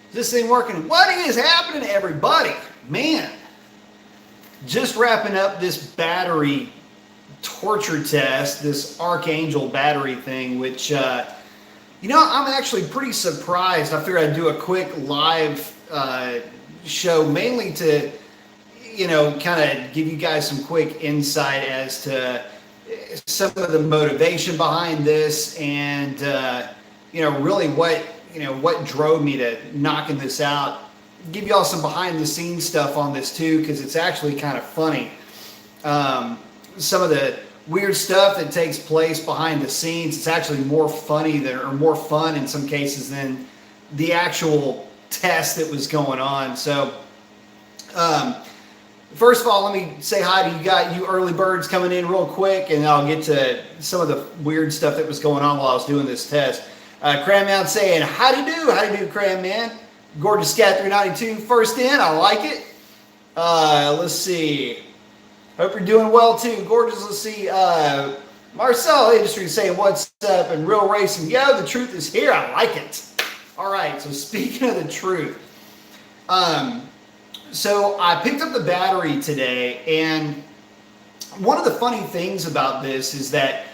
Is this thing working? What is happening, everybody? Man, just wrapping up this battery torture test, this Archangel battery thing, which, I'm actually pretty surprised. I figured I'd do a quick live show, mainly to, kind of give you guys some quick insight as to some of the motivation behind this and, really what drove me to knocking this out. Give y'all some behind the scenes stuff on this too, because it's actually kind of funny. Some of the weird stuff that takes place behind the scenes, it's actually more funny or more fun in some cases than the actual test that was going on. So, first of all, let me say hi to you early birds coming in real quick, and I'll get to some of the weird stuff that was going on while I was doing this test. Cram Man saying, how do you do, Cram Man? Gorgeous Cat 392, first in, I like it. Let's see. Hope you're doing well too. Gorgeous, let's see. Marcel Industries saying, what's up? And Real Racing, yo, the truth is here, I like it. All right, so speaking of the truth. So I picked up the battery today, and one of the funny things about this is that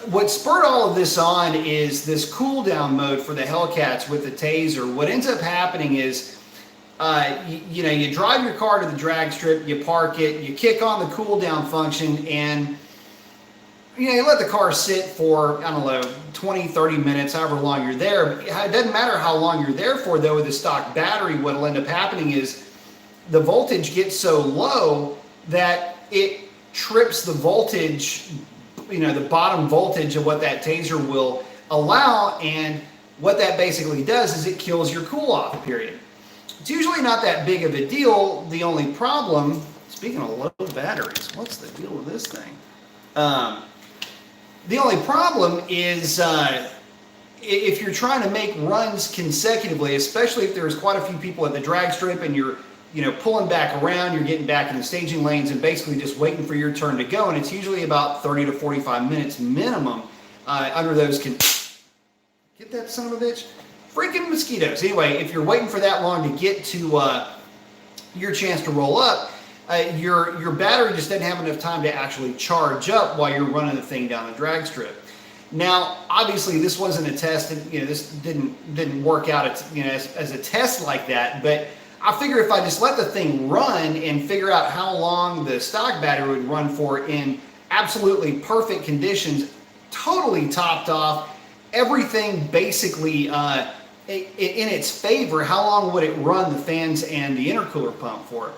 what spurred all of this on is this cool down mode for the Hellcats with the taser. What ends up happening is, you drive your car to the drag strip, you park it, you kick on the cool down function, and you let the car sit for, 20, 30 minutes, however long you're there. It doesn't matter how long you're there for, though, with the stock battery. What'll end up happening is the voltage gets so low that it trips the voltage, the bottom voltage of what that taser will allow, and what that basically does is it kills your cool off period. It's usually not that big of a deal. The only problem, speaking of low batteries, what's the deal with this thing? The only problem is if you're trying to make runs consecutively, especially if there's quite a few people at the drag strip and you're pulling back around, you're getting back in the staging lanes and basically just waiting for your turn to go. And it's usually about 30 to 45 minutes minimum under those. Get that son of a bitch? Freaking mosquitoes. Anyway, if you're waiting for that long to get to your chance to roll up, your battery just doesn't have enough time to actually charge up while you're running the thing down the drag strip. Now, obviously, this wasn't a test, and this didn't work out as a test like that, but I figure if I just let the thing run and figure out how long the stock battery would run for in absolutely perfect conditions, totally topped off, everything basically in its favor, how long would it run the fans and the intercooler pump for?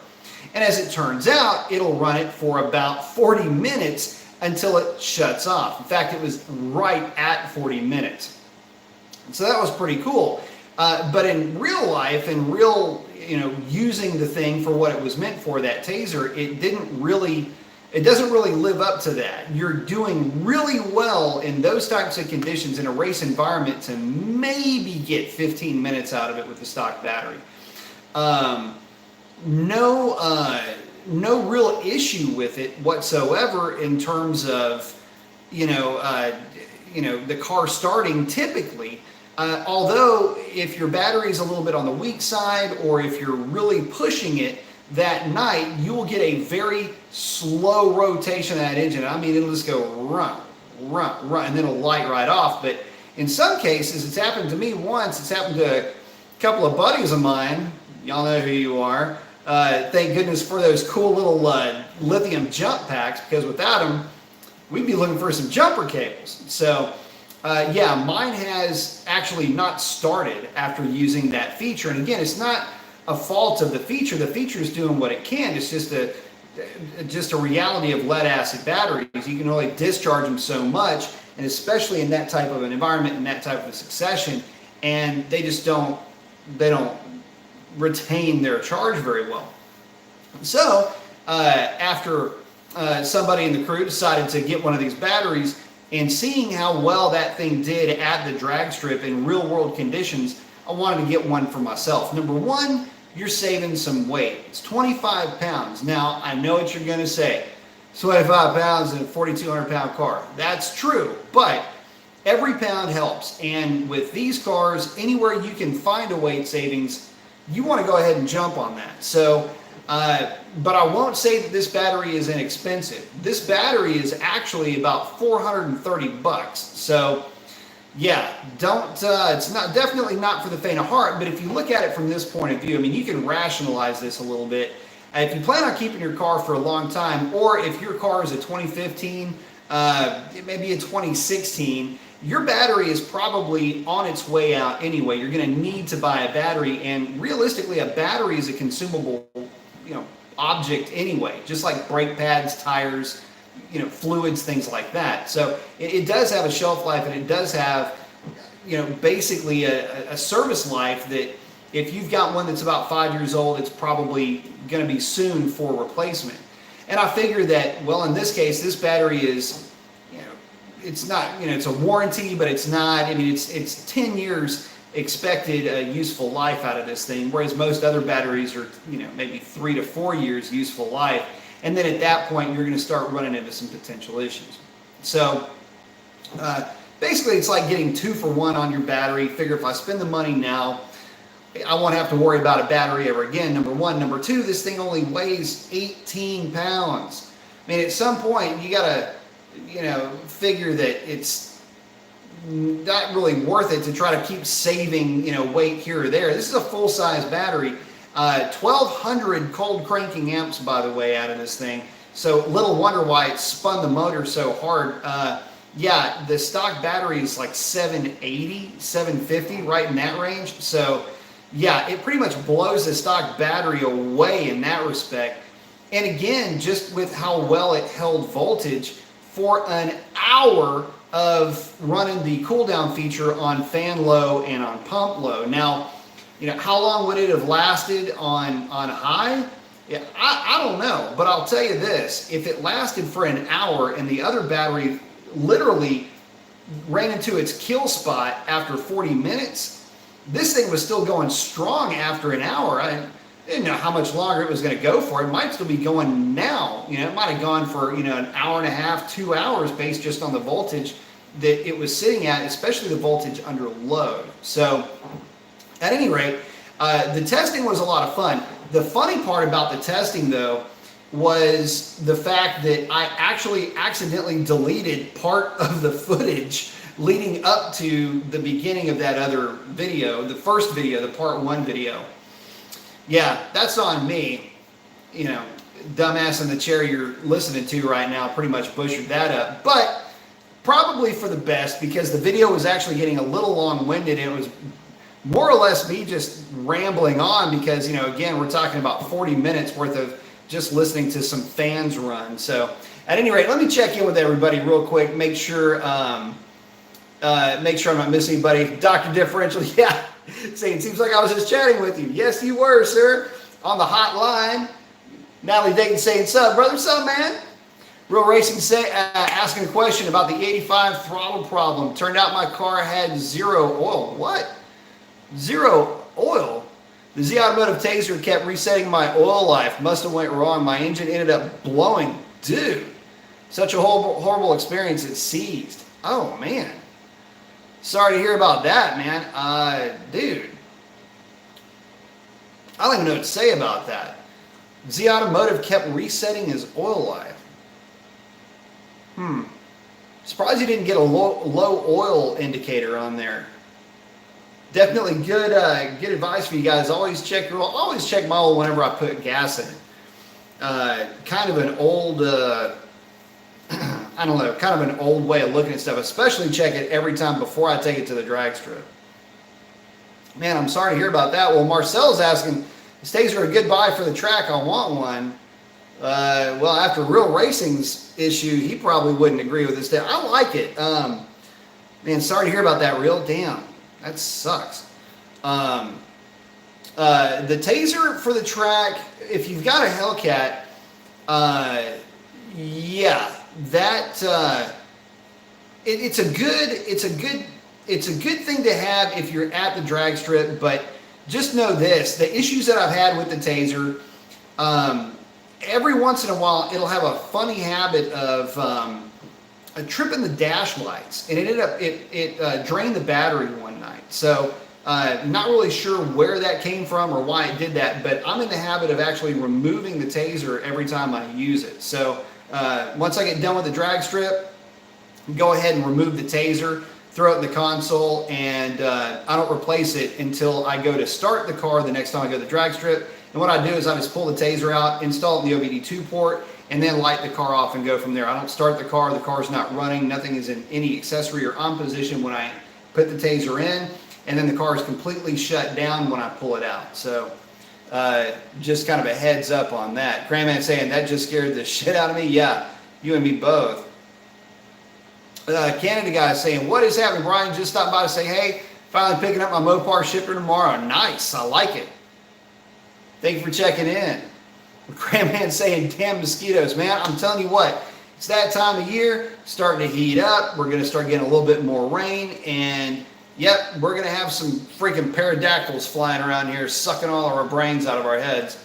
And as it turns out, it'll run it for about 40 minutes until it shuts off. In fact, it was right at 40 minutes. So that was pretty cool. But in real life, using the thing for what it was meant for, that taser, it doesn't really live up to that. You're doing really well in those types of conditions in a race environment to maybe get 15 minutes out of it with the stock battery. No real issue with it whatsoever in terms of, the car starting typically. Although if your battery is a little bit on the weak side, or if you're really pushing it that night, you will get a very slow rotation of that engine. I mean, it'll just go run, and then it'll light right off. But in some cases, it's happened to me once. It's happened to a couple of buddies of mine. Y'all know who you are. Thank goodness for those cool little lithium jump packs, because without them, we'd be looking for some jumper cables. So, mine has actually not started after using that feature. And again, it's not a fault of the feature. The feature is doing what it can. It's just a reality of lead acid batteries. You can only discharge them so much, and especially in that type of an environment, in that type of a succession, and they don't retain their charge very well. So after somebody in the crew decided to get one of these batteries, and seeing how well that thing did at the drag strip in real world conditions, I wanted to get one for myself. Number one, you're saving some weight. It's 25 pounds. Now, I know what you're going to say. 25 pounds in a 4,200 pound car. That's true. But Every pound helps, and with these cars, anywhere you can find a weight savings, you want to go ahead and jump on that. So, but I won't say that this battery is inexpensive. This battery is actually about 430 bucks. So, yeah, don't. It's not definitely not for the faint of heart. But if you look at it from this point of view, I mean, you can rationalize this a little bit. If you plan on keeping your car for a long time, or if your car is a 2015, maybe a 2016. Your battery is probably on its way out anyway. You're going to need to buy a battery, and realistically, a battery is a consumable, object anyway. Just like brake pads, tires, fluids, things like that. So it does have a shelf life, and it does have, basically a service life that if you've got one that's about 5 years old, it's probably going to be soon for replacement. And I figure that, well, in this case, this battery is. It's not, it's a warranty, but it's not. I mean, it's 10 years expected useful life out of this thing, whereas most other batteries are, maybe 3 to 4 years useful life. And then at that point, you're going to start running into some potential issues. So basically, it's like getting 2 for 1 on your battery. Figure if I spend the money now, I won't have to worry about a battery ever again, number one. Number two, this thing only weighs 18 pounds. I mean, at some point, you got to, figure that it's not really worth it to try to keep saving, weight here or there. This is a full-size battery. 1,200 cold cranking amps, by the way, out of this thing. So little wonder why it spun the motor so hard. Yeah, the stock battery is like 780, 750, right in that range. So yeah, it pretty much blows the stock battery away in that respect. And again, just with how well it held voltage for an hour of running the cool down feature on fan low and on pump low. Now, how long would it have lasted on high? Yeah, I don't know, but I'll tell you this, if it lasted for an hour and the other battery literally ran into its kill spot after 40 minutes, this thing was still going strong after an hour. I didn't know how much longer it was going to go for. It might still be going now. It might have gone for, an hour and a half, 2 hours based just on the voltage that it was sitting at, especially the voltage under load. So at any rate, the testing was a lot of fun. The funny part about the testing, though, was the fact that I actually accidentally deleted part of the footage leading up to the beginning of that other video, the first video, the part 1 video. Yeah, that's on me. Dumbass in the chair you're listening to right now pretty much butchered that up. But probably for the best, because the video was actually getting a little long-winded. It was more or less me just rambling on because, again, we're talking about 40 minutes worth of just listening to some fans run. So at any rate, let me check in with everybody real quick, make sure I'm not missing anybody. Dr. Differential, yeah, saying, seems like I was just chatting with you. Yes, you were, sir, on the hot line. Natalie Dayton saying, sup, brother, sup, man? Real Racing asking a question about the 85 throttle problem. Turned out my car had 0 oil. What? 0 oil? The Z Automotive Taser kept resetting my oil life. Must have went wrong. My engine ended up blowing. Dude, such a horrible experience. It seized. Oh, man. Sorry to hear about that, man. Dude, I don't even know what to say about that. Z Automotive kept resetting his oil life. Surprised you didn't get a low oil indicator on there. Definitely good advice for you guys. Always check my oil whenever I put gas in it. Kind of an old, I don't know, kind of an old way of looking at stuff. Especially check it every time before I take it to the drag strip. Man, I'm sorry to hear about that. Well, Marcel's asking, is Taser a good buy for the track? I want one. Well, after Real Racing's issue, he probably wouldn't agree with this. I like it. Man, sorry to hear about that, Real. Damn, that sucks. The Taser for the track, if you've got a Hellcat, yeah, that it's a good thing to have if you're at the drag strip. But just know this: the issues that I've had with the Taser. Every once in a while, it'll have a funny habit of a trip in the dash lights, and it ended up it drained the battery one night. So not really sure where that came from or why it did that, but I'm in the habit of actually removing the taser every time I use it. So once I get done with the drag strip, go ahead and remove the taser, throw it in the console, and I don't replace it until I go to start the car the next time I go to the drag strip. And what I do is I just pull the taser out, install it in the OBD2 port, and then light the car off and go from there. I don't start the car's not running, nothing is in any accessory or on position when I put the taser in, and then the car is completely shut down when I pull it out. So just kind of a heads up on that. Cranman saying, that just scared the shit out of me. Yeah, you and me both. Canada guy saying, what is happening? Brian just stopped by to say, hey, finally picking up my Mopar shipper tomorrow. Nice, I like it. Thank you for checking in. Cranman saying, damn mosquitoes, man. I'm telling you what, it's that time of year, starting to heat up. We're going to start getting a little bit more rain, and yep, we're going to have some freaking pterodactyls flying around here, sucking all of our brains out of our heads.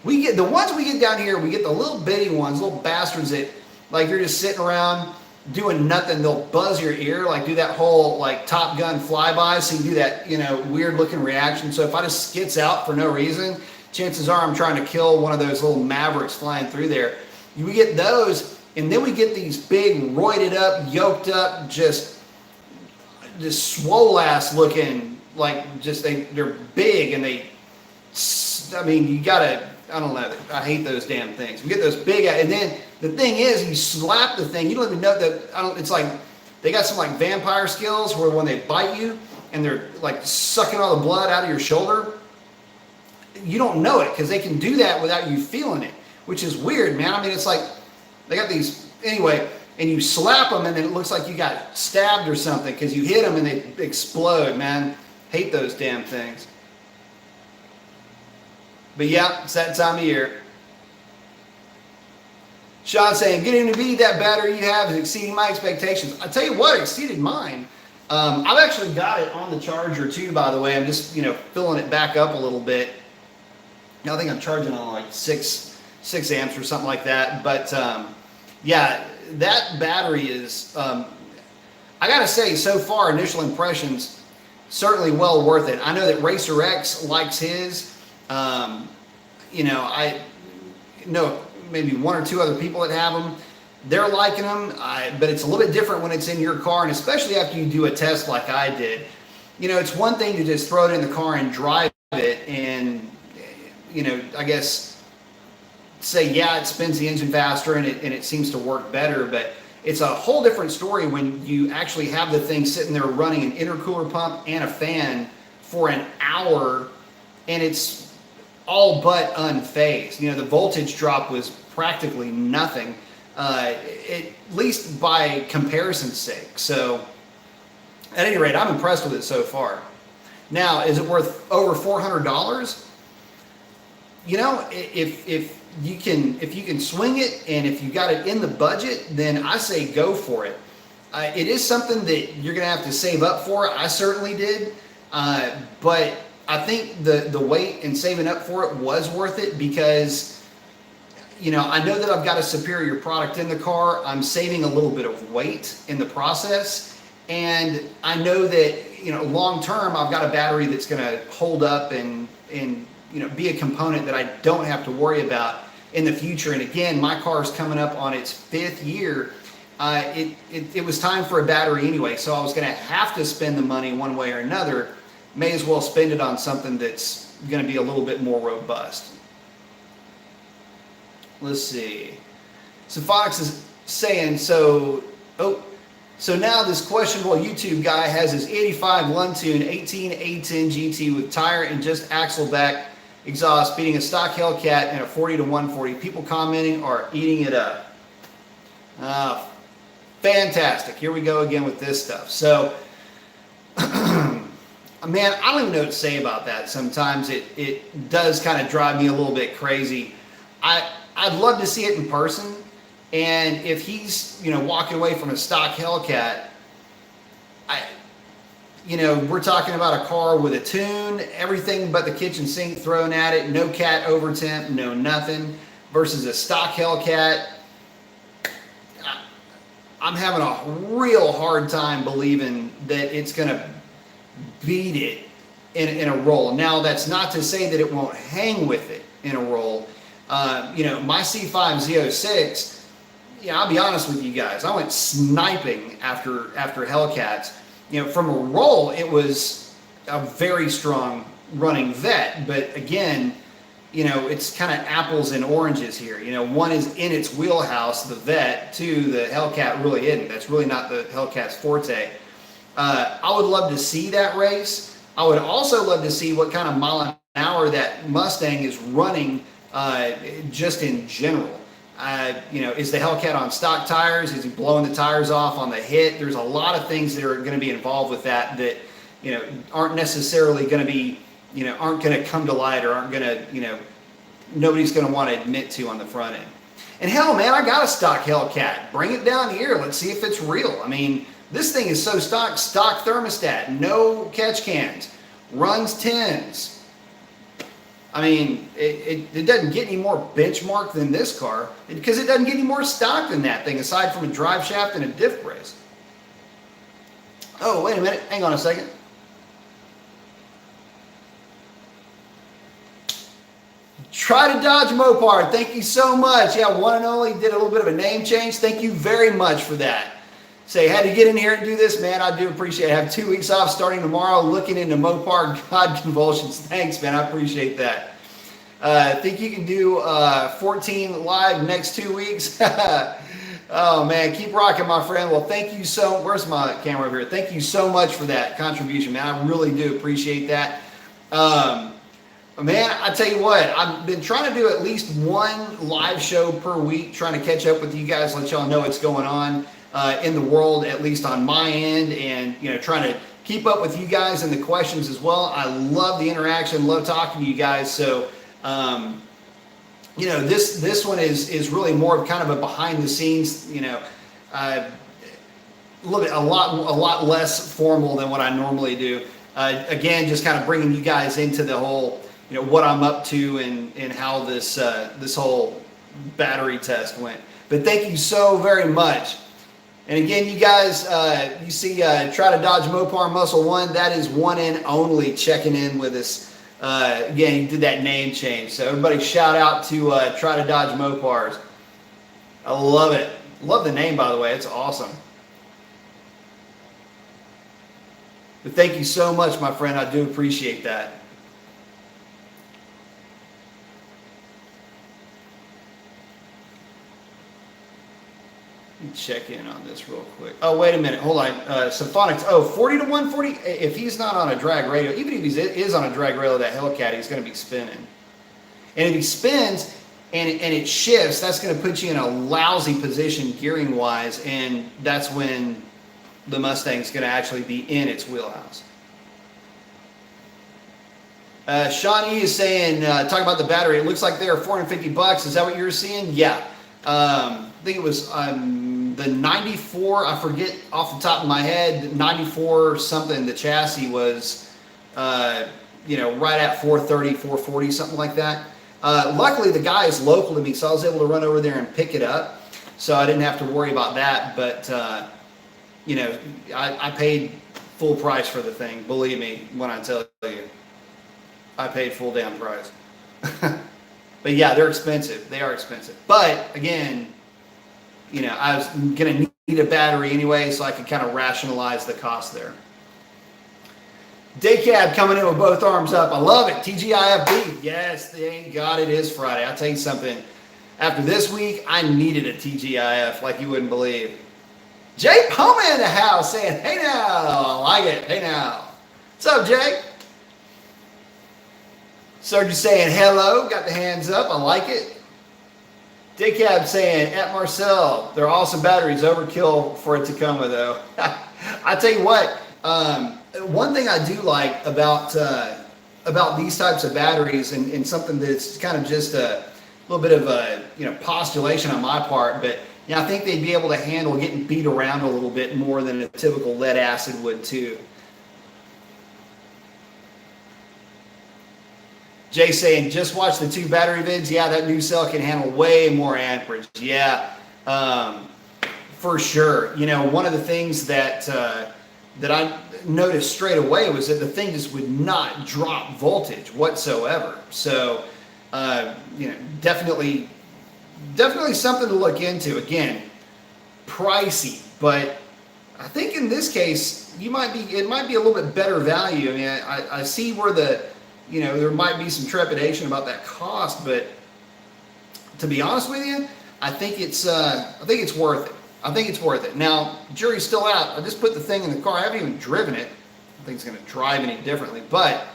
We get the ones we get down here, we get the little bitty ones, little bastards that, like, you're just sitting around doing nothing. They'll buzz your ear, like do that whole like Top Gun flyby, so you do that, you know, weird looking reaction. So if I just skits out for no reason, chances are I'm trying to kill one of those little mavericks flying through there. We get those, and then we get these big, roided up, yoked up, just swole ass looking, like just they're big, and I mean, you gotta, I don't know, I hate those damn things. We get those big, and then the thing is, you slap the thing, you don't even know that, it's like, they got some like vampire skills where when they bite you, and they're like sucking all the blood out of your shoulder, you don't know it, because they can do that without you feeling it, which is weird, man. I mean, it's like, they got these, anyway, and you slap them, and then it looks like you got stabbed or something, because you hit them and they explode, man. Hate those damn things. But yeah, it's that time of year. Sean saying, getting to be that battery you have is exceeding my expectations. I tell you what, it exceeded mine. I've actually got it on the charger too, by the way. I'm just, filling it back up a little bit. I think I'm charging on like 6 amps or something like that. But yeah, that battery is, I gotta say, so far, initial impressions, certainly well worth it. I know that Racer X likes his. I know maybe 1 or 2 other people that have them. They're liking them, but it's a little bit different when it's in your car, and especially after you do a test like I did. It's one thing to just throw it in the car and drive it and, I guess say, yeah, it spins the engine faster and it seems to work better, but it's a whole different story when you actually have the thing sitting there running an intercooler pump and a fan for an hour, and it's all but unfazed. The voltage drop was practically nothing, at least by comparison's sake. So at any rate, I'm impressed with it so far. Now, is it worth over $400? If you can swing it, and if you got it in the budget, then I say go for it. It is something that you're gonna have to save up for. I certainly did, but I think the wait and saving up for it was worth it, because I know that I've got a superior product in the car. I'm saving a little bit of weight in the process, and I know that long term I've got a battery that's going to hold up and be a component that I don't have to worry about in the future. And again, my car is coming up on its 5th year. It was time for a battery anyway, so I was going to have to spend the money one way or another. May as well spend it on something that's going to be a little bit more robust. Let's see. So Fox is saying, so now this questionable YouTube guy has his 85 Luntune 18A10 GT with tire and just axle back exhaust beating a stock Hellcat in a 40 to 140. People commenting are eating it up. Fantastic. Here we go again with this stuff. So, man, I don't even know what to say about that. Sometimes it does kind of drive me a little bit crazy. I'd love to see it in person, and if he's walking away from a stock Hellcat, we're talking about a car with a tune, everything but the kitchen sink thrown at it, no cat over temp, no nothing, versus a stock Hellcat. I'm having a real hard time believing that it's going to beat it in a roll. Now, that's not to say that it won't hang with it in a roll. My C5 Z06, I'll be honest with you guys. I went sniping after Hellcats. From a roll, it was a very strong running vet. But again, it's kind of apples and oranges here. One is in its wheelhouse, the vet. Two, the Hellcat really isn't. That's really not the Hellcat's forte. I would love to see that race. I would also love to see what kind of mile an hour that Mustang is running just in general. Is the Hellcat on stock tires? Is he blowing the tires off on the hit? There's a lot of things that are going to be involved with that aren't necessarily going to be, aren't going to come to light or aren't going to, nobody's going to want to admit to on the front end. And hell, man, I got a stock Hellcat. Bring it down here. Let's see if it's real. I mean, this thing is so stock thermostat, no catch cans, runs 10s. I mean, it doesn't get any more benchmark than this car because it doesn't get any more stock than that thing aside from a drive shaft and a diff brace. Oh, wait a minute. Hang on a second. Try to Dodge Mopar. Thank you so much. Yeah, one and only. Did a little bit of a name change. Thank you very much for that. Say, had to get in here and do this, man. I do appreciate it. I have 2 weeks off starting tomorrow looking into Mopar God convulsions. Thanks, man. I appreciate that. Think you can do 14 live next 2 weeks? Oh, man. Keep rocking, my friend. Well, thank you so much. Where's my camera over here? Thank you so much for that contribution, man. I really do appreciate that. Man, I tell you what, I've been trying to do at least one live show per week, trying to catch up with you guys, let y'all know what's going on in the world, at least on my end, and trying to keep up with you guys and the questions as well. I love the interaction, love talking to you guys. So, this one is really more of kind of a behind the scenes, a lot less formal than what I normally do. Again, just kind of bringing you guys into the whole, what I'm up to and how this whole battery test went. But thank you so very much. And again, you guys, you see Try to Dodge Mopar Muscle 1, that is one and only checking in with us. Again, he did that name change. So everybody shout out to Try to Dodge Mopars. I love it. Love the name, by the way. It's awesome. But thank you so much, my friend. I do appreciate that. Check in on this real quick. Oh, wait a minute. Hold on. Symphonics. Oh, 40 to 140. If he's not on a drag radio, even if he is on a drag radio, that Hellcat, he's going to be spinning. And if he spins and it shifts, that's going to put you in a lousy position gearing wise. And that's when the Mustang's going to actually be in its wheelhouse. Sean E is saying, talk about the battery. It looks like they are $450. Is that what you're seeing? Yeah. I think it was the 94, I forget off the top of my head, 94 something, the chassis was, right at 430, 440, something like that. Luckily, the guy is local to me, so I was able to run over there and pick it up. So I didn't have to worry about that. But, I paid full price for the thing. Believe me when I tell you. I paid full damn price. But yeah, they're expensive. They are expensive. But again, I was going to need a battery anyway, so I could kind of rationalize the cost there. Daycab coming in with both arms up. I love it. TGIFB. Yes, thank God it is Friday. I'll tell you something. After this week, I needed a TGIF like you wouldn't believe. Jay Poma in the house saying, hey now. I like it. Hey now. What's up, Jay? Sergey saying hello. Got the hands up. I like it. Daycab saying, at Marcel, they're awesome batteries. Overkill for a Tacoma, though. I tell you what, one thing I do like about these types of batteries, and something that's kind of just a little bit of a postulation on my part, but I think they'd be able to handle getting beat around a little bit more than a typical lead acid would too. Jay saying, just watch the 2 battery vids. Yeah, that new cell can handle way more amperage. Yeah. For sure. You know, one of the things that that I noticed straight away was that the thing just would not drop voltage whatsoever. So, you know, definitely something to look into. Again, pricey, but I think in this case, it might be a little bit better value. I mean, I see where you know, there might be some trepidation about that cost, but to be honest with you, I think it's worth it. I think it's worth it. Now, jury's still out. I just put the thing in the car. I haven't even driven it. I don't think it's going to drive any differently. But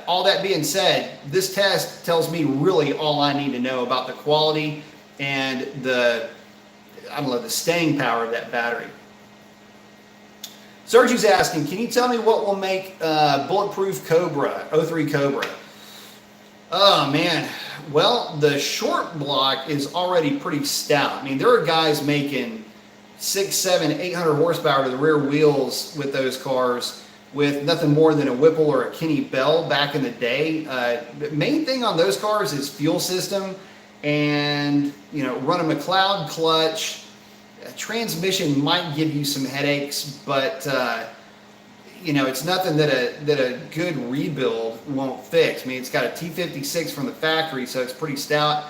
all that being said, this test tells me really all I need to know about the quality and the staying power of that battery. Sergio's asking, can you tell me what will make bulletproof Cobra, 03 Cobra? Oh, man. Well, the short block is already pretty stout. I mean, there are guys making 600, 700, 800 horsepower to the rear wheels with those cars with nothing more than a Whipple or a Kenny Bell back in the day. The main thing on those cars is fuel system and, you know, run a McLeod clutch. Transmission might give you some headaches, but you know, it's nothing that a good rebuild won't fix. I mean, it's got a T56 from the factory, so it's pretty stout.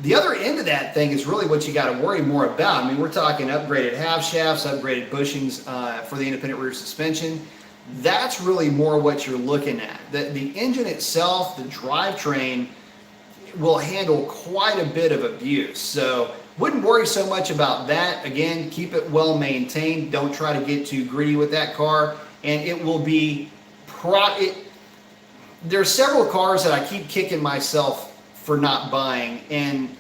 The other end of that thing is really what you got to worry more about. I mean, we're talking upgraded half shafts, upgraded bushings for the independent rear suspension. That's really more what you're looking at. The engine itself, the drivetrain, will handle quite a bit of abuse. So wouldn't worry so much about that. Again, keep it well maintained. Don't try to get too greedy with that car. And it will be, there's several cars that I keep kicking myself for not buying, and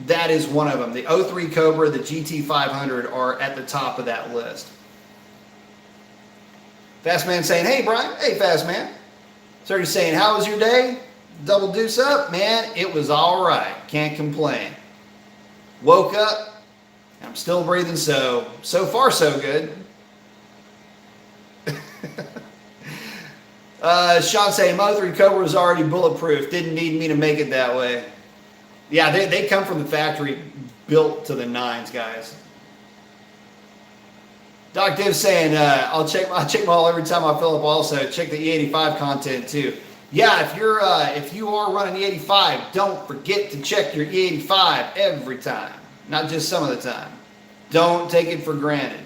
that is one of them. The 03 Cobra, the GT500 are at the top of that list. Fast Man saying, hey Brian, hey Fast Man. Sergio saying, how was your day? Double deuce up, man, it was all right. Can't complain. Woke up, I'm still breathing, so far so good. Sean saying, Mo3 Cobra was already bulletproof. Didn't need me to make it that way. Yeah, they come from the factory built to the nines, guys. Doc Div saying, I'll check my oil every time I fill up. Also, check the E85 content too. Yeah, if you are running E85, don't forget to check your E85 every time, not just some of the time. Don't take it for granted.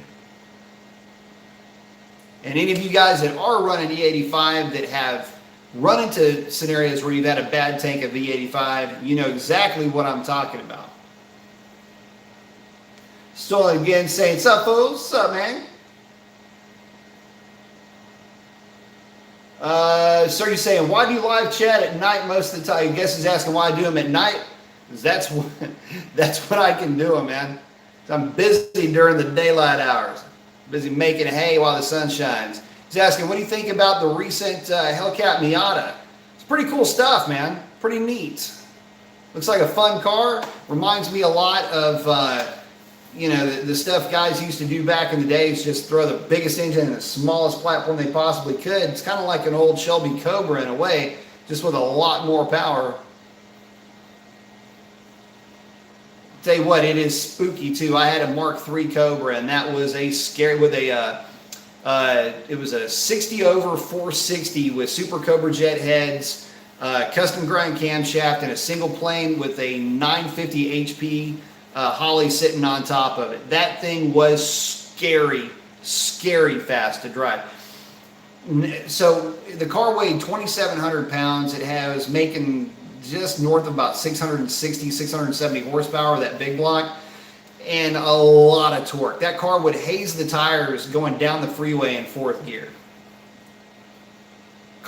And any of you guys that are running E85 that have run into scenarios where you've had a bad tank of E85, you know exactly what I'm talking about. Still again saying, what's up, fools? What's up, man? Sergio's saying, why do you live chat at night most of the time? I guess he's asking why I do them at night. Because that's when I can do them, man. I'm busy during the daylight hours. Busy making hay while the sun shines. He's asking, what do you think about the recent Hellcat Miata? It's pretty cool stuff, man. Pretty neat. Looks like a fun car. Reminds me a lot of, you know, the stuff guys used to do back in the days, just throw the biggest engine in the smallest platform they possibly could. It's kind of like an old Shelby Cobra in a way, just with a lot more power. Tell you what, it is spooky too. I had a Mark III Cobra, and that was a scary with a it was a 60 over 460 with Super Cobra jet heads, custom grind camshaft, and a single plane with a 950 HP Holly sitting on top of it. That thing was scary fast to drive. So the car weighed 2,700 pounds. It has making just north of about 660, 670 horsepower, that big block, and a lot of torque. That car would haze the tires going down the freeway in fourth gear.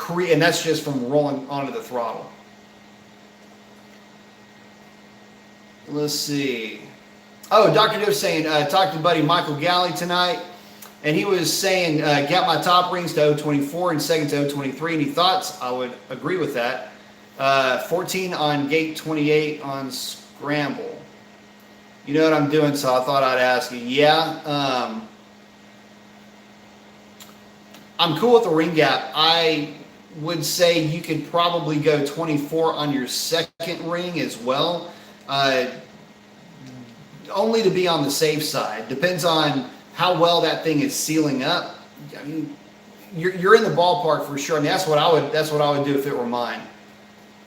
And that's just from rolling onto the throttle. Let's see. Oh, Dr. Doe saying, talked to buddy Michael Galley tonight, and he was saying, got my top rings to 024 and second to 023. Any thoughts? I would agree with that. 14 on gate, 28 on scramble. You know what I'm doing, so I thought I'd ask you. Yeah, I'm cool with the ring gap. I would say you could probably go 24 on your second ring as well. only to be on the safe side. Depends on how well that thing is sealing up. I mean, you're in the ballpark for sure. I mean, that's what I would do if it were mine.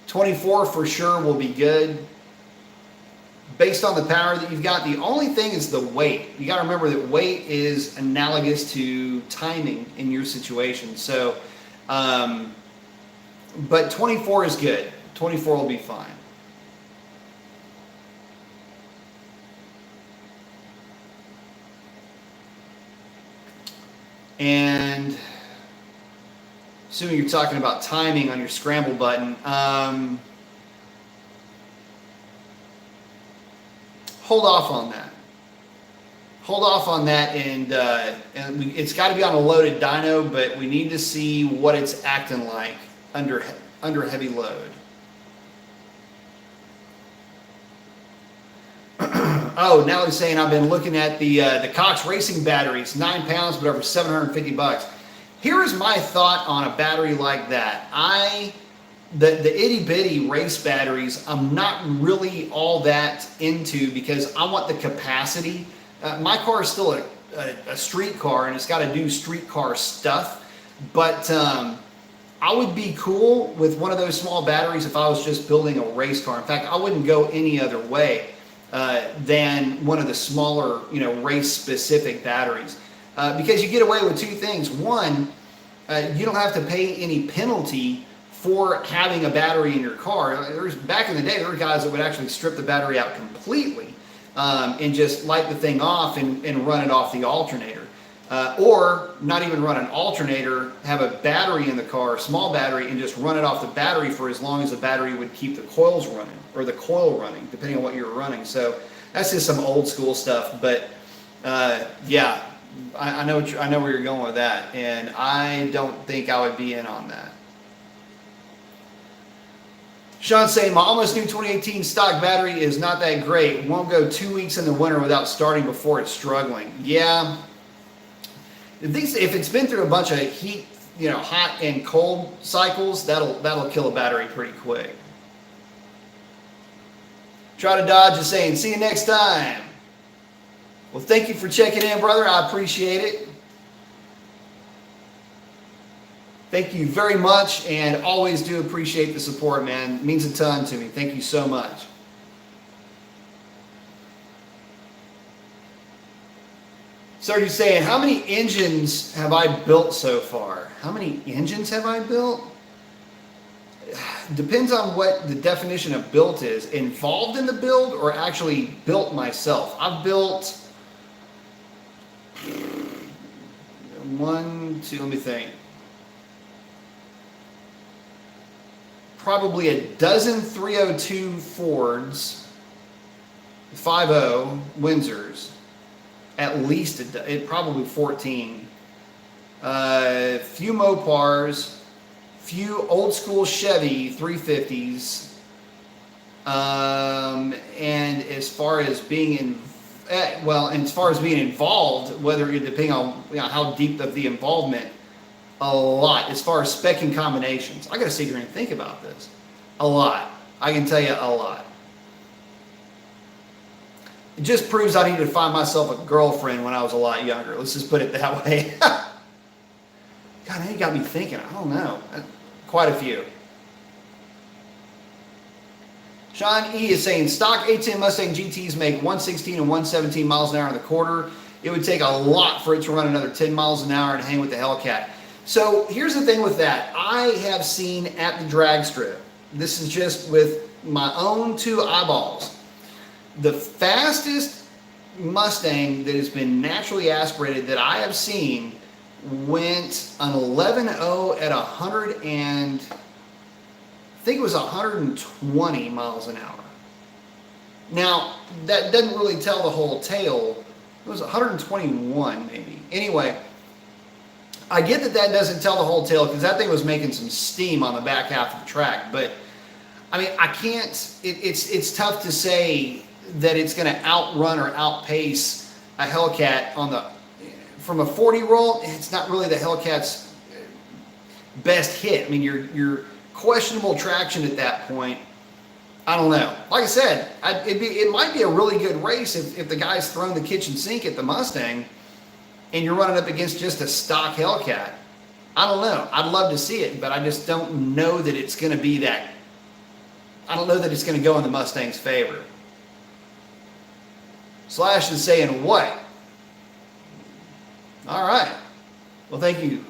24 for sure will be good. Based on the power that you've got, the only thing is the weight. You got to remember that weight is analogous to timing in your situation. So, but 24 is good. 24 will be fine. And assuming you're talking about timing on your scramble button, hold off on that. Hold off on that, and it's got to be on a loaded dyno, but we need to see what it's acting like under heavy load. Oh, now he's saying I've been looking at the Cox Racing batteries, 9 pounds, but over $750. Here is my thought on a battery like that. The itty bitty race batteries, I'm not really all that into because I want the capacity. My car is still a street car and it's got to do street car stuff, but I would be cool with one of those small batteries if I was just building a race car. In fact, I wouldn't go any other way than one of the smaller, race specific batteries, because you get away with two things. One, you don't have to pay any penalty for having a battery in your car. Back in the day, there were guys that would actually strip the battery out completely and just light the thing off and run it off the alternator. Or not even run an alternator, have a battery in the car, a small battery, and just run it off the battery for as long as the battery would keep the coils running, or the coil running, depending on what you're running. So that's just some old school stuff. But yeah, I know where you're going with that, and I don't think I would be in on that. Sean's saying, my almost new 2018 stock battery is not that great. Won't go 2 weeks in the winter without starting before it's struggling. Yeah. If it's been through a bunch of heat, hot and cold cycles, that'll kill a battery pretty quick. Try to Dodge is saying, see you next time. Well, thank you for checking in, brother. I appreciate it. Thank you very much, and always do appreciate the support, man. It means a ton to me. Thank you so much. Sergio's saying, how many engines have I built so far? How many engines have I built? Depends on what the definition of built is. Involved in the build or actually built myself? I've built one, two, let me think. Probably a dozen 302 Fords, 5.0 Windsors, at least probably 14. Few Mopars, few old school Chevy 350s, and as far as being involved, whether it depending on how deep of the involvement. A lot. As far as specking combinations, I got to sit here and think about this. A lot. I can tell you a lot. It just proves I needed to find myself a girlfriend when I was a lot younger. Let's just put it that way. God, now you got me thinking. I don't know. Quite a few. Sean E is saying, stock A10 Mustang GTs make 116 and 117 miles an hour in the quarter. It would take a lot for it to run another 10 miles an hour and hang with the Hellcat. So here's the thing with that. I have seen at the drag strip, this is just with my own two eyeballs, the fastest Mustang that has been naturally aspirated that I have seen went an 11.0 at 100 and I think it was 120 miles an hour. Now, that doesn't really tell the whole tale. It was 121 maybe. Anyway, I get that doesn't tell the whole tale because that thing was making some steam on the back half of the track. But, I mean, I can't, it's tough to say that it's going to outrun or outpace a Hellcat from a 40 roll. It's not really the Hellcat's best hit. I mean, you're questionable traction at that point. I don't know. Like I said, it might be a really good race if the guy's thrown the kitchen sink at the Mustang and you're running up against just a stock Hellcat. I don't know. I'd love to see it, but I just don't know that it's going to be that. I don't know that it's going to go in the Mustang's favor. Slash is saying what? All right. Well, thank you.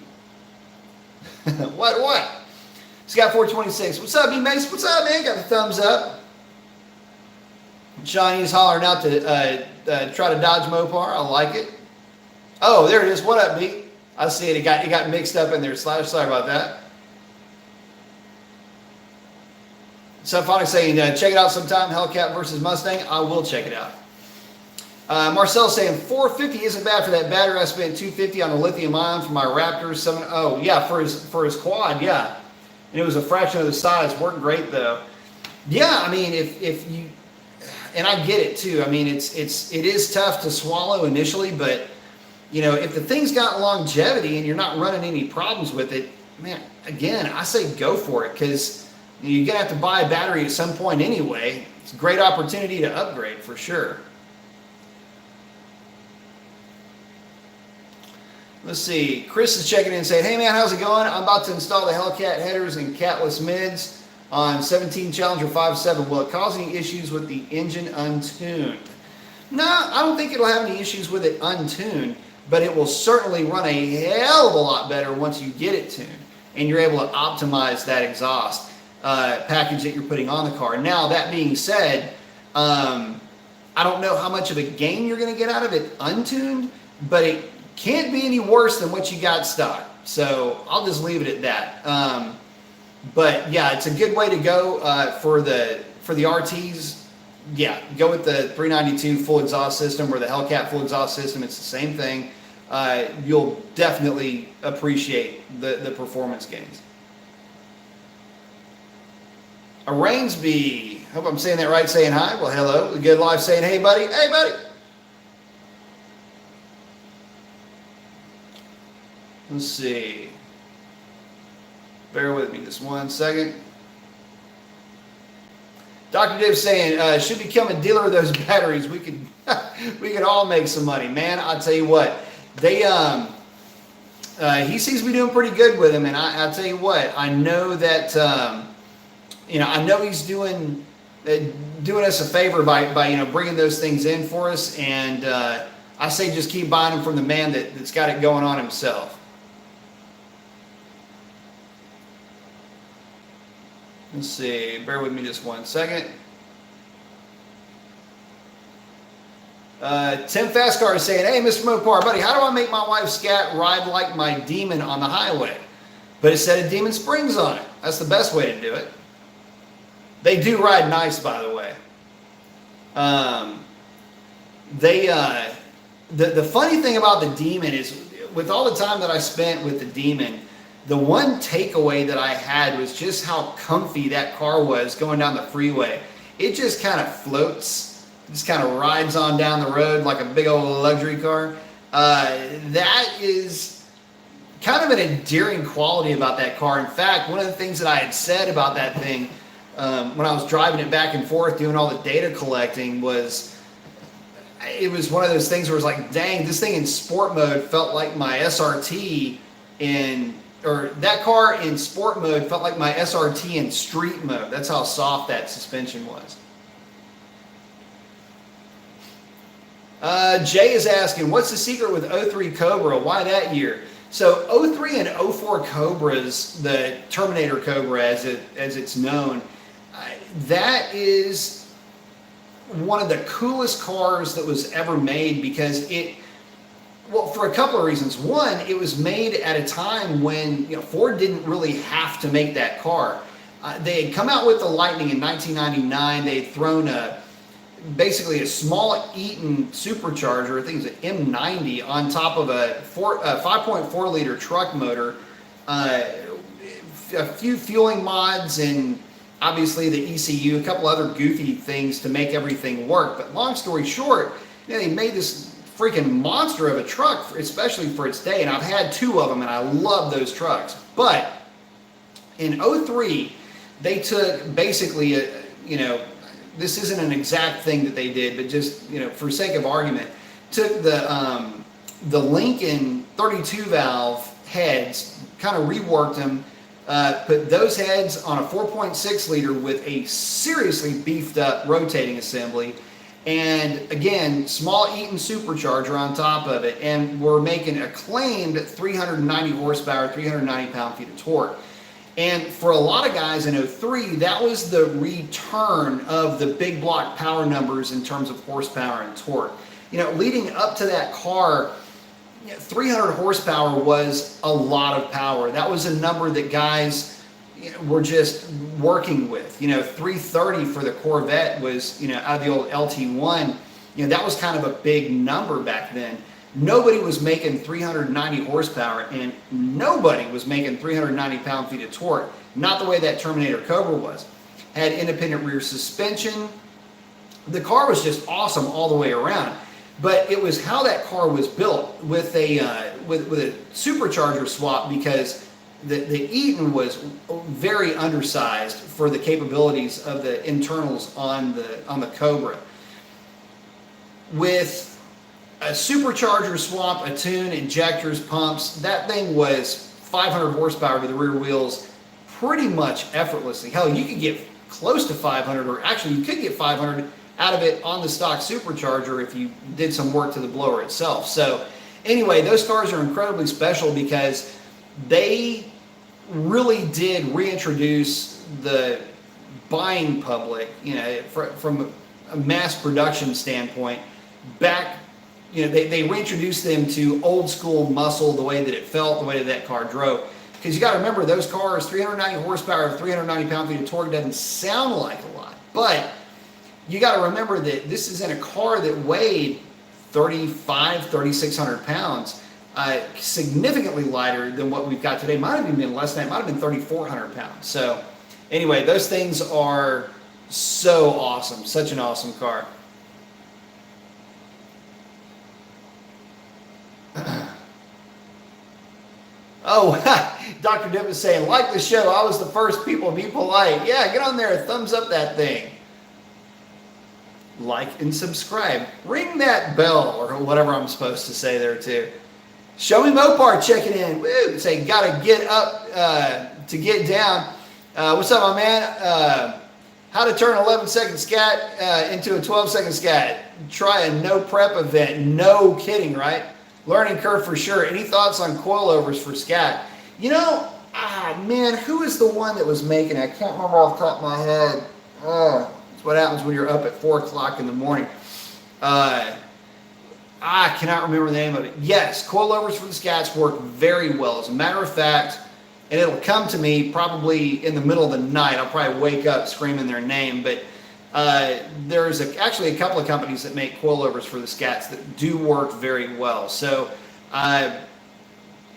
What? Scott 426. What's up, E-Mace? What's up, man? Got the thumbs up. Shawnee's hollering out to try to dodge Mopar. I like it. Oh, there it is. What up, B? I see it. It got mixed up in there. Slash, sorry about that. Subphonic saying, check it out sometime. Hellcat versus Mustang. I will check it out. Marcel saying 450 isn't bad for that battery. I spent 250 on the lithium ion for my Raptor 7. Oh yeah, for his quad, yeah. And it was a fraction of the size. Worked great though. Yeah, I mean if you, and I get it too. I mean it is tough to swallow initially, but you know if the thing's got longevity and you're not running any problems with it, man. Again, I say go for it because you're gonna have to buy a battery at some point anyway. It's a great opportunity to upgrade for sure. Let's see. Chris is checking in and saying, hey man, how's it going? I'm about to install the Hellcat headers and catless mids on 17 Challenger 5.7. Will it cause any issues with the engine untuned? No, I don't think it'll have any issues with it untuned, but it will certainly run a hell of a lot better once you get it tuned and you're able to optimize that exhaust package that you're putting on the car. Now, that being said, I don't know how much of a gain you're going to get out of it untuned, but it can't be any worse than what you got stock. So I'll just leave it at that. But yeah, it's a good way to go for the RTs. Yeah, go with the 392 full exhaust system or the Hellcat full exhaust system. It's the same thing. You'll definitely appreciate the performance gains. Arrainsby, hope I'm saying that right, saying hi. Well, hello. The Good Life saying, hey buddy. Hey buddy. Let's see. Bear with me just 1 second. Dr. Div saying, should become a dealer of those batteries. We could we could all make some money. Man, I'll tell you what. They he seems to be doing pretty good with them, and I'll tell you what, I know that you know, I know he's doing us a favor by you know bringing those things in for us, and I say just keep buying them from the man that's got it going on himself. Let's see, bear with me just 1 second. Tim Fastcar is saying, hey, Mr. Mopar, buddy, how do I make my wife's Scat ride like my Demon on the highway? But it said a Demon springs on it. That's the best way to do it. They do ride nice, by the way. The funny thing about the Demon is, with all the time that I spent with the Demon, the one takeaway that I had was just how comfy that car was going down the freeway. It just kind of floats, just kind of rides on down the road like a big old luxury car. That is kind of an endearing quality about that car. In fact, one of the things that I had said about that thing when I was driving it back and forth doing all the data collecting was, it was one of those things where it was like, dang, this thing in sport mode felt like my SRT that car in sport mode felt like my SRT in street mode. That's how soft that suspension was. Jay is asking, what's the secret with 03 Cobra? Why that year? So 03 and 04 Cobras, the Terminator Cobra as it's known, that is one of the coolest cars that was ever made because well, for a couple of reasons. One, it was made at a time when Ford didn't really have to make that car. They had come out with the Lightning in 1999. They had thrown basically a small Eaton supercharger, I think it's an M90, on top of a 5.4 liter truck motor, a few fueling mods, and obviously the ECU, a couple other goofy things to make everything work. But long story short, they made this freaking monster of a truck, especially for its day, and I've had two of them, and I love those trucks. But in 03, they took basically this isn't an exact thing that they did, but just, for sake of argument, took the Lincoln 32 valve heads, kind of reworked them, put those heads on a 4.6 liter with a seriously beefed up rotating assembly, and again, small Eaton supercharger on top of it, and we're making a claimed 390 horsepower, 390 pound-feet of torque. And for a lot of guys in '03, that was the return of the big block power numbers in terms of horsepower and torque. Leading up to that car, 300 horsepower was a lot of power. That was a number that guys were just working with. 330 for the Corvette was, out of the old LT1, that was kind of a big number back then. Nobody was making 390 horsepower, and nobody was making 390 pound-feet of torque. Not the way that Terminator Cobra was. Had independent rear suspension. The car was just awesome all the way around. But it was how that car was built with a with a supercharger swap, because the Eaton was very undersized for the capabilities of the internals on the Cobra. With a supercharger swap, a tune, injectors, pumps, that thing was 500 horsepower to the rear wheels pretty much effortlessly. Hell, you could get close to 500, or actually you could get 500 out of it on the stock supercharger if you did some work to the blower itself. So anyway, those cars are incredibly special because they really did reintroduce the buying public, from a mass production standpoint, back. They reintroduced them to old school muscle, the way that it felt, the way that car drove. Because you got to remember, those cars, 390 horsepower, 390 pound-feet of torque, doesn't sound like a lot. But you got to remember that this is in a car that weighed 3,600 pounds, significantly lighter than what we've got today. Might have even been less than that. Might have been 3,400 pounds. So anyway, those things are so awesome. Such an awesome car. Oh, Dr. Dip is saying, like the show, I was the first people to be polite. Yeah, get on there, thumbs up that thing. Like and subscribe. Ring that bell, or whatever I'm supposed to say there too. Show me Mopar checking in. Woo! Say, gotta get up to get down. What's up, my man? How to turn 11-second scat into a 12-second scat. Try a no prep event. No kidding, right? Learning curve for sure. Any thoughts on coilovers for scat? Man, who is the one that was making it? I can't remember off the top of my head. That's what happens when you're up at 4 o'clock in the morning. I cannot remember the name of it. Yes, coilovers for the scats work very well. As a matter of fact, and it'll come to me probably in the middle of the night. I'll probably wake up screaming their name, but there's actually a couple of companies that make coilovers for the scats that do work very well. So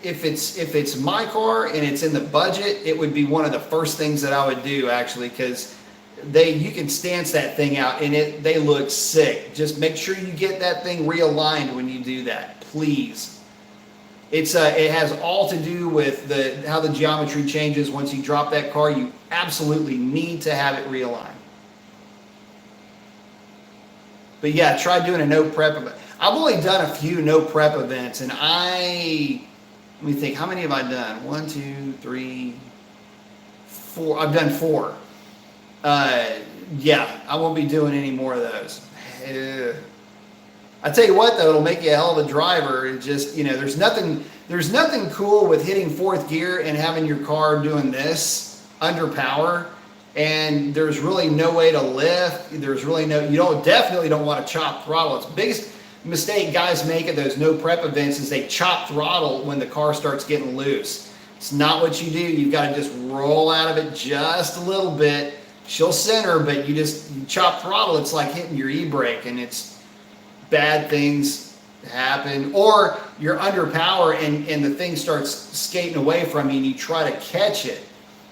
if it's my car and it's in the budget, it would be one of the first things that I would do, actually, because you can stance that thing out and they look sick. Just make sure you get that thing realigned when you do that, please. It has all to do with how the geometry changes once you drop that car. You absolutely need to have it realigned. But yeah, try doing a no prep event. I've only done a few no prep events, and let me think, how many have I done? 1, 2, 3, 4. I've done 4. Yeah, I won't be doing any more of those. I tell you what, though, it'll make you a hell of a driver. It just, there's nothing cool with hitting 4th gear and having your car doing this under power. And there's really no way to lift. There's really definitely don't want to chop throttle. It's the biggest mistake guys make at those no prep events is they chop throttle when the car starts getting loose. It's not what you do. You've got to just roll out of it just a little bit. She'll center, but you chop throttle. It's like hitting your e-brake, and it's bad things happen. Or you're under power and the thing starts skating away from you and you try to catch it.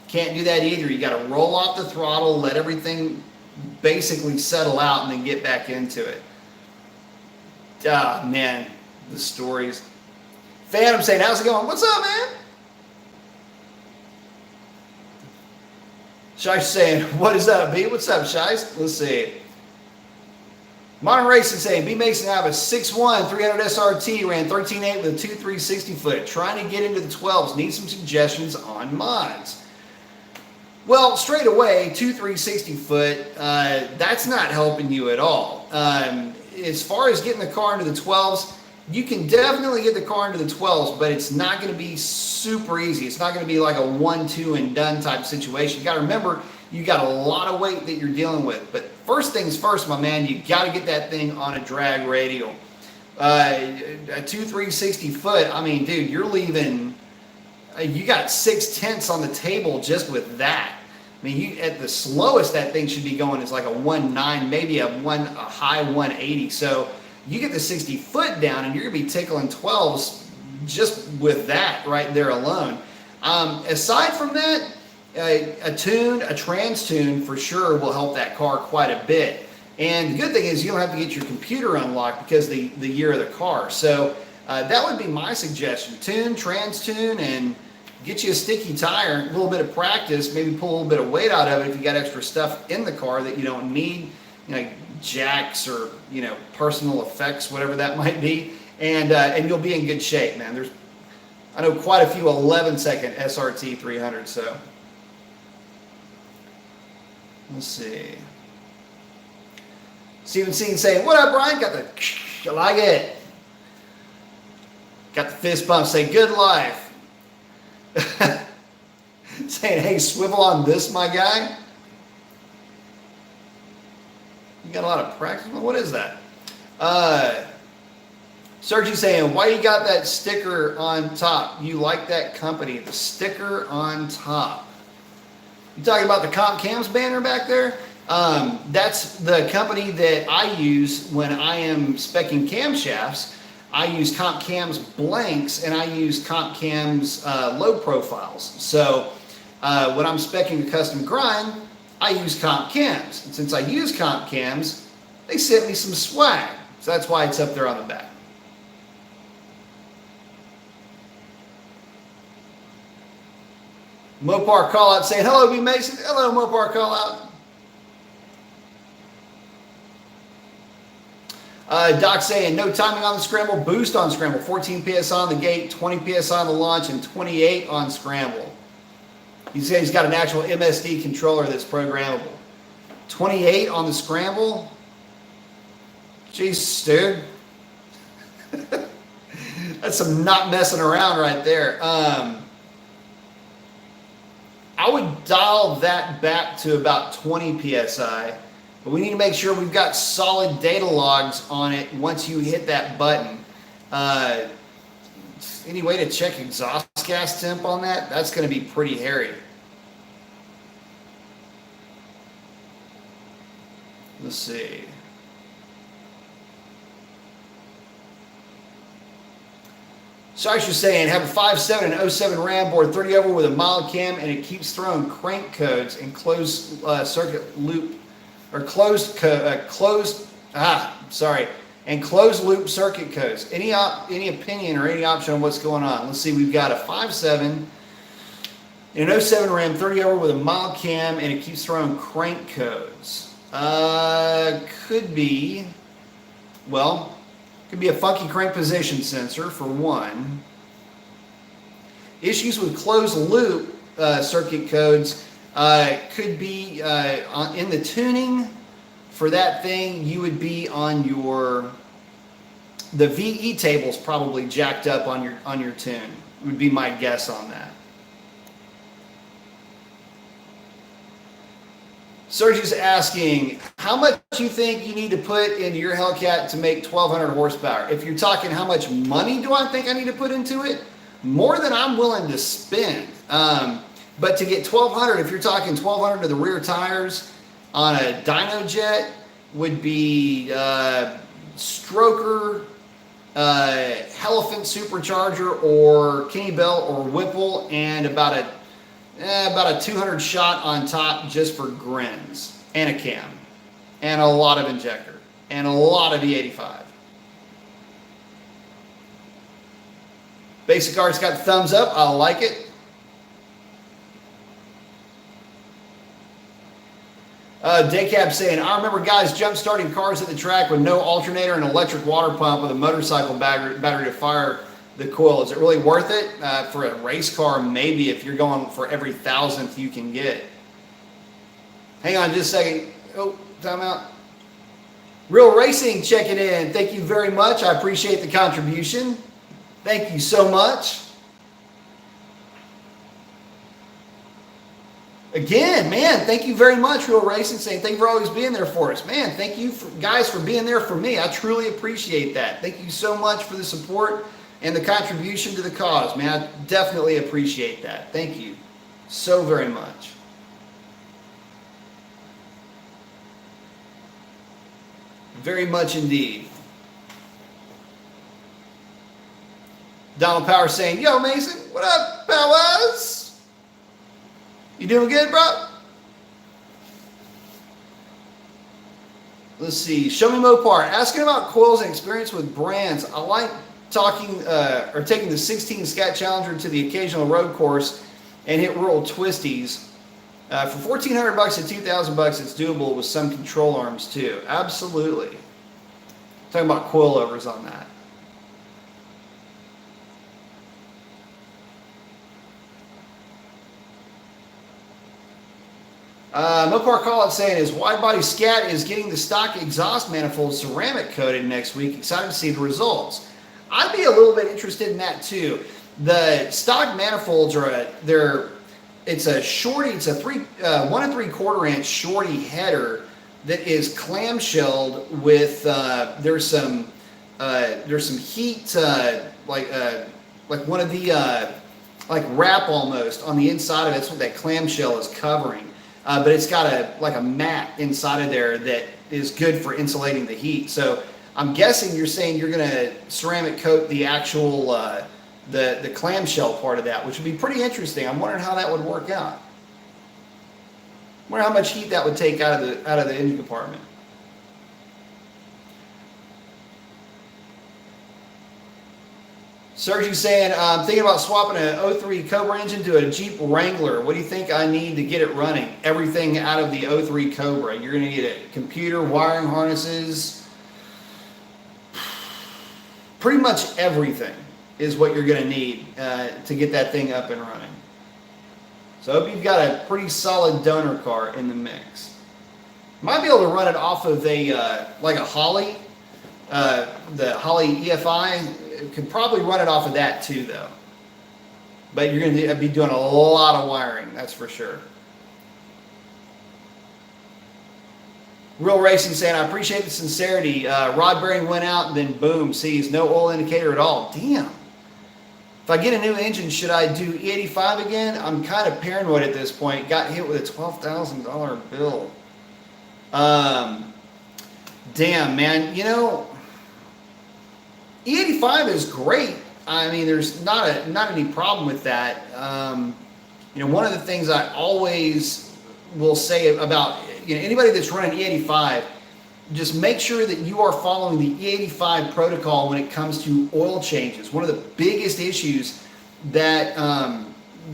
Can't do that either. You got to roll off the throttle, let everything basically settle out, and then get back into it. Man, the stories. Phantom saying, how's it going? What's up, man? Shice saying, what is up, B? What's up, Shice? Let's see. Modern Racing saying, B Mason, I have a 6'1", 300 SRT, ran 13.8 with a 2.3 60-foot. Trying to get into the 12s. Need some suggestions on mods. Well, straight away, 2.3 60-foot, that's not helping you at all. As far as getting the car into the 12s, you can definitely get the car into the 12s, but it's not going to be super easy. It's not going to be like a 1-2 and done type situation. You got to remember, you got a lot of weight that you're dealing with. But first things first, my man, you got to get that thing on a drag radial. A 2.3 60-foot, I mean, dude, you're leaving, you got 6/10 on the table just with that. I mean, you, at the slowest that thing should be going is like a 1.9, maybe a high 180. So you get the 60 foot down and you're gonna be tickling 12s just with that right there alone. Aside from that, a trans tune for sure will help that car quite a bit. And the good thing is you don't have to get your computer unlocked because the year of the car. So that would be my suggestion. Tune, trans tune, and get you a sticky tire, a little bit of practice, maybe pull a little bit of weight out of it if you got extra stuff in the car that you don't need, you know, jacks or, you know, personal effects, whatever that might be, and you'll be in good shape, man. I know quite a few 11-second SRT 300, so let's see. Steven Seen saying, what up, Brian? Got the, I like it. Got the fist bump, say good life. Saying, hey, swivel on this, my guy. You got a lot of practice. What is that? Sergi saying, why you got that sticker on top? You like that company, the sticker on top. You talking about the Comp Cams banner back there? That's the company that I use when I am speccing camshafts. I use Comp Cams blanks and I use Comp Cams low profiles. So when I'm speccing a custom grind, I use Comp Cams. And since I use Comp Cams, they sent me some swag. So that's why it's up there on the back. Mopar call out saying, hello, B Mason. Hello, Mopar call out. Doc saying, no timing on the scramble, boost on scramble, 14 PSI on the gate, 20 PSI on the launch, and 28 on scramble. He says he's got an actual MSD controller that's programmable. 28 on the scramble? Jeez, dude. That's some not messing around right there. I would dial that back to about 20 PSI. But we need to make sure we've got solid data logs on it once you hit that button. Any way to check exhaust gas temp on that? That's going to be pretty hairy. Let's see. Sasha's saying, have a 5.7 and 07 Ram board, 30 over with a mild cam, and it keeps throwing crank codes and closed circuit loop. Or closed loop circuit codes. Any opinion or any option on what's going on? Let's see. We've got a 5.7 and an 07 Ram 30 over with a mild cam, and it keeps throwing crank codes. Could be a funky crank position sensor for one. Issues with closed loop circuit codes. Could be in the tuning for that thing. You would be on the VE table's probably jacked up on your tune. Would be my guess on that. Sergio's asking, how much do you think you need to put into your Hellcat to make 1,200 horsepower? If you're talking how much money do I think I need to put into it, more than I'm willing to spend. But to get 1,200, if you're talking 1,200 to the rear tires on a dyno jet, would be Stroker, Elephant supercharger, or Kenny Bell or Whipple, and about a 200 shot on top just for grins, and a cam, and a lot of injector, and a lot of E85. Basic Art's got the thumbs up. I like it. Daycab saying, I remember guys jump starting cars at the track with no alternator and electric water pump with a motorcycle battery to fire the coil. Is it really worth it? For a race car, maybe, if you're going for every thousandth you can get. Hang on just a second. Oh, time out. Real Racing checking in. Thank you very much. I appreciate the contribution. Thank you so much. Again, man, thank you very much, Real Racing, saying thank you for always being there for us. Man, thank you guys for being there for me. I truly appreciate that. Thank you so much for the support and the contribution to the cause, man. I definitely appreciate that. Thank you so very much. Very much indeed. Donald Power saying, yo, Mason, what up, Powers? You doing good, bro? Let's see. Show me Mopar. Asking about coils and experience with brands. I like taking the 16 Scat Challenger to the occasional road course and hit rural twisties. For $1,400 to $2,000, it's doable with some control arms too. Absolutely. Talking about coilovers on that. Mopar Call It saying his wide body Scat is getting the stock exhaust manifold ceramic coated next week. Excited to see the results. I'd be a little bit interested in that too. The stock manifolds are it's a shorty. It's a 1 3/4 inch shorty header that is clamshelled with there's some heat like one of the like wrap almost on the inside of it. That's what that clamshell is covering. But it's got a mat inside of there that is good for insulating the heat. So I'm guessing you're saying you're going to ceramic coat the actual the clamshell part of that, which would be pretty interesting. I'm wondering how that would work out. I wonder how much heat that would take out of the engine compartment. Sergio's saying, I'm thinking about swapping an 03 Cobra engine to a Jeep Wrangler. What do you think I need to get it running? Everything out of the 03 Cobra. You're going to need a computer, wiring harnesses. Pretty much everything is what you're going to need to get that thing up and running. So I hope you've got a pretty solid donor car in the mix. Might be able to run it off of like a Holley, the Holley EFI. Could probably run it off of that too, though. But you're going to be doing a lot of wiring, that's for sure. Real Racing saying, I appreciate the sincerity. Rod bearing went out and then boom, sees no oil indicator at all. Damn. If I get a new engine, should I do E85 again? I'm kind of paranoid at this point. Got hit with a $12,000 bill. Damn, man. You know, E85 is great. I mean, there's not any problem with that. You know, one of the things I always will say about anybody that's running E85, just make sure that you are following the E85 protocol when it comes to oil changes. One of the biggest issues that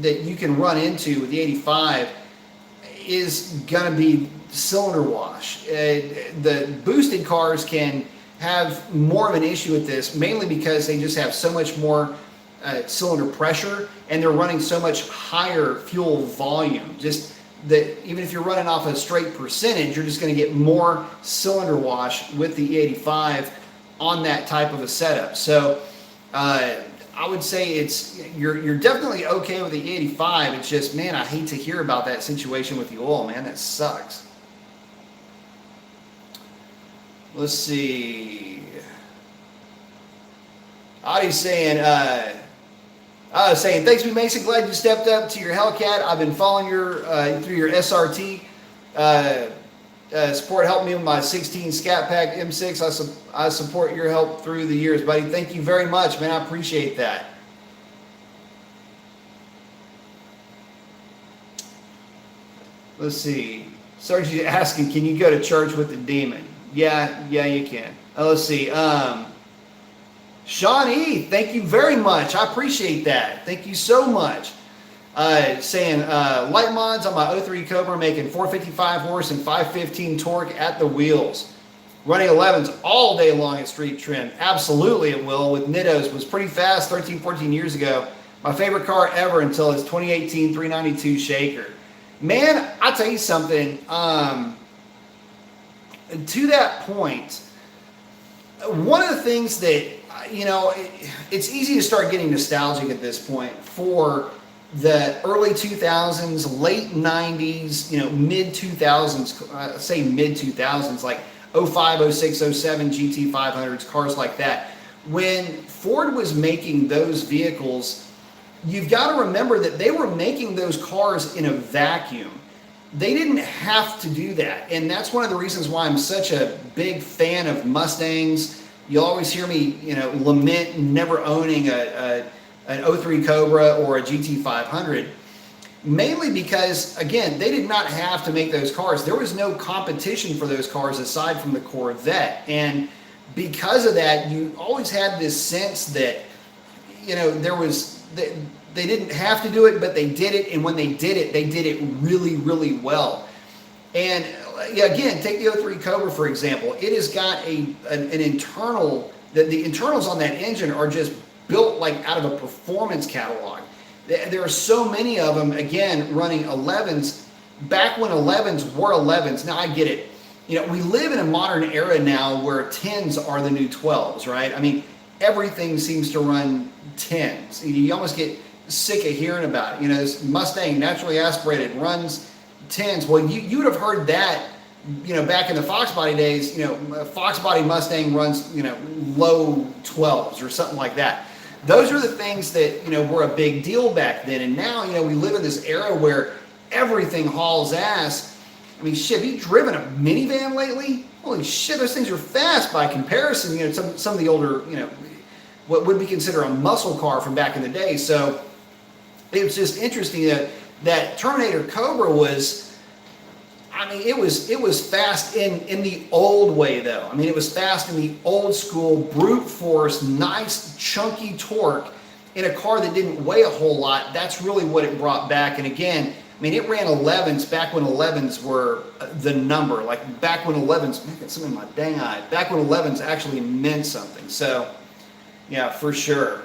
that you can run into with the 85 is going to be cylinder wash. The boosted cars can have more of an issue with this, mainly because they just have so much more cylinder pressure and they're running so much higher fuel volume. Just that even if you're running off a straight percentage, you're just going to get more cylinder wash with the E85 on that type of a setup. So I would say you're definitely okay with the E85. It's just, man, I hate to hear about that situation with the oil, man. That sucks. Let's see. Adi's saying, thanks, B. Mason. Glad you stepped up to your Hellcat. I've been following your through your SRT support. Helped me with my 16 Scat Pack M6. I support your help through the years, buddy. Thank you very much, man. I appreciate that. Let's see. Sergio's asking, can you go to church with the demon? Yeah, you can. Let's see. Sean E., thank you very much. I appreciate that. Thank you so much. Saying light mods on my 03 Cobra making 455 horse and 515 torque at the wheels. Running 11s all day long at street trim. Absolutely it will. With Nittos was pretty fast 13, 14 years ago. My favorite car ever until its 2018 392 Shaker. Man, I'll tell you something. To that point, one of the things that, it's easy to start getting nostalgic at this point for the early 2000s, late 90s, mid 2000s, say mid 2000s, like 05, 06, 07 GT500s, cars like that. When Ford was making those vehicles, you've got to remember that they were making those cars in a vacuum. They didn't have to do that. And that's one of the reasons why I'm such a big fan of Mustangs. You'll always hear me, lament never owning an 03 Cobra or a GT500. Mainly because, again, they did not have to make those cars. There was no competition for those cars aside from the Corvette. And because of that, you always had this sense that, they didn't have to do it, but they did it. And when they did it really, really well. And again, take the 03 Cobra, for example. It has got an internal, the internals on that engine are just built like out of a performance catalog. There are so many of them, again, running 11s. Back when 11s were 11s, now I get it. We live in a modern era now where 10s are the new 12s, right? I mean, everything seems to run 10s. You almost get sick of hearing about it. This Mustang naturally aspirated runs 10s. Well, you would have heard that, back in the Fox Body days. Fox Body Mustang runs, low 12s or something like that. Those are the things that, were a big deal back then. And now, we live in this era where everything hauls ass. I mean, shit, have you driven a minivan lately? Holy shit, those things are fast by comparison, some of the older, what would we consider a muscle car from back in the day. So it was just interesting that Terminator Cobra was, it was fast in the old way, though. It was fast in the old school, brute force, nice chunky torque in a car that didn't weigh a whole lot. That's really what it brought back. And again, it ran 11s back when 11s were the number. Like back when 11s, man, I got something in my dang eye. Back when 11s actually meant something. So, yeah, for sure.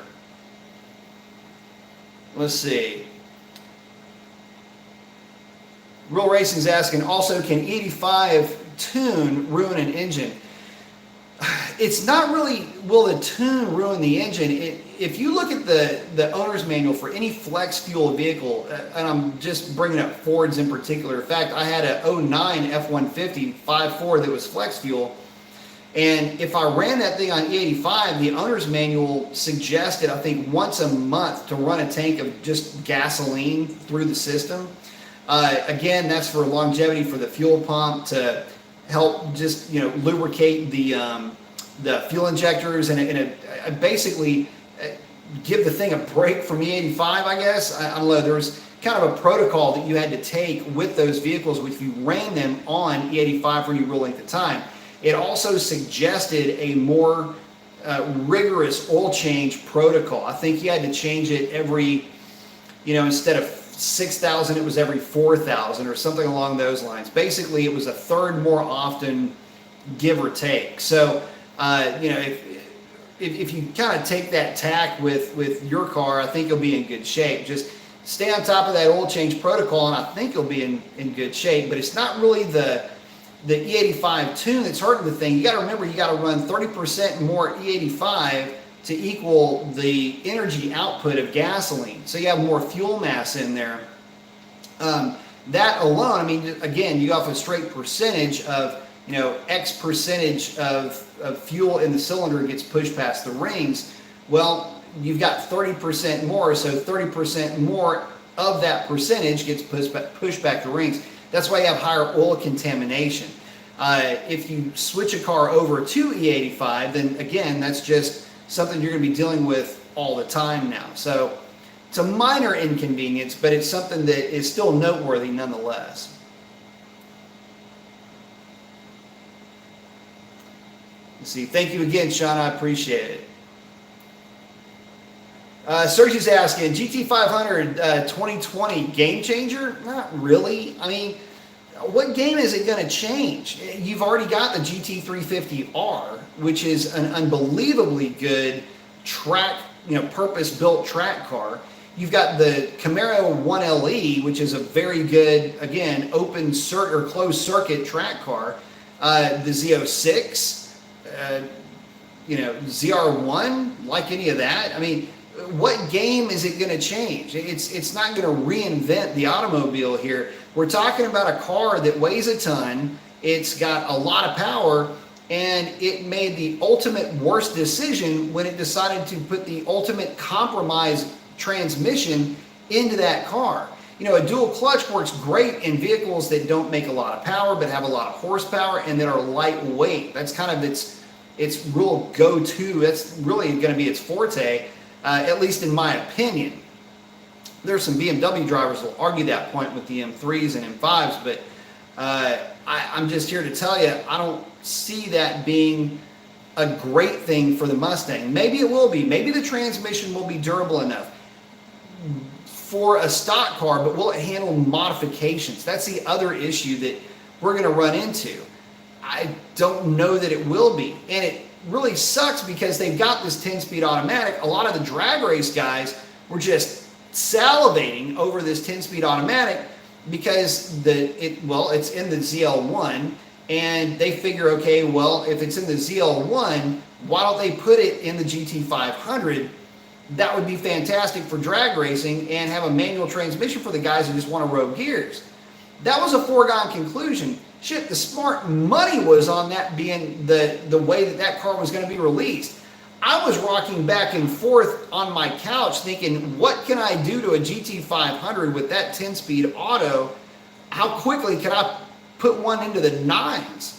Let's see. Real Racing's asking, also, can E85 tune ruin an engine? It's not really, will the tune ruin the engine? If you look at the owner's manual for any flex fuel vehicle, and I'm just bringing up Fords in particular. In fact, I had a 09 F-150 5.4 that was flex fuel. And if I ran that thing on E85, the owner's manual suggested, I think, once a month to run a tank of just gasoline through the system. Again, that's for longevity for the fuel pump, to help just lubricate the fuel injectors, and basically give the thing a break from E85. I guess I don't know. There was kind of a protocol that you had to take with those vehicles, which you ran them on E85 for any real length of time. It also suggested a more rigorous oil change protocol. I think you had to change it every, instead of 6,000, it was every 4,000 or something along those lines. Basically, it was a third more often, give or take. So, if you kind of take that tack with your car, I think you'll be in good shape. Just stay on top of that oil change protocol, and I think you'll be in good shape. But it's not really the E85 tune that's hurting the thing. You got to remember, you got to run 30% more E85 to equal the energy output of gasoline. So you have more fuel mass in there. That alone, again, you go off a straight percentage of, X percentage of fuel in the cylinder gets pushed past the rings. Well, you've got 30% more, so 30% more of that percentage gets pushed back the rings. That's why you have higher oil contamination. If you switch a car over to E85, then again, that's just something you're going to be dealing with all the time now. So it's a minor inconvenience, but it's something that is still noteworthy nonetheless. Let's see. Thank you again, Sean. I appreciate it. Sergio's asking, GT500 2020 game changer? Not really. I mean, what game is it going to change? You've already got the GT350R, which is an unbelievably good track, purpose-built track car. You've got the Camaro 1LE, which is a very good, again, open or closed circuit track car. The Z06, ZR1, like any of that. I mean, what game is it going to change? It's not going to reinvent the automobile here. We're talking about a car that weighs a ton. It's got a lot of power, and it made the ultimate worst decision when it decided to put the ultimate compromise transmission into that car. A dual clutch works great in vehicles that don't make a lot of power but have a lot of horsepower and that are lightweight. That's kind of its real go-to. That's really going to be its forte, at least in my opinion. There's some BMW drivers who will argue that point with the M3s and M5s, but I'm just here to tell you, I don't see that being a great thing for the Mustang. Maybe it will be. Maybe the transmission will be durable enough for a stock car, but will it handle modifications? That's the other issue that we're going to run into. I don't know that it will be. And it really sucks because they've got this 10-speed automatic. A lot of the drag race guys were just salivating over this 10-speed automatic because it's in the ZL1, and they figure, okay, well, if it's in the ZL1, why don't they put it in the GT500? That would be fantastic for drag racing and have a manual transmission for the guys who just want to row gears. That was a foregone conclusion. Shit, the smart money was on that being the way that car was going to be released. I was rocking back and forth on my couch thinking, what can I do to a GT500 with that 10-speed auto? How quickly can I put one into the nines?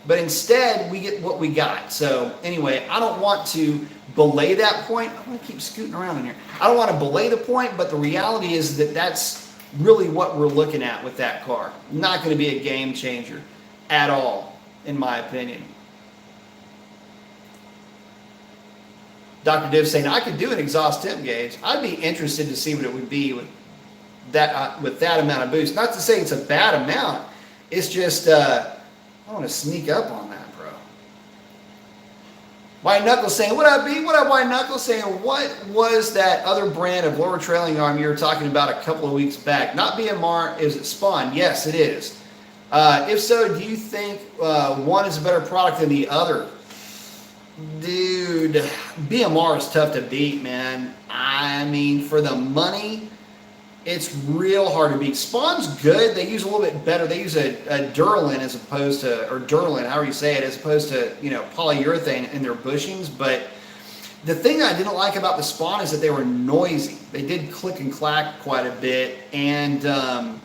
But instead, we get what we got. So anyway, I don't want to belay that point. I'm going to keep scooting around in here. I don't want to belay the point, but the reality is that that's really what we're looking at with that car. Not going to be a game changer at all, in my opinion. Dr. Div saying, I could do an exhaust temp gauge. I'd be interested to see what it would be with that amount of boost. Not to say it's a bad amount. It's just, I want to sneak up on that, bro. White Knuckles saying, what up, B? What up, White Knuckles saying, what was that other brand of lower trailing arm you were talking about a couple of weeks back? Not BMR, is it Spawn? Yes, it is. If so, do you think one is a better product than the other? Dude, BMR is tough to beat, man. I mean, for the money, it's real hard to beat. Spawn's good. They use a little bit better. They use a Duralin as opposed to, or Duralin, however you say it, as opposed to, polyurethane in their bushings. But the thing I didn't like about the Spawn is that they were noisy. They did click and clack quite a bit. And, I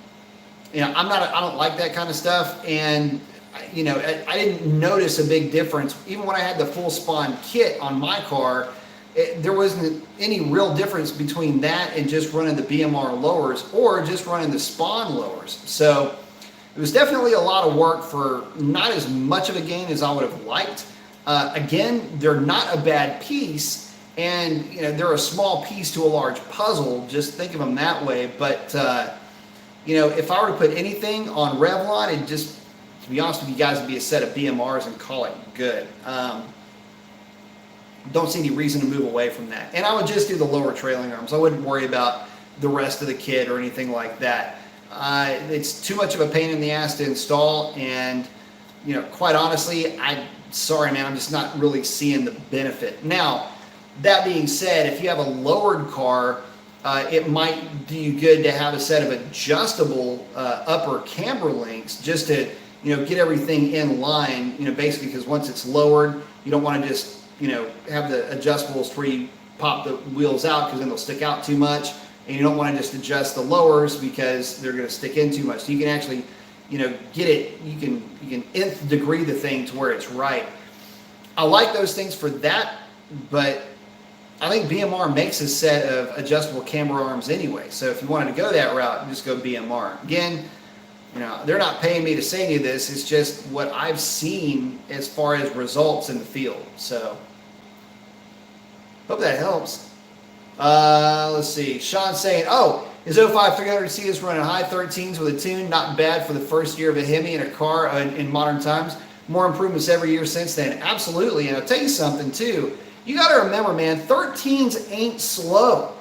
don't like that kind of stuff. And, I didn't notice a big difference. Even when I had the full Spawn kit on my car, there wasn't any real difference between that and just running the BMR lowers or just running the Spawn lowers. So it was definitely a lot of work for not as much of a gain as I would have liked. Again, they're not a bad piece, and they're a small piece to a large puzzle. Just think of them that way. But if I were to put anything on Revlon, it'd just, to be honest with you guys, it'd be a set of BMRs and call it good. Don't see any reason to move away from that. And I would just do the lower trailing arms. I wouldn't worry about the rest of the kit or anything like that. It's too much of a pain in the ass to install, and quite honestly, sorry man, I'm just not really seeing the benefit. Now, that being said, if you have a lowered car, it might do you good to have a set of adjustable upper camber links just to get everything in line, basically, because once it's lowered, you don't want to just have the adjustables where you pop the wheels out, because then they'll stick out too much, and you don't want to just adjust the lowers because they're going to stick in too much. So you can actually, get it. You can nth degree the thing to where it's right. I like those things for that, but I think BMR makes a set of adjustable camber arms anyway. So if you wanted to go that route, just go BMR. Again, they're not paying me to say any of this. It's just what I've seen as far as results in the field. So hope that helps. Let's see. Sean's saying, oh, his 05 300C is running high 13s with a tune. Not bad for the first year of a Hemi in a car in modern times. More improvements every year since then. Absolutely. And I'll tell you something, too. You got to remember, man, 13s ain't slow.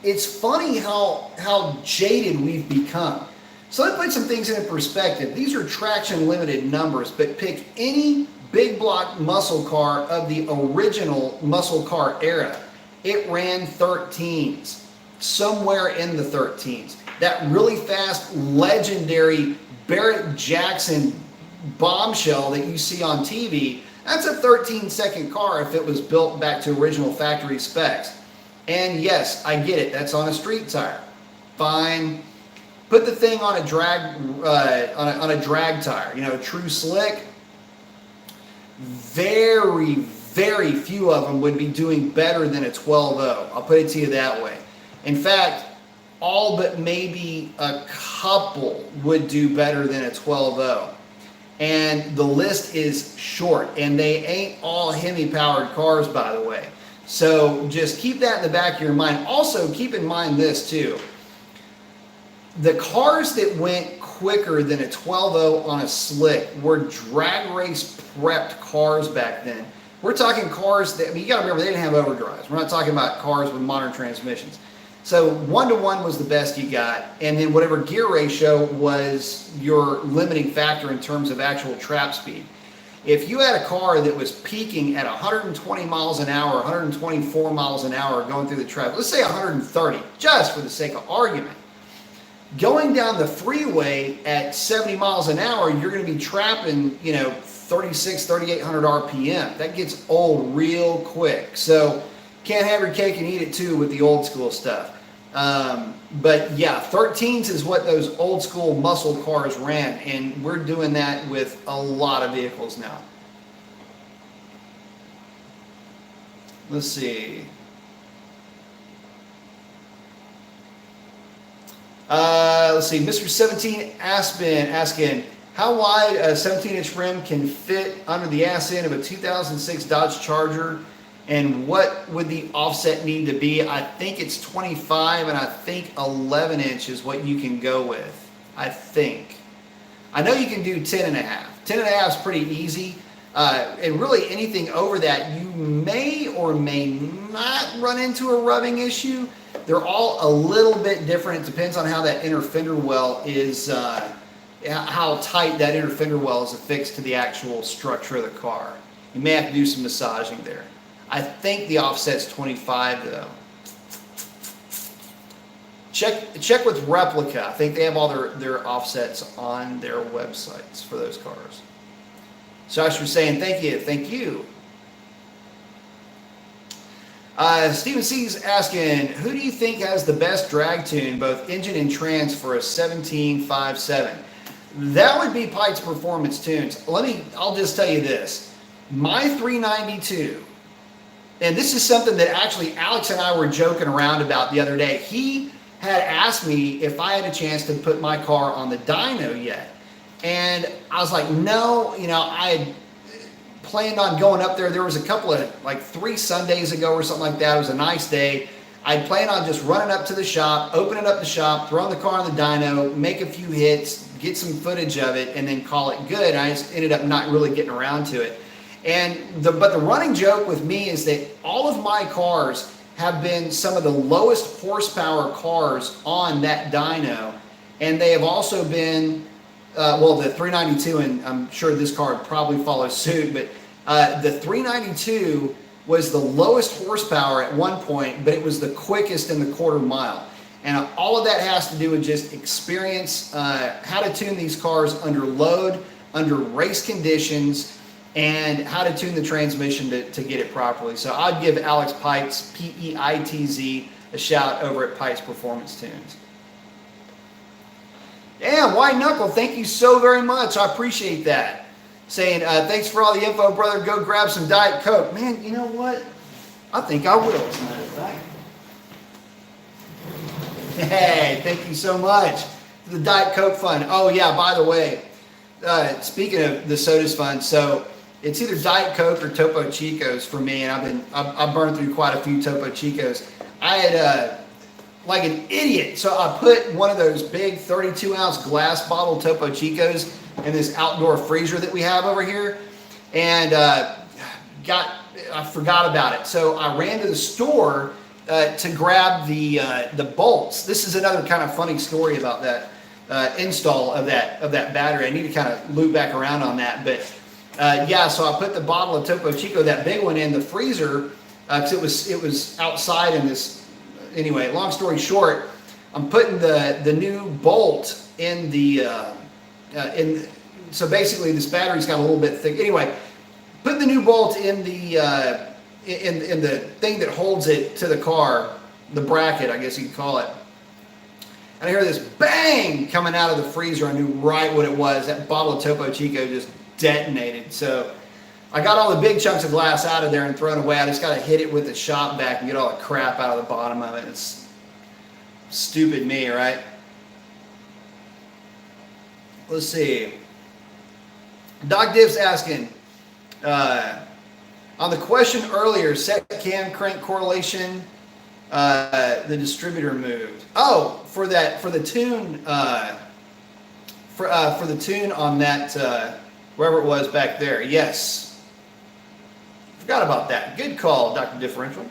It's funny how jaded we've become. So let's put some things into perspective. These are traction limited numbers, but pick any big block muscle car of the original muscle car era. It ran 13s, somewhere in the 13s. That really fast, legendary Barrett Jackson bombshell that you see on TV, that's a 13-second car if it was built back to original factory specs. And yes, I get it, that's on a street tire. Fine. Put the thing on a drag on a drag tire, you know, true slick. Very, very few of them would be doing better than a 12.0. I'll put it to you that way. In fact, all but maybe a couple would do better than a 12.0. And the list is short, and they ain't all Hemi-powered cars, by the way. So just keep that in the back of your mind. Also, keep in mind this, too. The cars that went quicker than a 12.0 on a slick were drag race prepped cars back then. We're talking cars that, I mean, you gotta remember, they didn't have overdrives. We're not talking about cars with modern transmissions. So 1-to-1 was the best you got, and then whatever gear ratio was your limiting factor in terms of actual trap speed. If you had a car that was peaking at 120 miles an hour, 124 miles an hour going through the trap, let's say 130, just for the sake of argument, going down the freeway at 70 miles an hour, you're going to be trapping, you know, 3,800 RPM. That gets old real quick. So can't have your cake and eat it too with the old school stuff. But yeah, 13s is what those old school muscle cars ran, and we're doing that with a lot of vehicles now. Let's see. Mr. 17 Aspen asking, how wide a 17-inch rim can fit under the ass end of a 2006 Dodge Charger, and what would the offset need to be? I think it's 25, and I think 11-inch is what you can go with. I think. I know you can do 10.5. 10.5 is pretty easy. And really anything over that, you may or may not run into a rubbing issue. They're all a little bit different. It depends on how that inner fender well is, how tight that inner fender well is affixed to the actual structure of the car. You may have to do some massaging there. I think the offset's 25 though. Check with Replica. I think they have all their offsets on their websites for those cars. Josh was saying, thank you, thank you. Stephen C's asking, who do you think has the best drag tune, both engine and trans, for a 17.57? That would be Pike's Performance Tunes. I'll just tell you this. My 392, and this is something that actually Alex and I were joking around about the other day. He had asked me if I had a chance to put my car on the dyno yet. And I was like, no, you know, I had planned on going up there. There was a couple of, like 3 Sundays ago or something like that. It was a nice day. I'd planned on just running up to the shop, opening up the shop, throwing the car on the dyno, make a few hits, get some footage of it, and then call it good. I just ended up not really getting around to it. But the running joke with me is that all of my cars have been some of the lowest horsepower cars on that dyno, and they have also been, the 392, and I'm sure this car would probably follow suit, but the 392 was the lowest horsepower at one point, but it was the quickest in the quarter mile. And all of that has to do with just experience, how to tune these cars under load, under race conditions, and how to tune the transmission to get it properly. So I'd give Alex Pikes, P-E-I-T-Z, a shout over at Pikes Performance Tunes. Yeah, White Knuckle, thank you so very much. I appreciate that. Saying, thanks for all the info, brother. Go grab some Diet Coke. Man, you know what? I think I will, as a matter of fact. Hey, thank you so much. The Diet Coke Fund. Oh, yeah, by the way, speaking of the Sodas Fund, so it's either Diet Coke or Topo Chicos for me, and I've burned through quite a few Topo Chicos. I had like an idiot, so I put one of those big 32-ounce glass bottle Topo Chicos in this outdoor freezer that we have over here, and I forgot about it. So I ran to the store to grab the bolts. This is another kind of funny story about that install of that battery. I need to kind of loop back around on that, but yeah. So I put the bottle of Topo Chico, that big one, in the freezer because it was outside in this. Anyway, long story short, I'm putting the new bolt in the so basically this battery's got a little bit thick. Anyway, put the new bolt in the in the thing that holds it to the car, the bracket, I guess you could call it. And I hear this bang coming out of the freezer. I knew right what it was. That bottle of Topo Chico just detonated. So I got all the big chunks of glass out of there and thrown away. I just got to hit it with the shop vac and get all the crap out of the bottom of it. It's stupid me, right? Let's see. Doc Div's asking, on the question earlier, set cam crank correlation, the distributor moved. Oh, for the tune, for the tune on that, wherever it was back there. Yes. Forgot about that. Good call, Dr. Differential.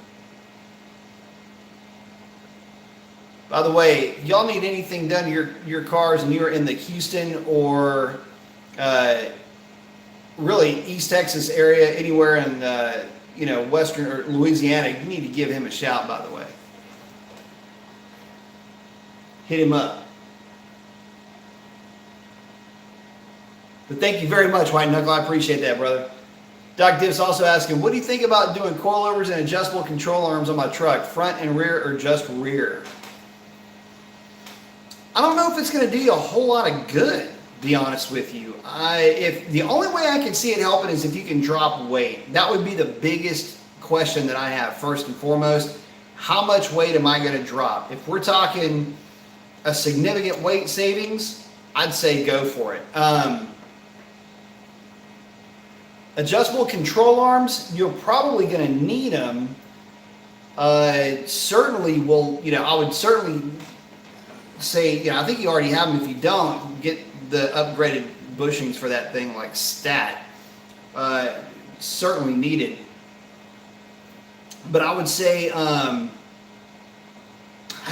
By the way, if y'all need anything done to your cars and you're in the Houston or really East Texas area, anywhere in Western or Louisiana, you need to give him a shout, by the way. Hit him up. But thank you very much, White Knuckle. I appreciate that, brother. Doc Div's also asking, what do you think about doing coilovers and adjustable control arms on my truck, front and rear or just rear? I don't know if it's going to do you a whole lot of good, to be honest with you. If the only way I can see it helping is if you can drop weight. That would be the biggest question that I have first and foremost. How much weight am I going to drop? If we're talking a significant weight savings, I'd say go for it. Adjustable control arms, you're probably going to need them. Certainly will, I would certainly say, I think you already have them. If you don't, get the upgraded bushings for that thing like stat. Certainly needed. But I would say, I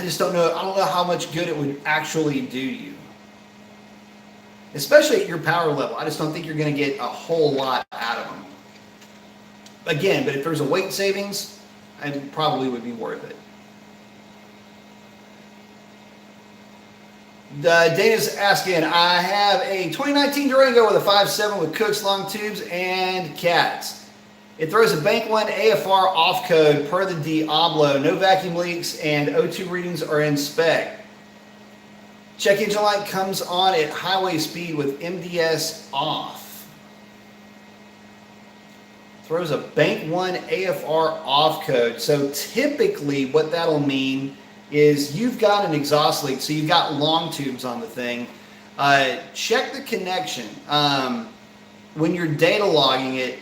just don't know. I don't know how much good it would actually do you. Especially at your power level. I just don't think you're going to get a whole lot out of them. Again, but if there's a weight savings, it probably would be worth it. Dana's asking, I have a 2019 Durango with a 5.7 with Cook's long tubes and cats. It throws a bank 1 AFR off code per the Diablo. No vacuum leaks and O2 readings are in spec. Check engine light comes on at highway speed with MDS off. Throws a bank 1 AFR off code. So typically what that'll mean is you've got an exhaust leak, so you've got long tubes on the thing. Check the connection. When you're data logging it,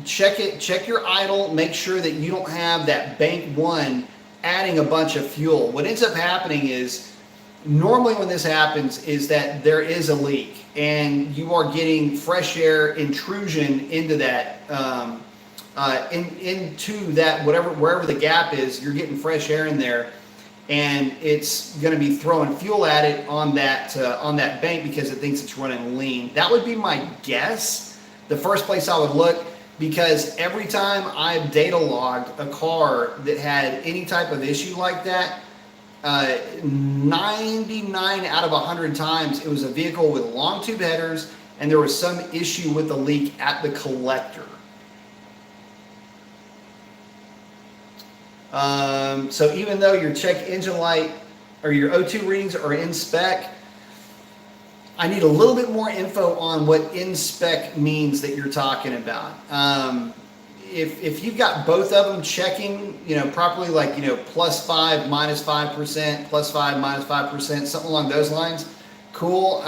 check your idle, make sure that you don't have that bank 1 adding a bunch of fuel. What ends up happening is, normally when this happens is that there is a leak and you are getting fresh air intrusion into that, into that wherever the gap is, you're getting fresh air in there. And it's going to be throwing fuel at it on that bank because it thinks it's running lean. That would be my guess. The first place I would look, because every time I've data logged a car that had any type of issue like that, 99 out of 100 times it was a vehicle with long tube headers and there was some issue with the leak at the collector. So even though your check engine light or your O2 readings are in spec, I need a little bit more info on what in spec means that you're talking about. If you've got both of them checking, properly, like, +5, -5%, +5, -5%, something along those lines, cool.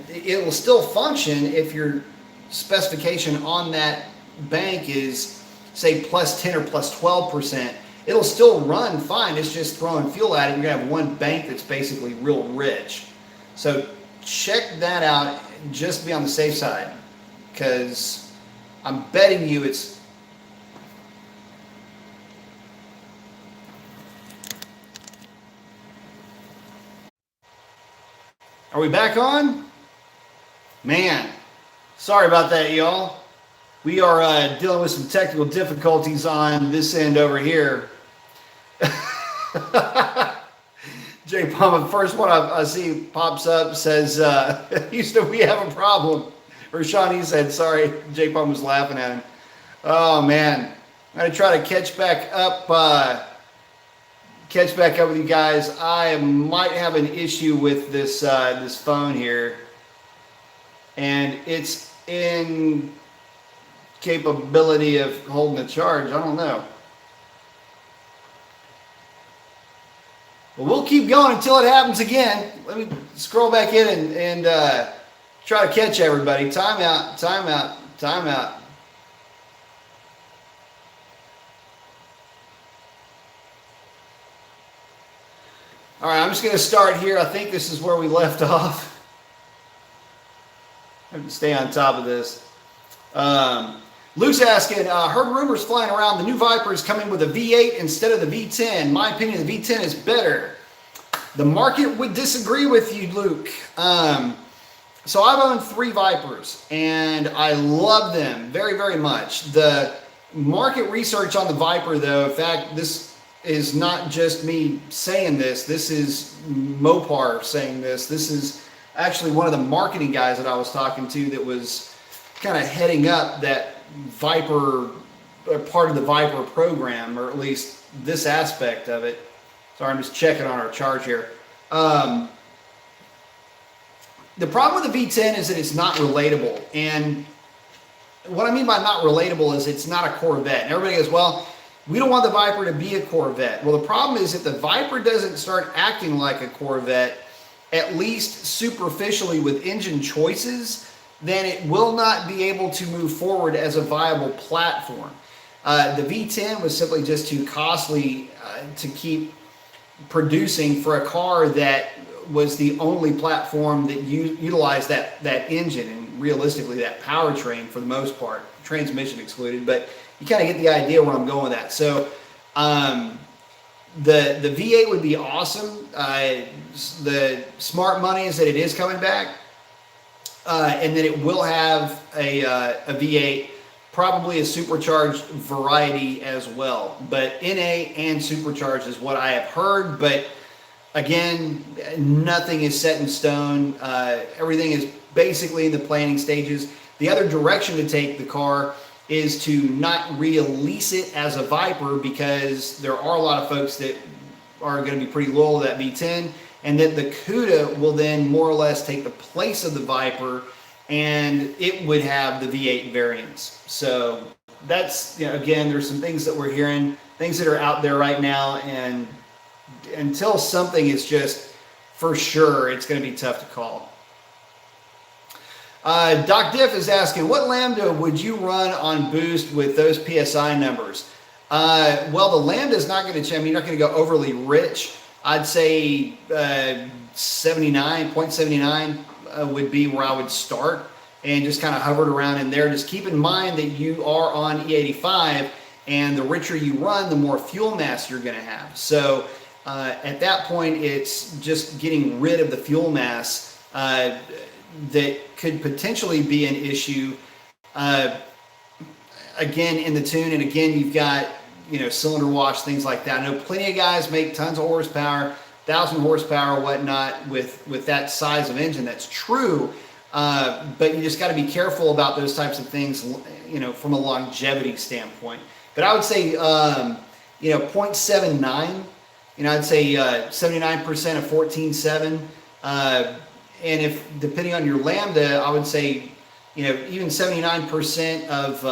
It will still function if your specification on that bank is, say, plus 10 or plus 12%, it'll still run fine. It's just throwing fuel at it. You're going to have one bank that's basically real rich. So check that out. Just be on the safe side, because I'm betting you it's... Are we back on? Man, sorry about that, y'all. We are dealing with some technical difficulties on this end over here. Jay Palma, the first one I see pops up says, Houston, we have a problem. Or Shawnee said, sorry, Jay Palma was laughing at him. Oh, man. I'm going to try to catch back up with you guys. I might have an issue with this this phone here, and it's incapability of holding a charge. I don't know. Well, we'll keep going until it happens again. Let me scroll back in and try to catch everybody. Time out, time out, time out. All right, I'm just going to start here. I think this is where we left off. I have to stay on top of this. Luke's asking, heard rumors flying around the new Viper is coming with a V8 instead of the V10. In my opinion, the V10 is better. The market would disagree with you, Luke. So I've owned 3 Vipers, and I love them very, very much. The market research on the Viper, though, in fact, this is not just me saying this. This is Mopar saying this. This is actually one of the marketing guys that I was talking to that was kind of heading up that Viper, part of the Viper program, or at least this aspect of it. Sorry, I'm just checking on our chart here. The problem with the V10 is that it's not relatable. And what I mean by not relatable is it's not a Corvette. And everybody goes, well, we don't want the Viper to be a Corvette. Well, the problem is if the Viper doesn't start acting like a Corvette, at least superficially with engine choices, then it will not be able to move forward as a viable platform. The V10 was simply just too costly to keep producing for a car that was the only platform that utilized that engine and realistically that powertrain for the most part, transmission excluded. But you kind of get the idea where I'm going with that. So the V8 would be awesome. The smart money is that it is coming back, and that it will have a V8, probably a supercharged variety as well. But NA and supercharged is what I have heard. But again, nothing is set in stone. Everything is basically in the planning stages. The other direction to take the car is to not release it as a Viper, because there are a lot of folks that are going to be pretty loyal to that V10, and that the CUDA will then more or less take the place of the Viper, and it would have the V8 variants. So that's, again, there's some things that we're hearing, things that are out there right now, and until something is just for sure, it's going to be tough to call. Doc Diff is asking, what Lambda would you run on boost with those PSI numbers? Well, the Lambda is not going to change. I mean, you're not going to go overly rich. I'd say 0.79 would be where I would start, and just kind of hovered around in there. Just keep in mind that you are on E85, and the richer you run, the more fuel mass you're going to have. So at that point, it's just getting rid of the fuel mass that could potentially be an issue. Again, in the tune, and again, you've got cylinder wash, things like that. I know plenty of guys make tons of horsepower, 1,000 horsepower, whatnot, with that size of engine. That's true, but you just got to be careful about those types of things, from a longevity standpoint. But I would say, 0.79. I'd say 79% of 14.7. And if, depending on your Lambda, I would say, even 79% of,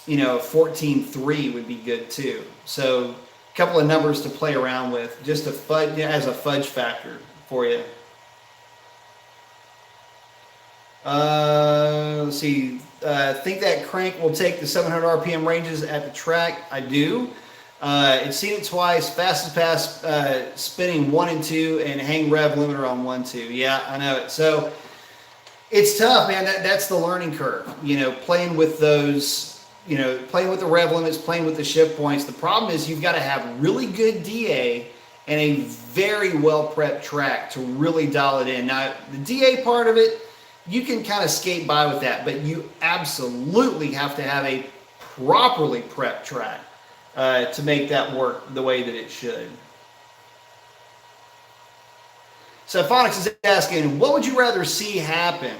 14.3 would be good too. So a couple of numbers to play around with, just as a fudge factor for you. Let's see. think that crank will take the 700 RPM ranges at the track. I do. It's seen it twice. Fastest pass spinning 1 and 2 and hang rev limiter on 1, 2. Yeah, I know it. So it's tough, man. That's the learning curve. You know, playing with those, you know, playing with the rev limits, playing with the shift points. The problem is you've got to have really good DA and a very well prepped track to really dial it in. Now, the DA part of it, you can kind of skate by with that, but you absolutely have to have a properly prepped track to make that work the way that it should. So Phonics is asking, what would you rather see happen?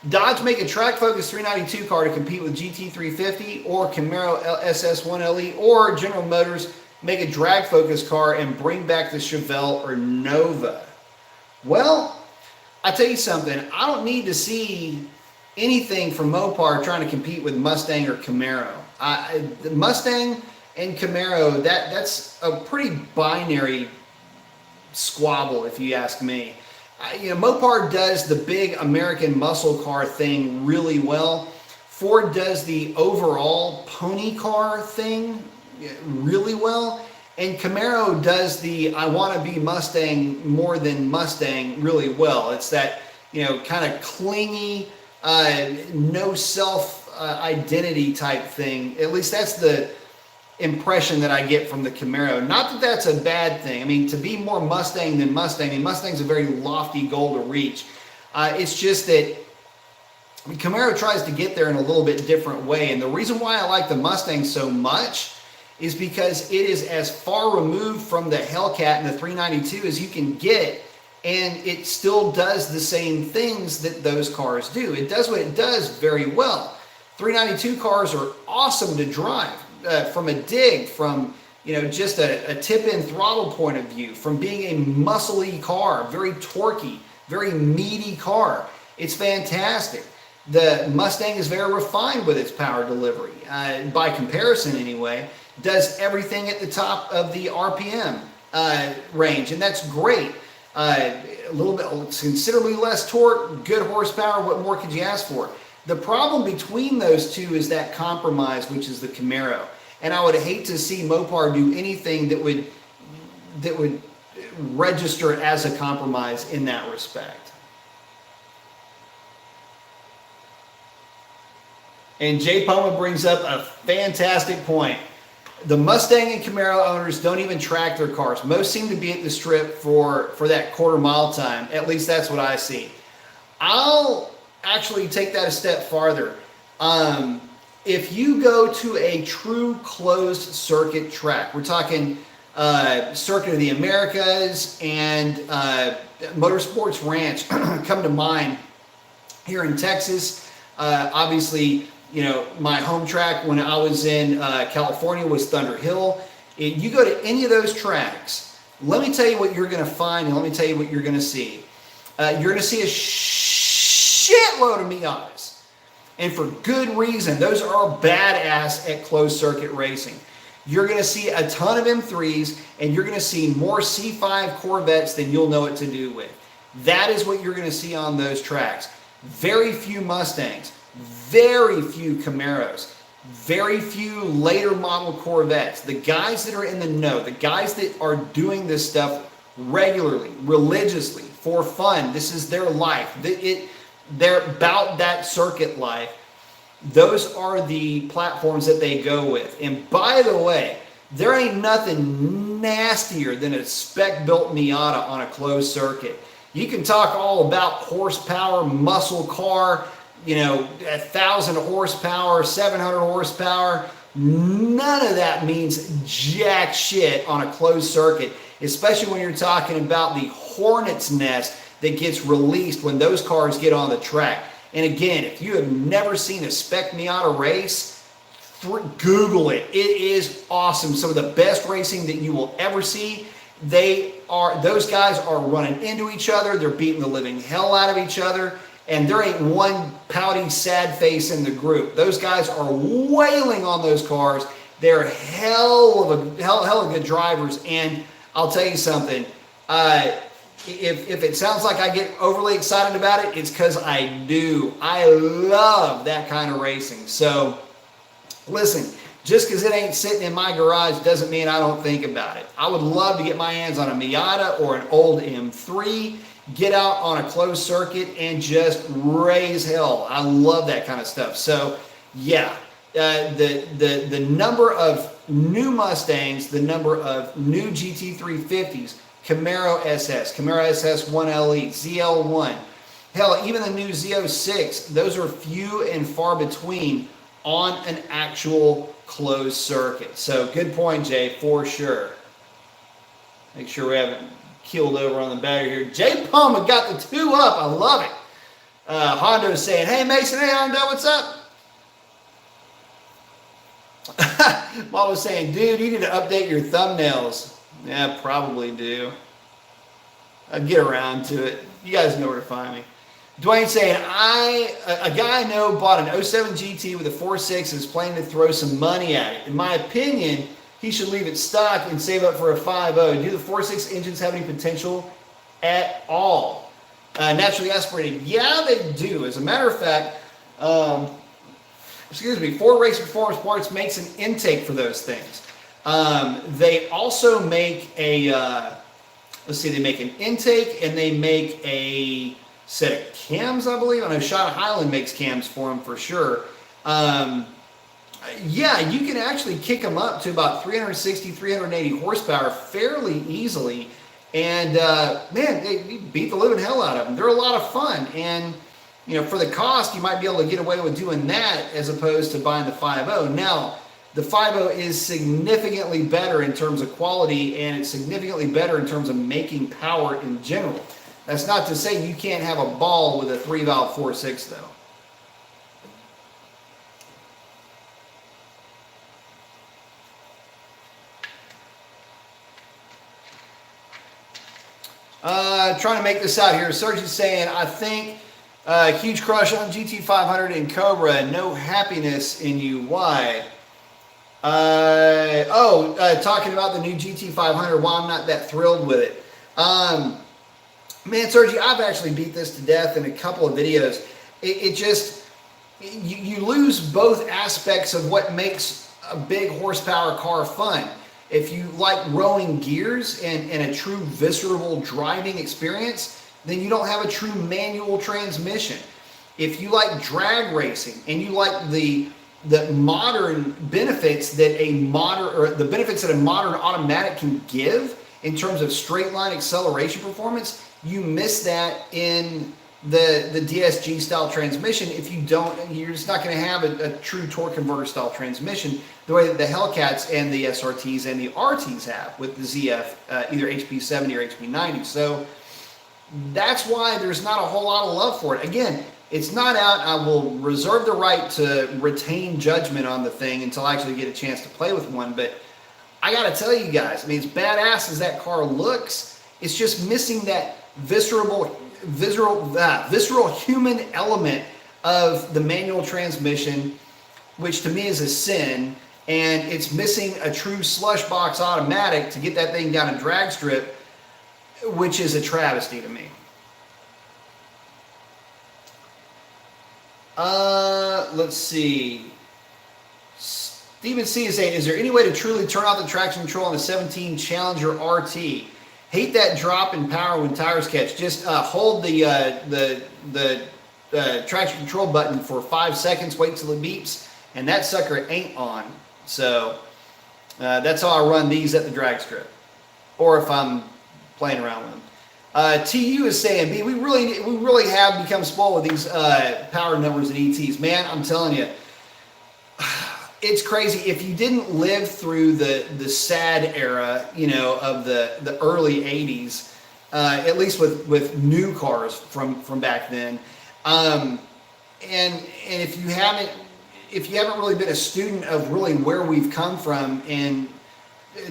Dodge make a track focused 392 car to compete with GT350 or Camaro SS1LE, or General Motors make a drag focused car and bring back the Chevelle or Nova? Well, I tell you something, I don't need to see anything from Mopar trying to compete with Mustang or Camaro. The Mustang and Camaro, that's a pretty binary squabble, if you ask me. You know, Mopar does the big American muscle car thing really well. Ford does the overall pony car thing really well. And Camaro does the I want to be Mustang more than Mustang really well. It's that, you know, kind of clingy, no self identity type thing. At least that's the impression that I get from the Camaro. Not that that's a bad thing. I mean, to be more Mustang than Mustang, I mean, Mustang's a very lofty goal to reach. It's just that Camaro tries to get there in a little bit different way. And the reason why I like the Mustang so much is because it is as far removed from the Hellcat and the 392 as you can get, and it still does the same things that those cars do. It does what it does very well. 392 cars are awesome to drive from a dig, from, you know, just a tip-in throttle point of view, from being a muscly car, very torquey, very meaty car. It's fantastic. The Mustang is very refined with its power delivery, by comparison anyway. Does everything at the top of the RPM range, and that's great. A little bit, considerably less torque, good horsepower. What more could you ask for? The problem between those two is that compromise, which is the Camaro. And I would hate to see Mopar do anything that would register as a compromise in that respect. And Jay Poma brings up a fantastic point. The Mustang and Camaro owners don't even track their cars. Most seem to be at the strip for that quarter-mile time. At least that's what I see. I'll actually take that a step farther. If you go to a true closed circuit track, we're talking Circuit of the Americas and Motorsports Ranch come to mind here in Texas. Obviously, you know, my home track when I was in California was Thunder Hill. If you go to any of those tracks, let me tell you what you're going to find, and let me tell you what you're going to see. You're going to see a shitload of Miatas. And for good reason. Those are badass at closed circuit racing. You're going to see a ton of M3s, and you're going to see more C5 Corvettes than you'll know what to do with. That is what you're going to see on those tracks. Very few Mustangs. Very few Camaros, very few later model Corvettes. The guys that are in the know, the guys that are doing this stuff regularly, religiously, for fun, this is their life. They're about that circuit life. Those are the platforms that they go with. And by the way, there ain't nothing nastier than a spec-built Miata on a closed circuit. You can talk all about horsepower, muscle car, you know, 1,000 horsepower, 700 horsepower. None of that means jack shit on a closed circuit, especially when you're talking about the hornet's nest that gets released when those cars get on the track. And again, if you have never seen a spec Miata race, Google it. It is awesome. Some of the best racing that you will ever see. Those guys are running into each other. They're beating the living hell out of each other. And there ain't one pouty, sad face in the group. Those guys are wailing on those cars. They're hell of good drivers. And I'll tell you something. if it sounds like I get overly excited about it, it's because I do. I love that kind of racing. So listen, just because it ain't sitting in my garage doesn't mean I don't think about it. I would love to get my hands on a Miata or an old M3, get out on a closed circuit and just raise hell. I love that kind of stuff. So yeah, the number of new Mustangs, the number of new GT350s, Camaro SS, Camaro SS 1LE, ZL1, hell, even the new Z06, those are few and far between on an actual closed circuit. So good point, Jay, for sure. Make sure we haven't keeled over on the battery here. Jay Palmer got the 2 up. I love it. Hondo's saying, hey, Mason, hey, Hondo, what's up? Malo's saying, dude, you need to update your thumbnails. Yeah, probably do. I'll get around to it. You guys know where to find me. Dwayne saying, a guy I know bought an 07 GT with a 4.6 and is planning to throw some money at it. In my opinion, he should leave it stock and save up for a 5.0. Do the 4.6 engines have any potential at all? Naturally aspirated. Yeah, they do. As a matter of fact, Ford Racing Performance Parts makes an intake for those things. They also make a, they make an intake and they make a set of cams, I believe. I know Sean Highland makes cams for them for sure. Yeah, you can actually kick them up to about 360, 380 horsepower fairly easily. And man, they beat the living hell out of them. They're a lot of fun. And you know, for the cost, you might be able to get away with doing that as opposed to buying the 5.0. Now, the 5.0 is significantly better in terms of quality, and it's significantly better in terms of making power in general. That's not to say you can't have a ball with a 3-valve 4.6, though. Trying to make this out here. Sergio's saying, I think huge crush on GT500 and Cobra. No happiness in you. Why? Talking about the new GT500. Why I'm not that thrilled with it. Man, Sergio, I've actually beat this to death in a couple of videos. It just, you lose both aspects of what makes a big horsepower car fun. If you like rowing gears and a true visceral driving experience, then you don't have a true manual transmission. If you like drag racing and you like the modern benefits that a modern automatic can give in terms of straight line acceleration performance, you miss that in the DSG style transmission. If you don't, you're just not going to have a true torque converter style transmission the way that the Hellcats and the SRTs and the RTs have with the ZF, either HP70 or HP90. So that's why there's not a whole lot of love for it. Again, it's not out. I will reserve the right to retain judgment on the thing until I actually get a chance to play with one. But I got to tell you guys, I mean, as badass as that car looks, it's just missing that visceral human element of the manual transmission, which to me is a sin. And it's missing a true slush box automatic to get that thing down a drag strip, which is a travesty to me. Let's see. Stephen C is saying, is there any way to truly turn off the traction control on the 17 Challenger RT? Hate that drop in power when tires catch. Just hold the traction control button for 5 seconds, wait till it beeps, and that sucker ain't on. So that's how I run these at the drag strip, or if I'm playing around with them. TU is saying, B, we really have become spoiled with these power numbers and ETs. Man, I'm telling you, it's crazy. If you didn't live through the sad era, you know, of the early 80s, at least with new cars from back then, and if you haven't really been a student of really where we've come from, and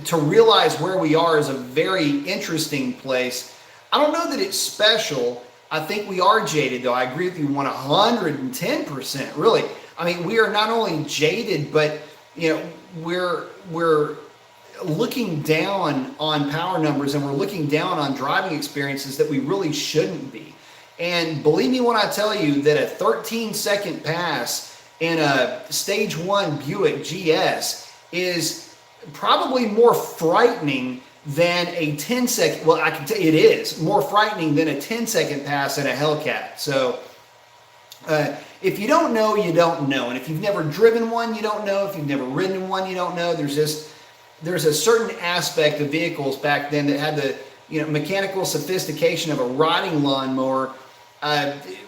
to realize where we are is a very interesting place. I don't know that it's special. I think we are jaded, though. I agree with you 110%, really. I mean, we are not only jaded, but, you know, we're looking down on power numbers, and we're looking down on driving experiences that we really shouldn't be. And believe me when I tell you that a 13-second pass in a stage 1 Buick GS is probably more frightening than a 10-second, well, I can tell you it is more frightening than a 10-second pass in a Hellcat. So if you don't know, you don't know. And if you've never driven one, you don't know. If you've never ridden one, you don't know. There's a certain aspect of vehicles back then that had the mechanical sophistication of a riding lawnmower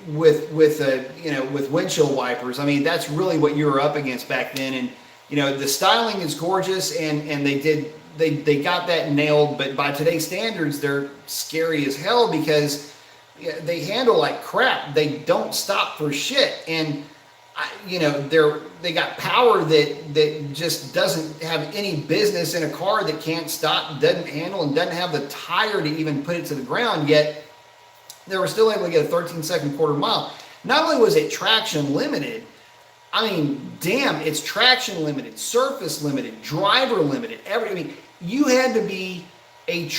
with windshield wipers. I mean, that's really what you were up against back then. And the styling is gorgeous, and they got that nailed. But by today's standards, they're scary as hell because they handle like crap. They don't stop for shit, and they got power that just doesn't have any business in a car that can't stop, doesn't handle, and doesn't have the tire to even put it to the ground. Yet they were still able to get a 13-second quarter mile. Not only was it traction limited, I mean, damn, it's traction limited, surface limited, driver limited. You had to be I'm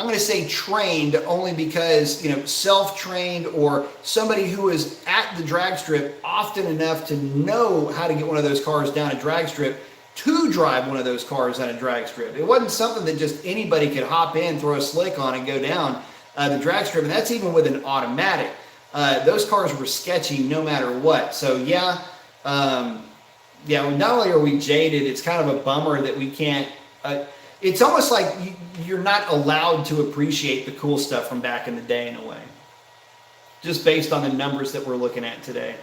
going to say trained only because, self-trained, or somebody who is at the drag strip often enough to know how to get one of those cars down a drag strip to drive one of those cars on a drag strip. It wasn't something that just anybody could hop in, throw a slick on, and go down the drag strip. And that's even with an automatic. Those cars were sketchy no matter what. So yeah, not only are we jaded, it's kind of a bummer that we can't. It's almost like you're not allowed to appreciate the cool stuff from back in the day in a way, just based on the numbers that we're looking at today.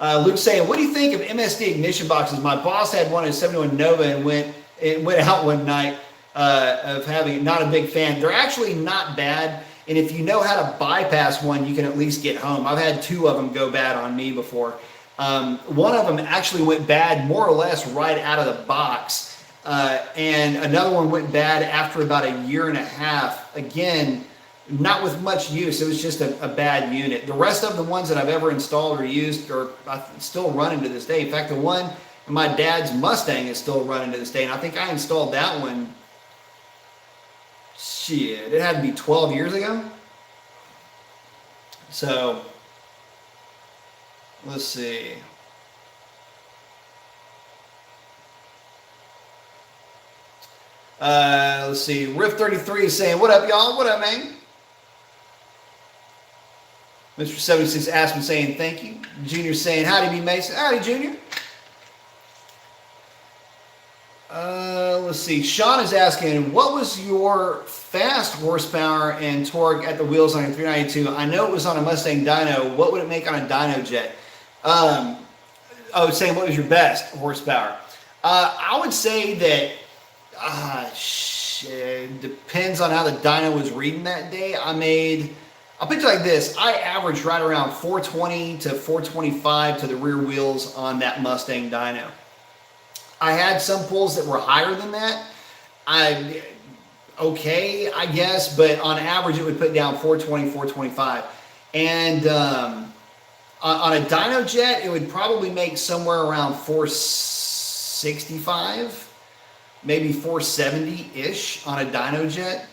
Luke's saying, what do you think of MSD ignition boxes? My boss had one in a 71 Nova and went out one night of having it. Not a big fan. They're actually not bad. And if you know how to bypass one, you can at least get home. I've had 2 of them go bad on me before. One of them actually went bad more or less right out of the box. And another one went bad after about a year and a half. Again, not with much use. It was just a bad unit. The rest of the ones that I've ever installed or used are still running to this day. In fact, the one in my dad's Mustang is still running to this day. And I think I installed that one, it had to be 12 years ago. So, let's see. Let's see. Riff 33 is saying, what up, y'all? What up, man? Mr. 76 Aspen saying, thank you. Junior saying, howdy, B. Mason. Howdy, Junior. Let's see. Sean is asking, what was your fast horsepower and torque at the wheels on a 392? I know it was on a Mustang dyno. What would it make on a dyno jet? Saying what was your best horsepower? I would say that it depends on how the dyno was reading that day. I'll put it like this. I averaged right around 420 to 425 to the rear wheels on that Mustang dyno. I had some pulls that were higher than that. I guess, but on average it would put down 420, 425. And on a dyno jet, it would probably make somewhere around 465. Maybe 470-ish on a dyno jet.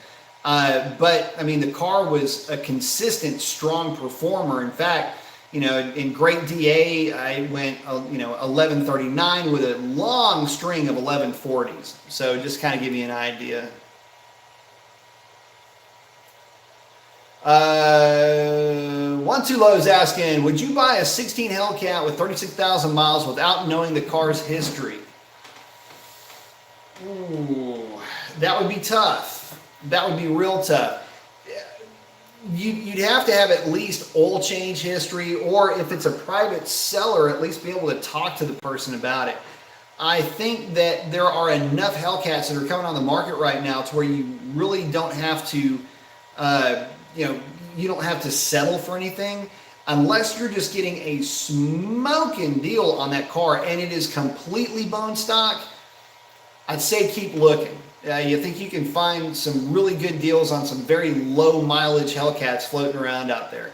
But I mean, the car was a consistent, strong performer. In fact, in great DA, I went, 1139 with a long string of 1140s. So just kind of give you an idea. One Too Low is asking, would you buy a 16 Hellcat with 36,000 miles without knowing the car's history? Ooh, that would be tough. That would be real tough. You'd have to have at least oil change history, or if it's a private seller, at least be able to talk to the person about it. I think that there are enough Hellcats that are coming on the market right now to where you really don't have to, you don't have to settle for anything unless you're just getting a smoking deal on that car and it is completely bone stock. I'd say keep looking. You think you can find some really good deals on some very low mileage Hellcats floating around out there.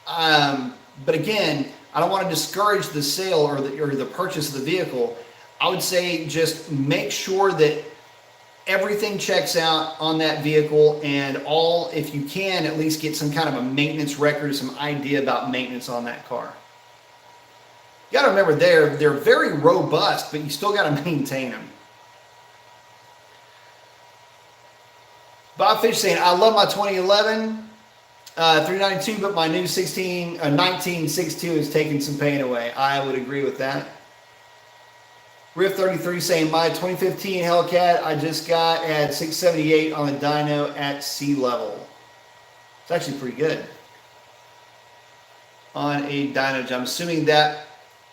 But again, I don't want to discourage the sale or the purchase of the vehicle. I would say just make sure that everything checks out on that vehicle, and if you can, at least get some kind of a maintenance record, some idea about maintenance on that car. You got to remember they're very robust, but you still got to maintain them. Bob Fish saying, I love my 2011 392, but my new 1962 is taking some pain away. I would agree with that. Riff 33 saying, my 2015 Hellcat I just got at 678 on the dyno at sea level. It's actually pretty good on a dyno. I'm assuming that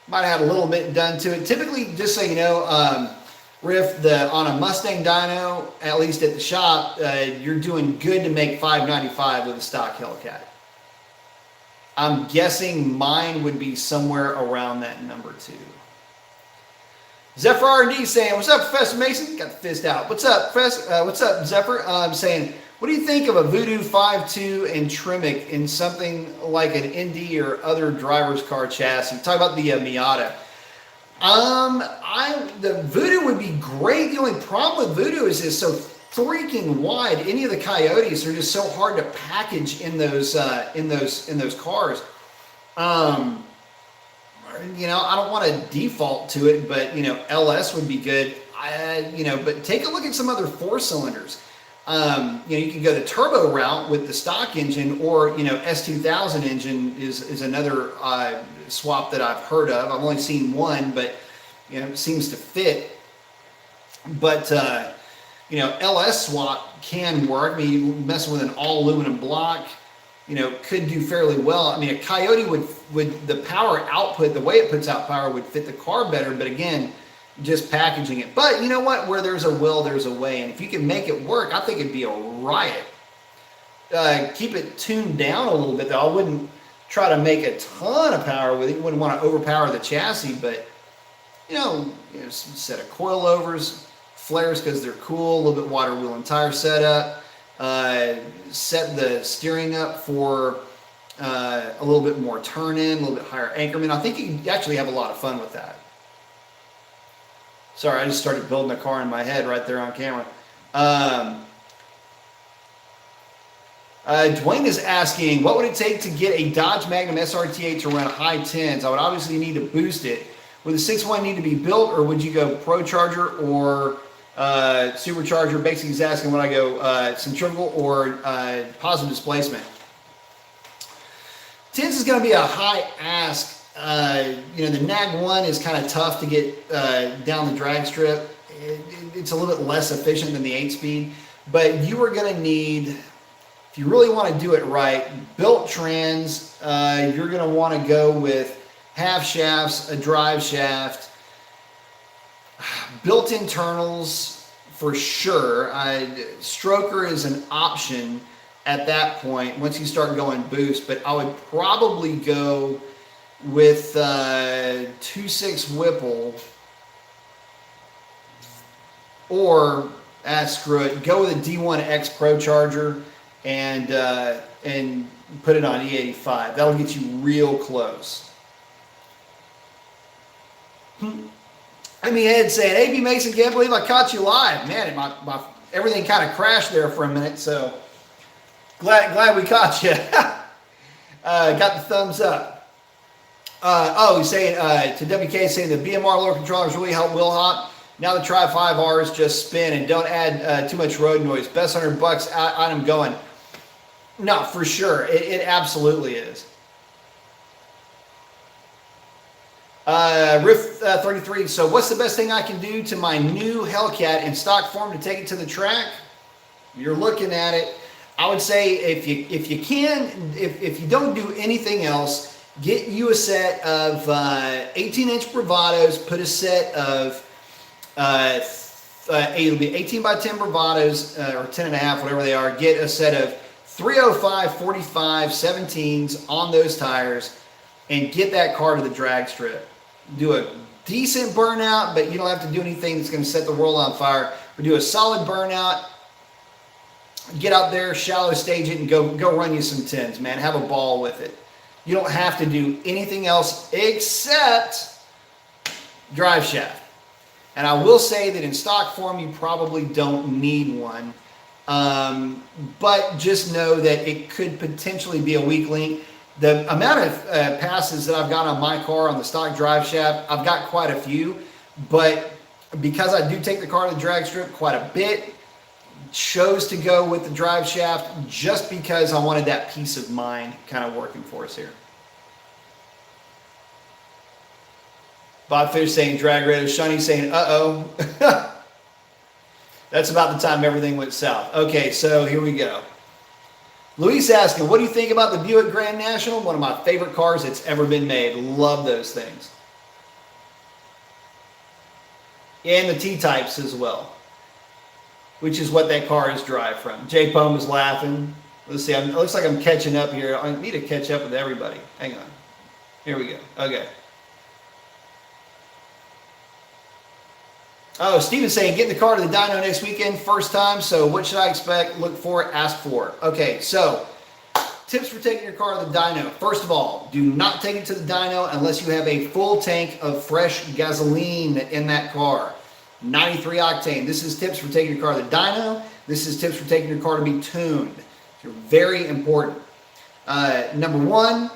might have a little bit done to it. Typically, just so you know, Riff, on a Mustang dyno, at least at the shop, you're doing good to make 595 with a stock Hellcat. I'm guessing mine would be somewhere around that number too. Zephyr R&D saying, what's up, Professor Mason? Got the fist out. What's up, what's up, Zephyr? Saying, what do you think of a Voodoo 5.2 and Tremec in something like an Indy or other driver's car chassis? Talk about the Miata. The Voodoo would be great. The only problem with Voodoo is it's so freaking wide. Any of the Coyotes are just so hard to package in those cars. You know, I don't want to default to it, but, you know, LS would be good. But take a look at some other 4-cylinders. You can go the turbo route with the stock engine, or, you know, S2000 engine is another swap that I've heard of. I've only seen one, but, you know, it seems to fit. But, LS swap can work. I mean, you messing with an all aluminum block, you know, could do fairly well. I mean, a Coyote would the power output, the way it puts out power would fit the car better, but again, just packaging it. But you know what? Where there's a will, there's a way. And if you can make it work, I think it'd be a riot. Keep it tuned down a little bit, though. I wouldn't try to make a ton of power with it. You wouldn't want to overpower the chassis, but, you know some set of coilovers, flares because they're cool, a little bit wider wheel and tire setup. Set the steering up for a little bit more turn in, a little bit higher anchorman. I think you can actually have a lot of fun with that. Sorry, I just started building a car in my head right there on camera. Dwayne is asking, what would it take to get a Dodge Magnum SRT8 to run high 10s? I would obviously need to boost it. Would the 6.1 need to be built, or would you go Pro Charger or supercharger? Basically, he's asking when I go centrifugal or positive displacement. 10s is going to be a high ask. The NAG 1 is kind of tough to get down the drag strip. It's a little bit less efficient than the 8-speed, but you are going to need, if you really want to do it right, built trans. You're going to want to go with half shafts, a drive shaft, built internals for sure. Stroker is an option at that point once you start going boost, but I would probably go with 2.6 Whipple, or screw it, go with a D1X Pro Charger and put it on E85. That'll get you real close. I mean, Ed saying, AB Mason, can't believe I caught you live. Man, my everything kind of crashed there for a minute, so glad we caught you. Got the thumbs up. He's saying, to WK, saying the BMR lower controllers really help wheel hop. Now the Tri 5Rs just spin and don't add too much road noise. Best $100 item going. No, for sure. It absolutely is. Riff 33. So what's the best thing I can do to my new Hellcat in stock form to take it to the track? You're looking at it. I would say if you don't do anything else, get you a set of 18-inch bravados. Put a set of it'll be 18 by 10 bravados or 10 and a half, whatever they are. Get a set of 305, 45, 17s on those tires, and get that car to the drag strip. Do a decent burnout, but you don't have to do anything that's going to set the world on fire. But do a solid burnout. Get out there, shallow stage it, and go run you some 10s, man. Have a ball with it. You don't have to do anything else except drive shaft. And I will say that in stock form, you probably don't need one. But just know that it could potentially be a weak link. The amount of passes that I've got on my car on the stock drive shaft, I've got quite a few, but because I do take the car to the drag strip quite a bit, chose to go with the drive shaft just because I wanted that peace of mind kind of working for us here. Bob Fish saying drag radio. Shani saying, uh-oh. That's about the time everything went south. Okay, so here we go. Luis asking, what do you think about the Buick Grand National? One of my favorite cars that's ever been made. Love those things. And the T-types as well, which is what that car is derived from. J Pome is laughing. Let's see, it looks like I'm catching up here. I need to catch up with everybody. Hang on. Here we go. Okay. Oh, Steven's saying, get in the car to the dyno next weekend, first time, so what should I expect, look for, ask for? Okay, so tips for taking your car to the dyno. First of all, do not take it to the dyno unless you have a full tank of fresh gasoline in that car. 93 octane. This is tips for taking your car to the dyno. This is tips for taking your car to be tuned. They're very important. Number one,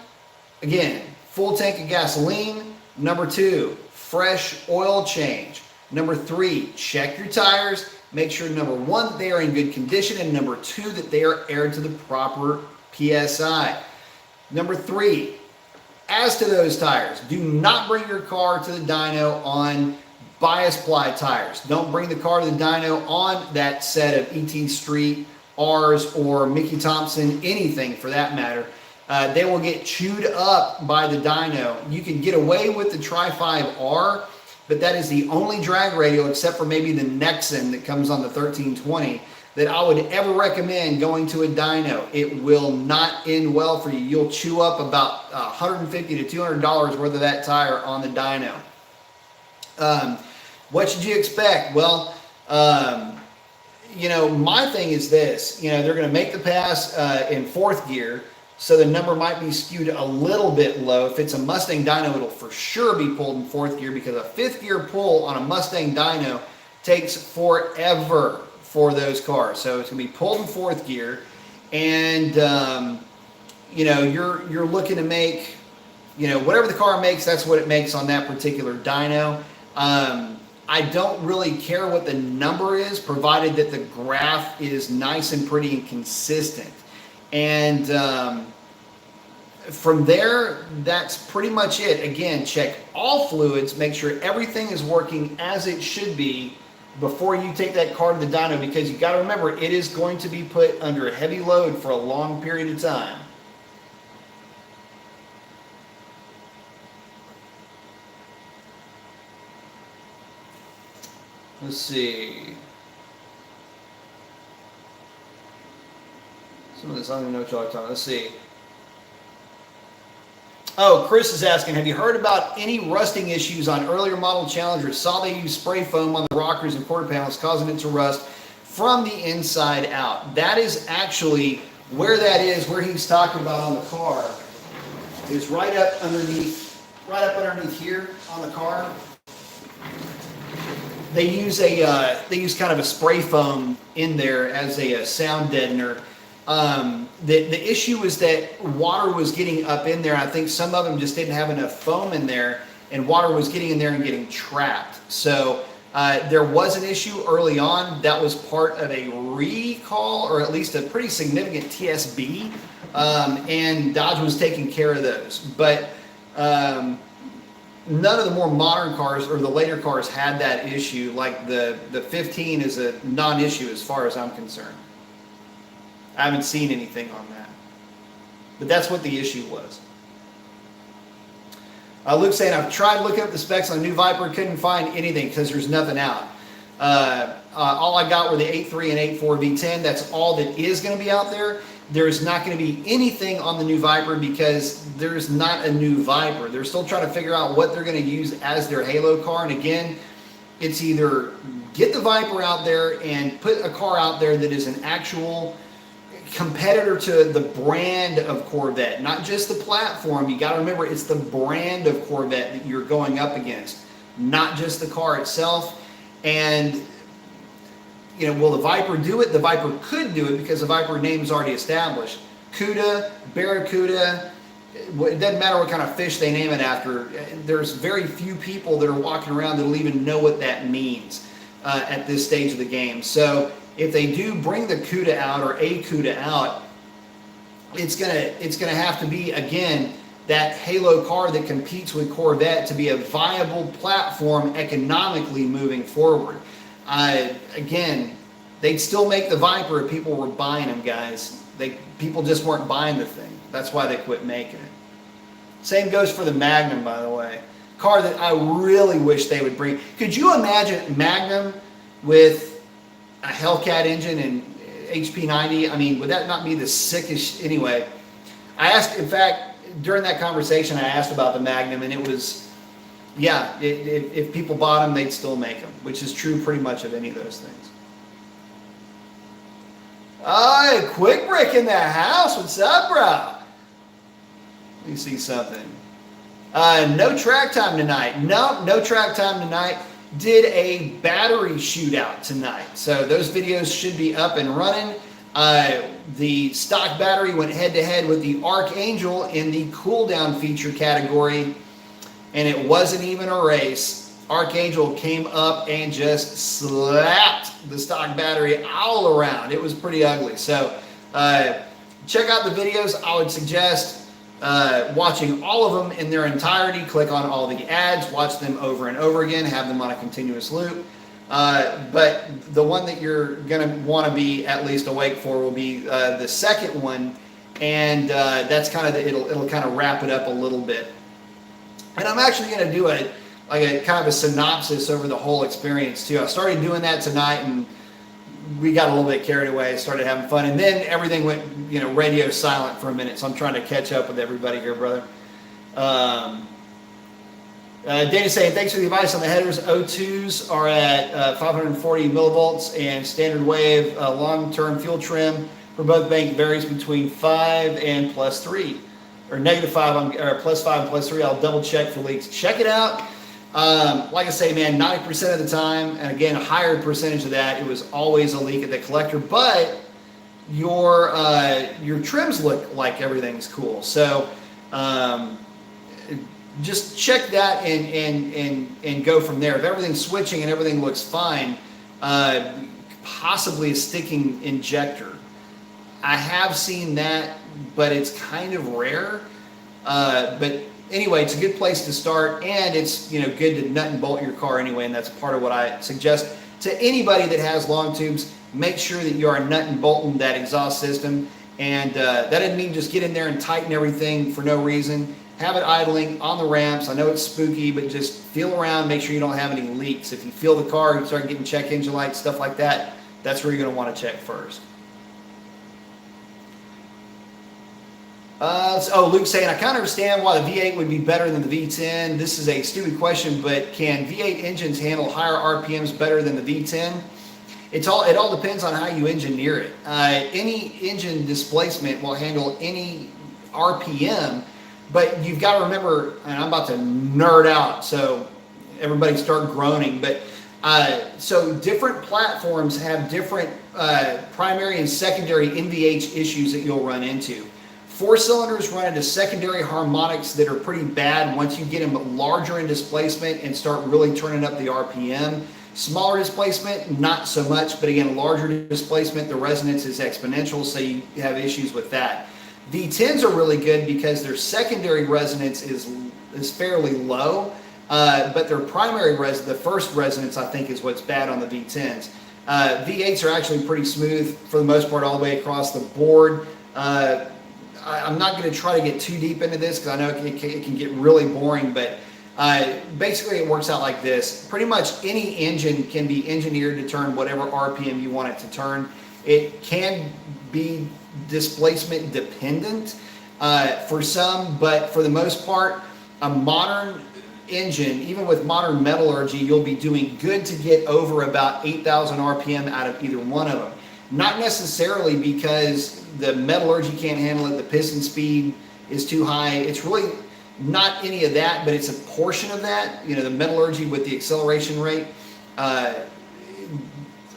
again, full tank of gasoline. Number two, fresh oil change. Number three, check your tires. Make sure, number one, that they are in good condition, and number two, that they are aired to the proper PSI. Number three, as to those tires, do not bring your car to the dyno on bias ply tires. Don't bring the car to the dyno on that set of ET Street R's or Mickey Thompson, anything for that matter. They will get chewed up by the dyno. You can get away with the Tri-5R, but that is the only drag radial, except for maybe the Nexon that comes on the 1320, that I would ever recommend going to a dyno. It will not end well for you. You'll chew up about $150 to $200 worth of that tire on the dyno. What should you expect? Well, you know, my thing is this. You know, they're going to make the pass in fourth gear, so the number might be skewed a little bit low. If it's a Mustang dyno, it'll for sure be pulled in fourth gear, because a fifth gear pull on a Mustang dyno takes forever for those cars. So it's going to be pulled in fourth gear, and you know, you're looking to make, you know, whatever the car makes, that's what it makes on that particular dyno. I don't really care what the number is, provided that the graph is nice and pretty and consistent. And from there, that's pretty much it. Again, check all fluids, make sure everything is working as it should be before you take that car to the dyno, because you got to remember, it is going to be put under a heavy load for a long period of time. Let's see. Some of this, I don't even know what y'all are talking about. Let's see. Oh, Chris is asking, have you heard about any rusting issues on earlier model Challengers? Saw they use spray foam on the rockers and quarter panels, causing it to rust from the inside out. That is actually where that is, where he's talking about on the car, is right up underneath here on the car. They use kind of a spray foam in there as a sound deadener. The issue is that water was getting up in there. I think some of them just didn't have enough foam in there, and water was getting in there and getting trapped. So there was an issue early on. That was part of a recall, or at least a pretty significant TSB, and Dodge was taking care of those. But none of the more modern cars or the later cars had that issue. Like the 15 is a non-issue as far as I'm concerned. I haven't seen anything on that. But that's what the issue was. Luke's saying, I've tried looking up the specs on the new Viper, couldn't find anything because there's nothing out. All I got were the 8.3 and 8.4 V10. That's all that is going to be out there. There's not going to be anything on the new Viper because there's not a new Viper. They're still trying to figure out what they're going to use as their Halo car. And again, it's either get the Viper out there and put a car out there that is an actual competitor to the brand of Corvette, not just the platform. You got to remember, it's the brand of Corvette that you're going up against, not just the car itself. And will the Viper do it? The Viper could do it because the Viper name is already established. Cuda, Barracuda, it doesn't matter what kind of fish they name it after. There's very few people that are walking around that'll even know what that means at this stage of the game. So if they do bring the Cuda out or a Cuda out, it's gonna have to be, again, that halo car that competes with Corvette to be a viable platform economically moving forward. Again, they'd still make the Viper if people were buying them, guys. People just weren't buying the thing. That's why they quit making it. Same goes for the Magnum, by the way. Car that I really wish they would bring. Could you imagine Magnum with a Hellcat engine and HP90? I mean, would that not be the sickest? Anyway, I asked, in fact, during that conversation, I asked about the Magnum, and it was, yeah, if people bought them, they'd still make them, which is true pretty much of any of those things. Oh, Quick Brick in the house. What's up, bro? Let me see something. No track time tonight. No track time tonight. Did a battery shootout tonight. So those videos should be up and running. The stock battery went head-to-head with the Archangel in the cooldown feature category, and it wasn't even a race. Archangel came up and just slapped the stock battery all around. It was pretty ugly. So check out the videos. I would suggest watching all of them in their entirety. Click on all the ads, watch them over and over again, have them on a continuous loop. But the one that you're going to want to be at least awake for will be the second one, and that's kind of it'll kind of wrap it up a little bit. And I'm actually going to do a kind of a synopsis over the whole experience too. I started doing that tonight, and we got a little bit carried away, started having fun, and then everything went, radio silent for a minute. So I'm trying to catch up with everybody here, brother. Dana's saying, thanks for the advice on the headers. O2s are at 540 millivolts, and standard wave long-term fuel trim for both bank varies between 5 and +3, or -5 or +5 and +3. I'll double check for leaks. Check it out. Like I say, man, 90% of the time, and again, a higher percentage of that, it was always a leak at the collector, but your trims look like everything's cool. So just check that and go from there. If everything's switching and everything looks fine, possibly a sticking injector. I have seen that, but it's kind of rare. But anyway, it's a good place to start, and it's good to nut and bolt your car anyway, and that's part of what I suggest to anybody that has long tubes. Make sure that you are nut and bolting that exhaust system, and that doesn't mean just get in there and tighten everything for no reason. Have it idling on the ramps. I know it's spooky, but just feel around, make sure you don't have any leaks. If you feel the car, you start getting check engine lights, stuff like that, that's where you're going to want to check first. Luke's saying, I kind of understand why the V8 would be better than the V10. This is a stupid question, but can V8 engines handle higher RPMs better than the V10? It all depends on how you engineer it. Any engine displacement will handle any RPM, but you've got to remember, and I'm about to nerd out, so everybody start groaning, but so different platforms have different primary and secondary NVH issues that you'll run into. 4-cylinders run into secondary harmonics that are pretty bad once you get them larger in displacement and start really turning up the RPM. Smaller displacement, not so much, but again, larger displacement, the resonance is exponential, so you have issues with that. V10s are really good because their secondary resonance is fairly low, but their primary the first resonance, I think, is what's bad on the V10s. V8s are actually pretty smooth for the most part all the way across the board. I'm not going to try to get too deep into this because I know it can get really boring, but basically it works out like this. Pretty much any engine can be engineered to turn whatever RPM you want it to turn. It can be displacement dependent for some, but for the most part, a modern engine, even with modern metallurgy, you'll be doing good to get over about 8,000 RPM out of either one of them. Not necessarily because the metallurgy can't handle it, the piston speed is too high. It's really not any of that, but it's a portion of that. The metallurgy with the acceleration rate. uh,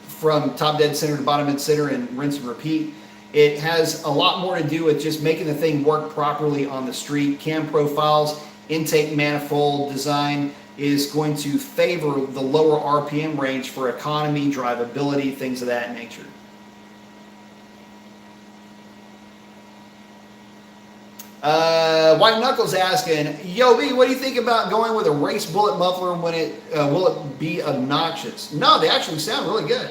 from top dead center to bottom dead center and rinse and repeat. It has a lot more to do with just making the thing work properly on the street. Cam profiles, intake manifold design is going to favor the lower RPM range for economy, drivability, things of that nature. White Knuckles asking, Yo B, what do you think about going with a race bullet muffler when it will it be obnoxious? No, they actually sound really good.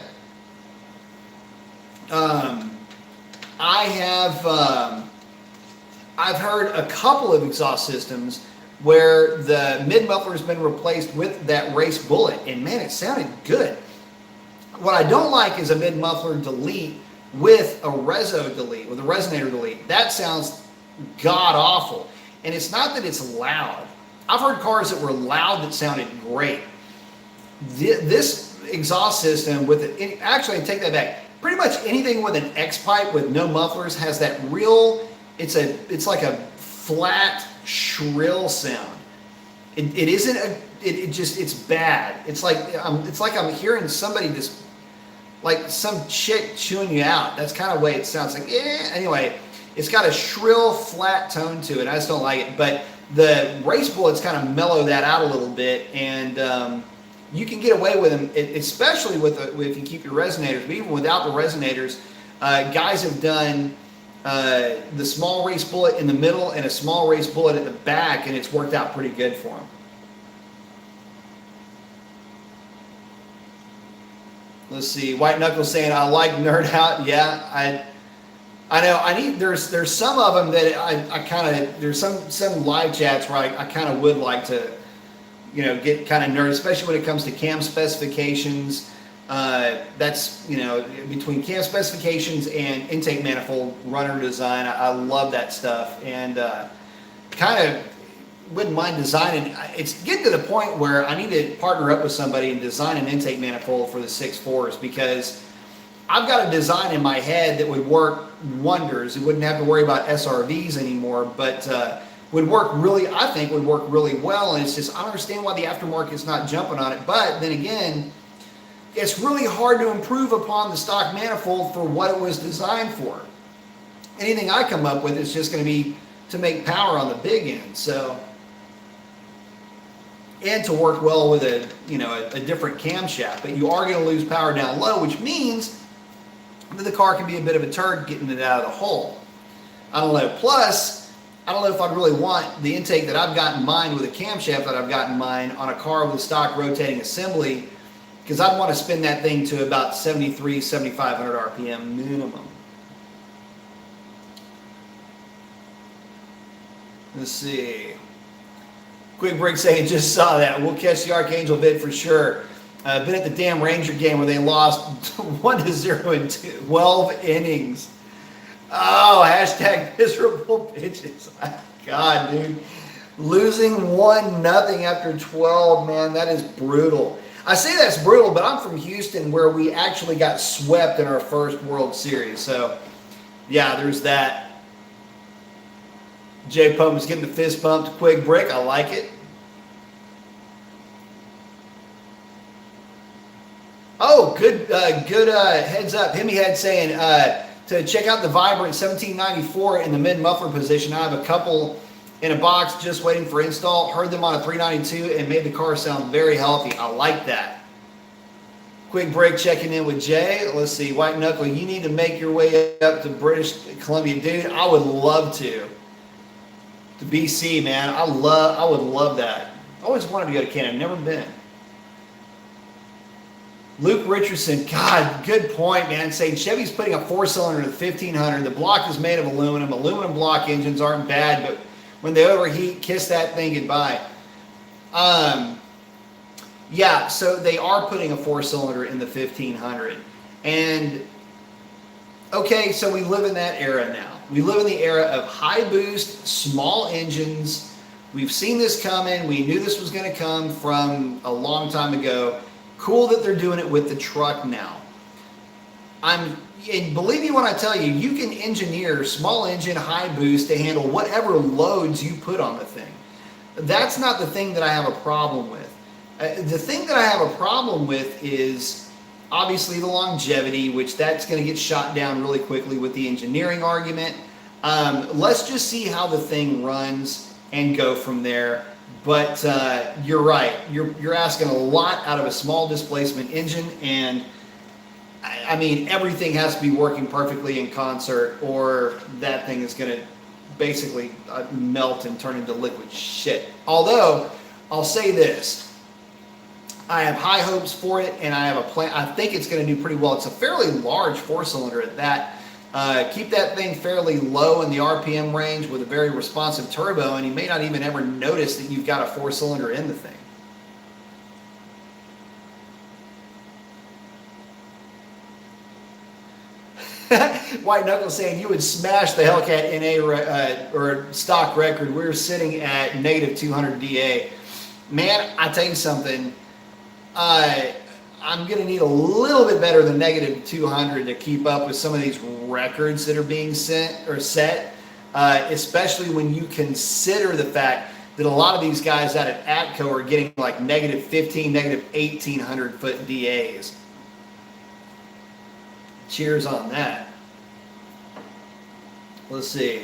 I have I've heard a couple of exhaust systems where the mid muffler has been replaced with that race bullet, and man, it sounded good. What I don't like is a mid muffler delete with a reso delete, with a resonator delete. That sounds god awful. And it's not that it's loud. I've heard cars that were loud that sounded great. This exhaust system with it, actually I take that back. Pretty much anything with an X pipe with no mufflers has that real, it's like a flat, shrill sound. It isn't a, it's bad. It's like I'm hearing somebody just, like some chick chewing you out. That's kind of the way it sounds like. Yeah. Anyway, it's got a shrill, flat tone to it. I just don't like it. But the race bullets kind of mellow that out a little bit, and you can get away with them, especially if you keep your resonators. But even without the resonators, guys have done the small race bullet in the middle and a small race bullet at the back, and it's worked out pretty good for them. Let's see. White Knuckles saying, I like Nerd Out. Yeah, I know. There's some of them that I kind of, there's some live chats where I kind of would like to, get kind of nerd, especially when it comes to cam specifications. That's, between cam specifications and intake manifold runner design. I love that stuff, and kind of wouldn't mind designing. It's getting to the point where I need to partner up with somebody and design an intake manifold for the 6.4s, because I've got a design in my head that would work wonders. It wouldn't have to worry about SRVs anymore, but would work really, I think would work really well. And it's just, I don't understand why the aftermarket's not jumping on it. But then again, it's really hard to improve upon the stock manifold for what it was designed for. Anything I come up with is just going to be to make power on the big end. So, and to work well with a different camshaft. But you are going to lose power down low, which means that the car can be a bit of a turd getting it out of the hole. I don't know. Plus, I don't know if I'd really want the intake that I've got in mind with a camshaft that I've got in mind on a car with a stock rotating assembly, because I'd want to spin that thing to about 7,300, 7,500 RPM minimum. Let's see. Quick break saying, just saw that. We'll catch the Archangel bid for sure. Been at the damn Ranger game where they lost 1-0 in 12 innings. Oh, hashtag miserable bitches. God, dude. Losing 1-0 after 12, man, that is brutal. I say that's brutal, but I'm from Houston where we actually got swept in our first World Series. So, yeah, there's that. J Pump is getting the fist bumped. Quick break. I like it. Oh, good heads up. Himmy Head saying to check out the Vibrant 1794 in the mid muffler position. I have a couple in a box just waiting for install. Heard them on a 392 and made the car sound very healthy. I like that. Quick break checking in with Jay. Let's see. White Knuckle, you need to make your way up to British Columbia. Dude, I would love to. To BC, man. I would love that. I always wanted to go to Canada. Never been. Luke Richardson, God, good point, man. Saying Chevy's putting a 4-cylinder in the 1500. The block is made of aluminum. Aluminum block engines aren't bad, but when they overheat, kiss that thing goodbye. Yeah, so they are putting a 4-cylinder in the 1500. And, okay, so we live in that era now. We live in the era of high boost, small engines. We've seen this coming. We knew this was going to come from a long time ago. Cool that they're doing it with the truck now. And believe me when I tell you, you can engineer small engine, high boost to handle whatever loads you put on the thing. That's not the thing that I have a problem with. The thing that I have a problem with is obviously the longevity, which that's going to get shot down really quickly with the engineering argument. Let's just see how the thing runs and go from there. But you're right. You're asking a lot out of a small displacement engine, and I mean, everything has to be working perfectly in concert, or that thing is going to basically melt and turn into liquid shit. Although, I'll say this. I have high hopes for it, and I have a plan. I think it's going to do pretty well. It's a fairly large four-cylinder at that. Keep that thing fairly low in the RPM range with a very responsive turbo, and you may not even ever notice that you've got a four-cylinder in the thing. White Knuckles saying you would smash the Hellcat NA or stock record. We're sitting at negative 200 DA. Man, I tell you something. I'm going to need a little bit better than negative 200 to keep up with some of these records that are being set, especially when you consider the fact that a lot of these guys out at ATCO are getting like negative 15, negative 1800 foot DAs. Cheers on that. Let's see.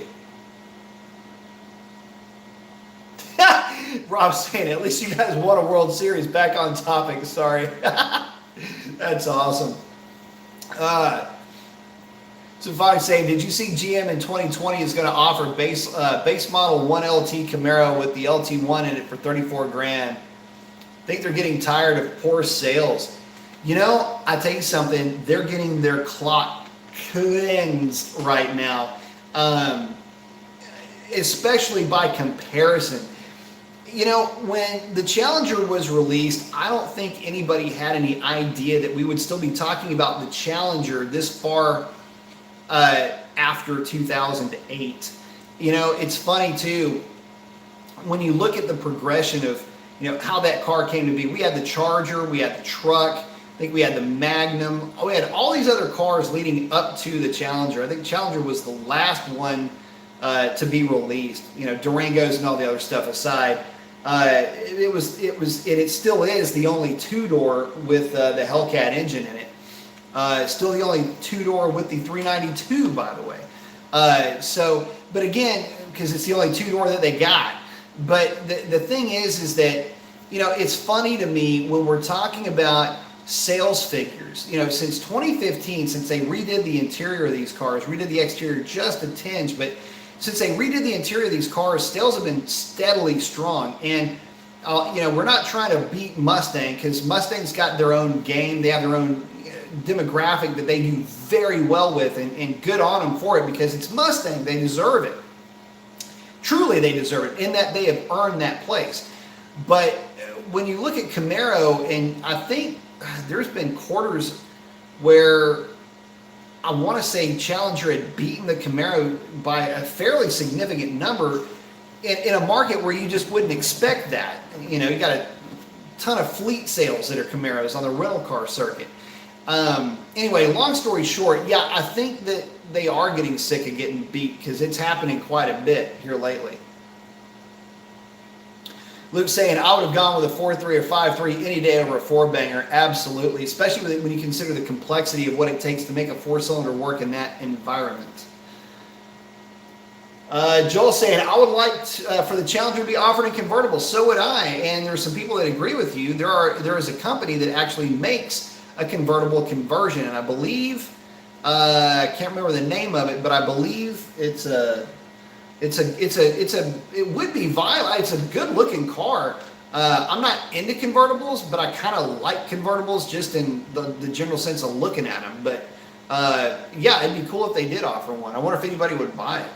Rob's saying, at least you guys won a World Series. Back on topic. Sorry. That's awesome. So Fox saying, did you see GM in 2020 is going to offer base model 1LT Camaro with the LT1 in it for 34 grand? I think they're getting tired of poor sales. You know, I tell you something, they're getting their clock cleansed right now, especially by comparison. You know, when the Challenger was released, I don't think anybody had any idea that we would still be talking about the Challenger this far after 2008. You know, it's funny too, when you look at the progression of, you know, how that car came to be. We had the Charger, we had the truck, I think we had the Magnum. We had all these other cars leading up to the Challenger. I think Challenger was the last one to be released. You know, Durangos and all the other stuff aside. It still is the only two-door with the Hellcat engine in it. Still the only two-door with the 392, by the way. But again, because it's the only two-door that they got. But the thing is that, you know, it's funny to me when we're talking about sales figures. You know, since 2015, since they redid the interior of these cars, redid the exterior just a tinge, but since they redid the interior of these cars, sales have been steadily strong. And, you know, we're not trying to beat Mustang, because Mustang's got their own game. They have their own demographic that they do very well with, and good on them for it, because it's Mustang. They deserve it. Truly, they deserve it, in that they have earned that place. But when you look at Camaro, and I think there's been quarters where I want to say Challenger had beaten the Camaro by a fairly significant number in a market where you just wouldn't expect that. You know, you got a ton of fleet sales that are Camaros on the rental car circuit. Anyway, long story short, yeah, I think that they are getting sick of getting beat, because it's happening quite a bit here lately. Luke's saying, I would have gone with a 4.3 or 5.3 any day over a four-banger. Absolutely, especially when you consider the complexity of what it takes to make a four-cylinder work in that environment. Joel saying, I would like for the Challenger to be offered in convertible. So would I, and there's some people that agree with you. There is a company that actually makes a convertible conversion, and I believe, I can't remember the name of it, but I believe it would be violent. It's a good looking car. I'm not into convertibles, but I kind of like convertibles just in the general sense of looking at them. But yeah, it'd be cool if they did offer one. I wonder if anybody would buy it.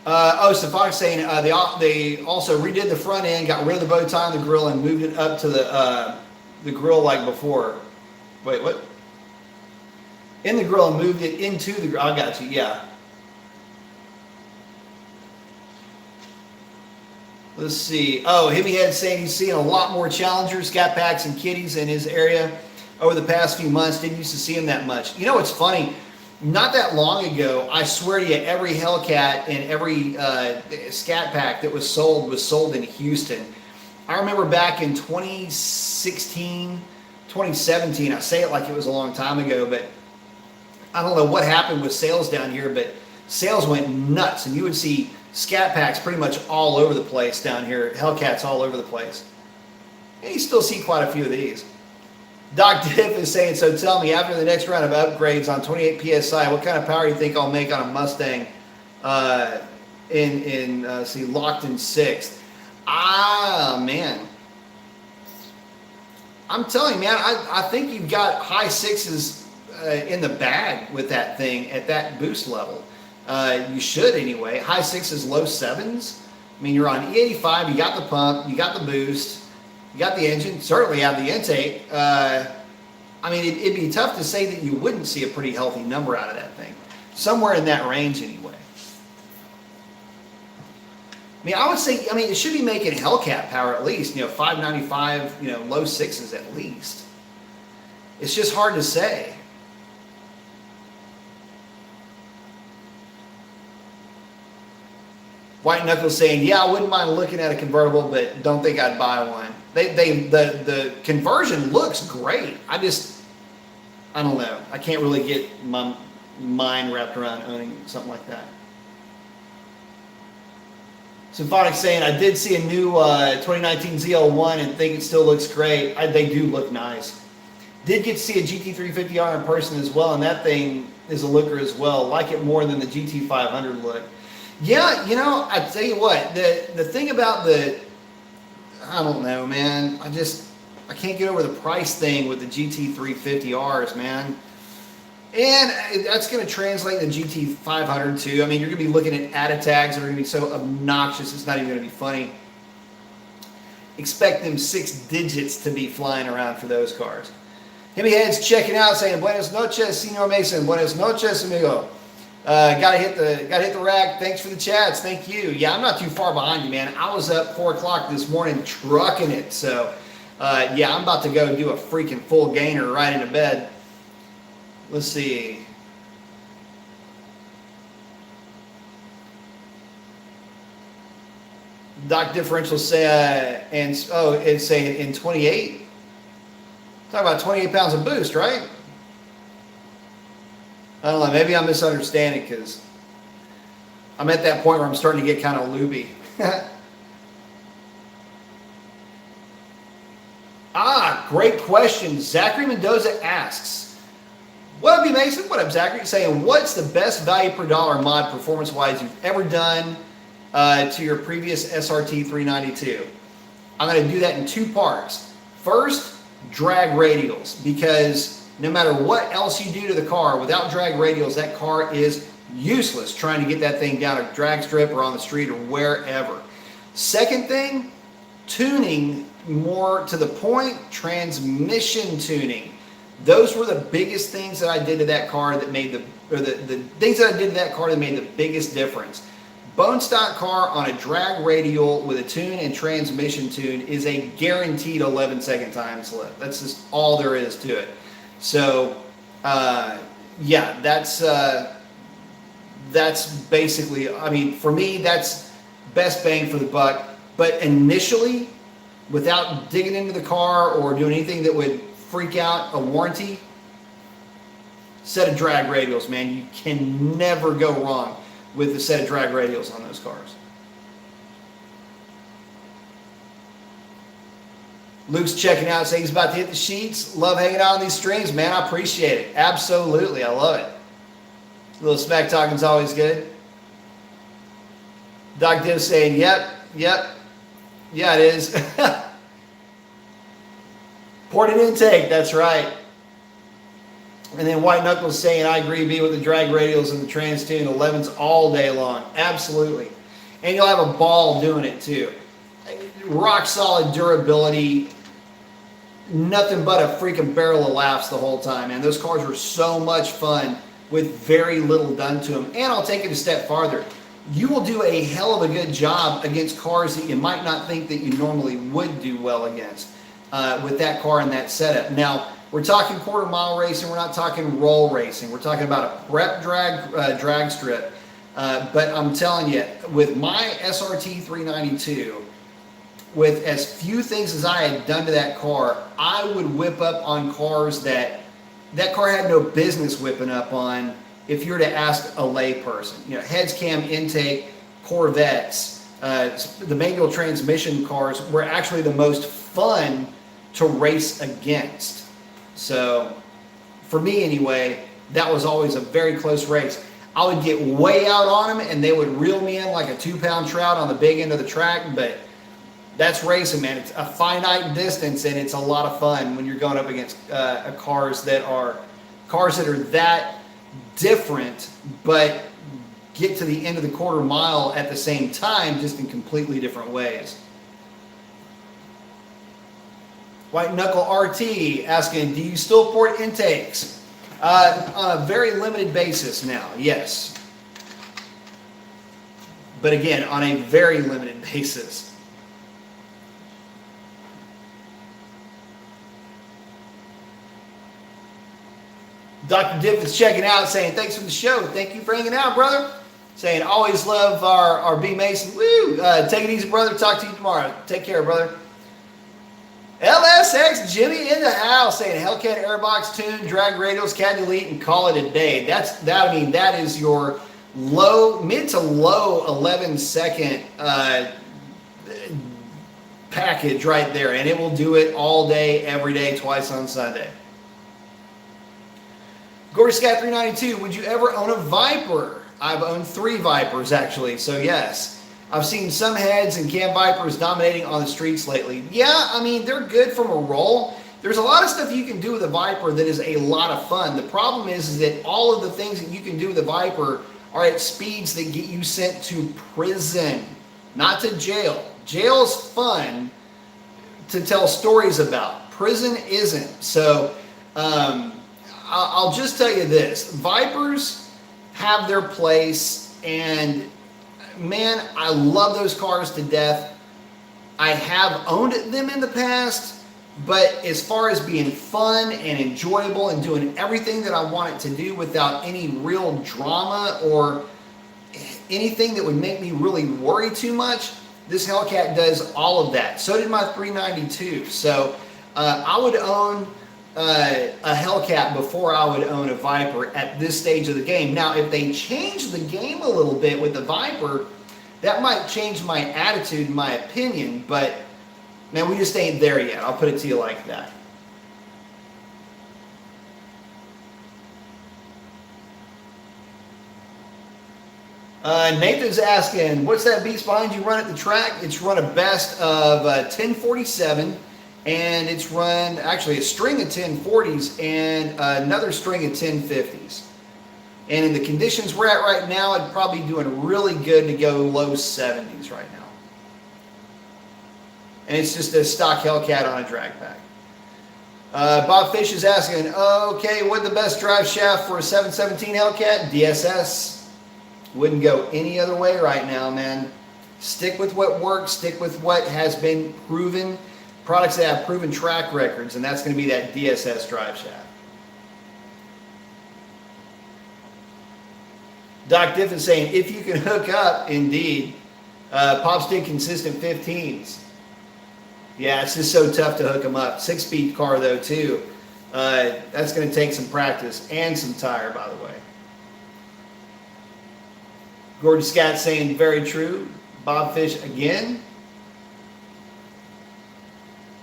So Fox saying they also redid the front end, got rid of the bow tie on the grill, and moved it up to the grill like before. Wait, what? In the grill and moved it into the grill. I got you, yeah. Let's see. Oh, Hibby Head saying he's seeing a lot more Challengers, Scat Packs, and Kitties in his area over the past few months. Didn't used to see him that much. You know what's funny? not that long ago, I swear to you, every Hellcat and every Scat Pack that was sold in Houston. I remember back in 2016, 2017, I say it like it was a long time ago, but I don't know what happened with sales down here, but sales went nuts, and you would see Scat Packs pretty much all over the place down here, Hellcats all over the place. And you still see quite a few of these. Doc Diff is saying, so tell me, after the next round of upgrades on 28 PSI, what kind of power do you think I'll make on a Mustang locked in 6th? Ah, man. I'm telling you, man, I think you've got high 6s in the bag with that thing at that boost level. You should anyway. High 6s, low 7s. I mean, you're on E85, you got the pump, you got the boost. You got the engine, certainly have the intake. I mean, it'd be tough to say that you wouldn't see a pretty healthy number out of that thing. Somewhere in that range anyway. I mean, I would say, it should be making Hellcat power at least, 595, low 6s at least. It's just hard to say. White Knuckles saying, yeah, I wouldn't mind looking at a convertible, but don't think I'd buy one. The conversion looks great. I don't know. I can't really get my mind wrapped around owning something like that. Symphonic saying, I did see a new 2019 ZL1 and think it still looks great. They do look nice. Did get to see a GT350R in person as well, and that thing is a looker as well. Like it more than the GT500 look. Yeah, I tell you what, the thing about I don't know, man. I can't get over the price thing with the GT350Rs, man. And that's going to translate into GT500 too. I mean, you're going to be looking at ATA tags that are going to be so obnoxious, it's not even going to be funny. Expect them 6 digits to be flying around for those cars. Himmy Head's checking out, saying, Buenas noches, Senor Mason. Buenas noches, amigo. Gotta hit the rack. Thanks for the chats. Thank you. Yeah, I'm not too far behind you, man. I was up 4 o'clock this morning trucking it. So, yeah, I'm about to go do a freaking full gainer right into bed. Let's see. Doc Differential say, it's saying in 28. Talk about 28 pounds of boost, right? I don't know, maybe I'm misunderstanding because I'm at that point where I'm starting to get kind of loopy. Great question. Zachary Mendoza asks, what up, you Mason? What up, Zachary? Saying, what's the best value per dollar mod performance-wise you've ever done to your previous SRT 392? I'm going to do that in 2 parts. First, drag radials, because no matter what else you do to the car, without drag radials, that car is useless trying to get that thing down a drag strip or on the street or wherever. Second thing, tuning more to the point, transmission tuning. Those were the biggest things that I did to that car that made the things that I did to that car that made the biggest difference. Bone stock car on a drag radial with a tune and transmission tune is a guaranteed 11-second time slip. That's just all there is to it. So, yeah, that's basically, I mean, for me, that's best bang for the buck. But initially, without digging into the car or doing anything that would freak out a warranty, set of drag radials, man. You can never go wrong with the set of drag radials on those cars. Luke's checking out, saying he's about to hit the sheets. Love hanging out on these streams, man. I appreciate it. Absolutely. I love it. A little smack talking's always good. Doc Div saying, yep. Yeah, it is. Port and intake, that's right. And then White Knuckles saying, I agree, B, with the drag radials and the trans tune 11s all day long. Absolutely. And you'll have a ball doing it too. Rock solid durability. Nothing but a freaking barrel of laughs the whole time, man. Those cars were so much fun with very little done to them. And I'll take it a step farther. You will do a hell of a good job against cars that you might not think that you normally would do well against with that car and that setup. Now, We're talking quarter mile racing. We're not talking roll racing. We're talking about a prep drag strip. But I'm telling you, with my SRT 392, with as few things as I had done to that car, I would whip up on cars that car had no business whipping up on if you were to ask a lay person. You know, heads cam intake, Corvettes, the manual transmission cars were actually the most fun to race against. So, for me anyway, that was always a very close race. I would get way out on them and they would reel me in like a 2-pound trout on the big end of the track, but that's racing, man. It's a finite distance and it's a lot of fun when you're going up against cars that are that different, but get to the end of the quarter mile at the same time, just in completely different ways. White Knuckle RT asking, do you still port intakes? On a very limited basis now, yes. But again, on a very limited basis. Dr. Diff is checking out, saying, thanks for the show. Thank you for hanging out, brother. Saying, always love our B. Mason. Woo! Take it easy, brother. Talk to you tomorrow. Take care, brother. LSX Jimmy in the house, saying Hellcat airbox tune, drag radials, cat delete, and call it a day. That is your mid to low 11-second package right there, and it will do it all day, every day, twice on Sunday. Gordy Scat 392, would you ever own a Viper? I've owned 3 Vipers actually, so yes. I've seen some heads and cam Vipers dominating on the streets lately. Yeah, I mean, they're good from a roll. There's a lot of stuff you can do with a Viper that is a lot of fun. The problem is that all of the things that you can do with a Viper are at speeds that get you sent to prison, not to jail. Jail's fun to tell stories about. Prison isn't. So I'll just tell you this. Vipers have their place, and man, I love those cars to death. I have owned them in the past, but as far as being fun and enjoyable and doing everything that I want it to do without any real drama or anything that would make me really worry too much, this Hellcat does all of that. So did my 392. So I would own a Hellcat before I would own a Viper at this stage of the game. Now, if they change the game a little bit with the Viper, that might change my attitude, in my opinion, but man, we just ain't there yet. I'll put it to you like that. Nathan's asking, what's that beast behind you run at the track? It's run a best of 1047. And it's run actually a string of 1040s and another string of 1050s. And in the conditions we're at right now, it'd probably be doing really good to go low 70s right now. And it's just a stock Hellcat on a drag pack. Bob Fish is asking, okay, what the best drive shaft for a 717 Hellcat? DSS. Wouldn't go any other way right now, man. Stick with what works. Stick with what has been proven. Products that have proven track records, and that's going to be that DSS drive shaft. Doc Diff is saying, if you can hook up, indeed. Pops did consistent 15s. Yeah, it's just so tough to hook them up. 6-speed car, though, too. That's going to take some practice and some tire, by the way. Gordon Scott saying, very true. Bob Fish again.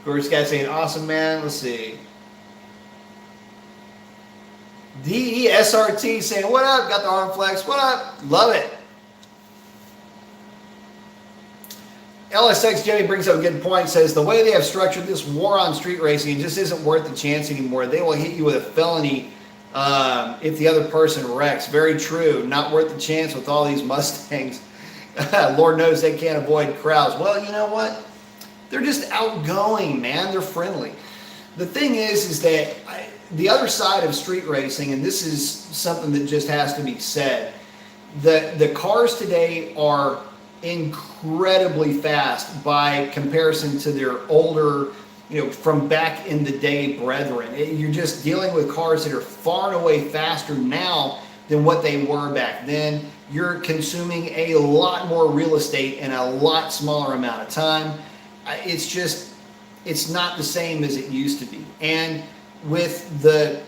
Gordon Scott saying, awesome, man. Let's see. DESRT saying, what up? Got the arm flex. What up? Love it. LSX Jimmy brings up a good point. Says, the way they have structured this war on street racing, it just isn't worth the chance anymore. They will hit you with a felony if the other person wrecks. Very true. Not worth the chance with all these Mustangs. Lord knows they can't avoid crowds. Well, you know what? They're just outgoing, man. They're friendly. The thing is that the other side of street racing, and this is something that just has to be said, the cars today are incredibly fast by comparison to their older from back in the day brethren. You're just dealing with cars that are far and away faster now than what they were back then. You're consuming a lot more real estate in a lot smaller amount of time. It's not the same as it used to be. And with the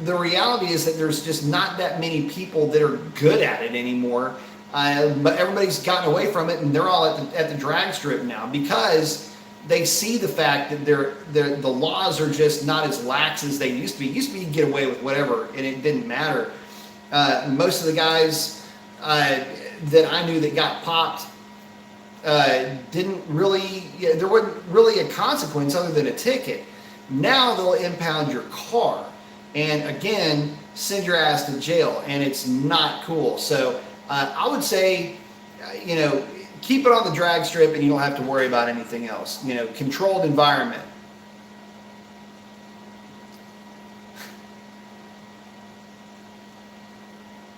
reality is that there's just not that many people that are good at it anymore. But everybody's gotten away from it, and they're all at the drag strip now because they see the fact that the laws are just not as lax as they used to be. It used to be you could get away with whatever, and it didn't matter. Most of the guys that I knew that got popped didn't really, there wasn't really a consequence other than a ticket. Now they'll impound your car and again send your ass to jail, and it's not cool. So I would say, keep it on the drag strip and you don't have to worry about anything else. Controlled environment.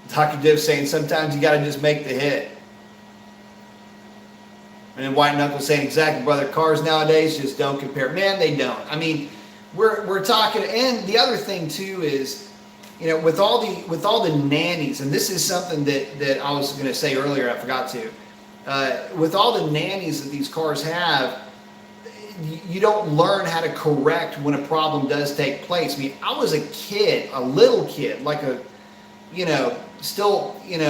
Dr. Div saying sometimes you got to just make the hit. And then White Knuckle saying exactly, brother, cars nowadays just don't compare. Man, they don't. I mean, we're talking, and the other thing too is, with all the nannies, and this is something that I was going to say earlier, I forgot to. With all the nannies that these cars have, you don't learn how to correct when a problem does take place. I mean, I was a kid, a little kid, like still, in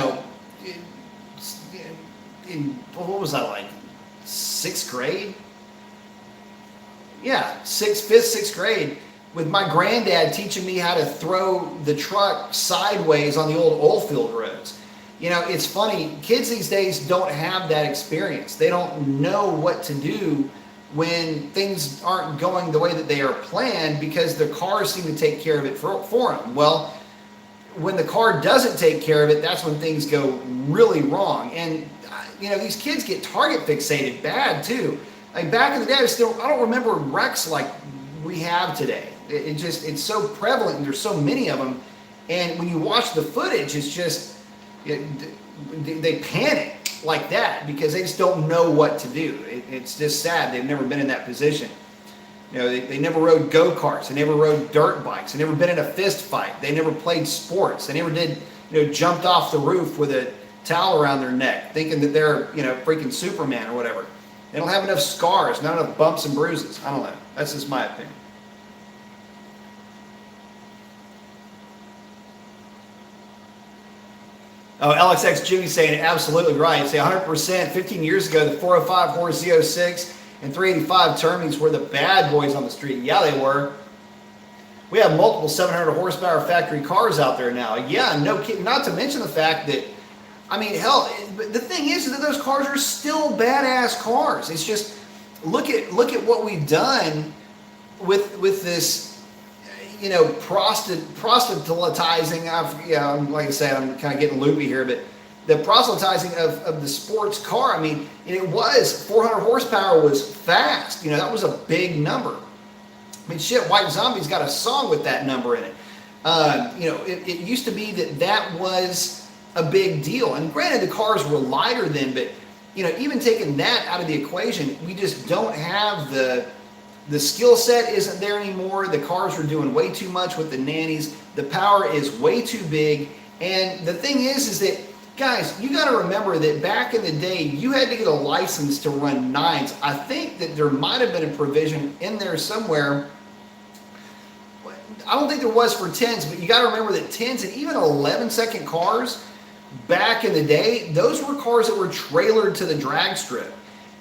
what was I like? 6th grade? Yeah, 5th, 6th grade, with my granddad teaching me how to throw the truck sideways on the old oil field roads. It's funny, kids these days don't have that experience. They don't know what to do when things aren't going the way that they are planned because the cars seem to take care of it for them. Well, when the car doesn't take care of it, that's when things go really wrong. And these kids get target fixated bad too. Like back in the day, I don't remember wrecks like we have today. It's so prevalent, and there's so many of them. And when you watch the footage, it's just they panic like that because they just don't know what to do. It's just sad. They've never been in that position. They never rode go-karts. They never rode dirt bikes. They never been in a fist fight. They never played sports. They never did, jumped off the roof with a towel around their neck thinking that they're, freaking Superman or whatever. They don't have enough scars, not enough bumps and bruises. I don't know. That's just my opinion. Oh, LXX Jimmy saying absolutely right. Say 100%. 15 years ago, the 405 horse Z06 and 385 Termies were the bad boys on the street. Yeah, they were. We have multiple 700 horsepower factory cars out there now. Yeah, no kidding. Not to mention the fact that, I mean, hell, the thing is that those cars are still badass cars. It's just, look at what we've done with this, proselytizing. Like I said, I'm kind of getting loopy here, but the proselytizing of the sports car. I mean, it was 400 horsepower was fast. That was a big number. I mean, shit, White Zombie's got a song with that number in it. It used to be that was a big deal. And granted, the cars were lighter then, but even taking that out of the equation, we just don't have the skill set isn't there anymore. The cars are doing way too much with the nannies. The power is way too big. And the thing is that, guys, you got to remember that back in the day, you had to get a license to run 9s. I think that there might have been a provision in there somewhere. I don't think there was for 10s, but you got to remember that 10s and even 11-second cars back in the day, those were cars that were trailered to the drag strip.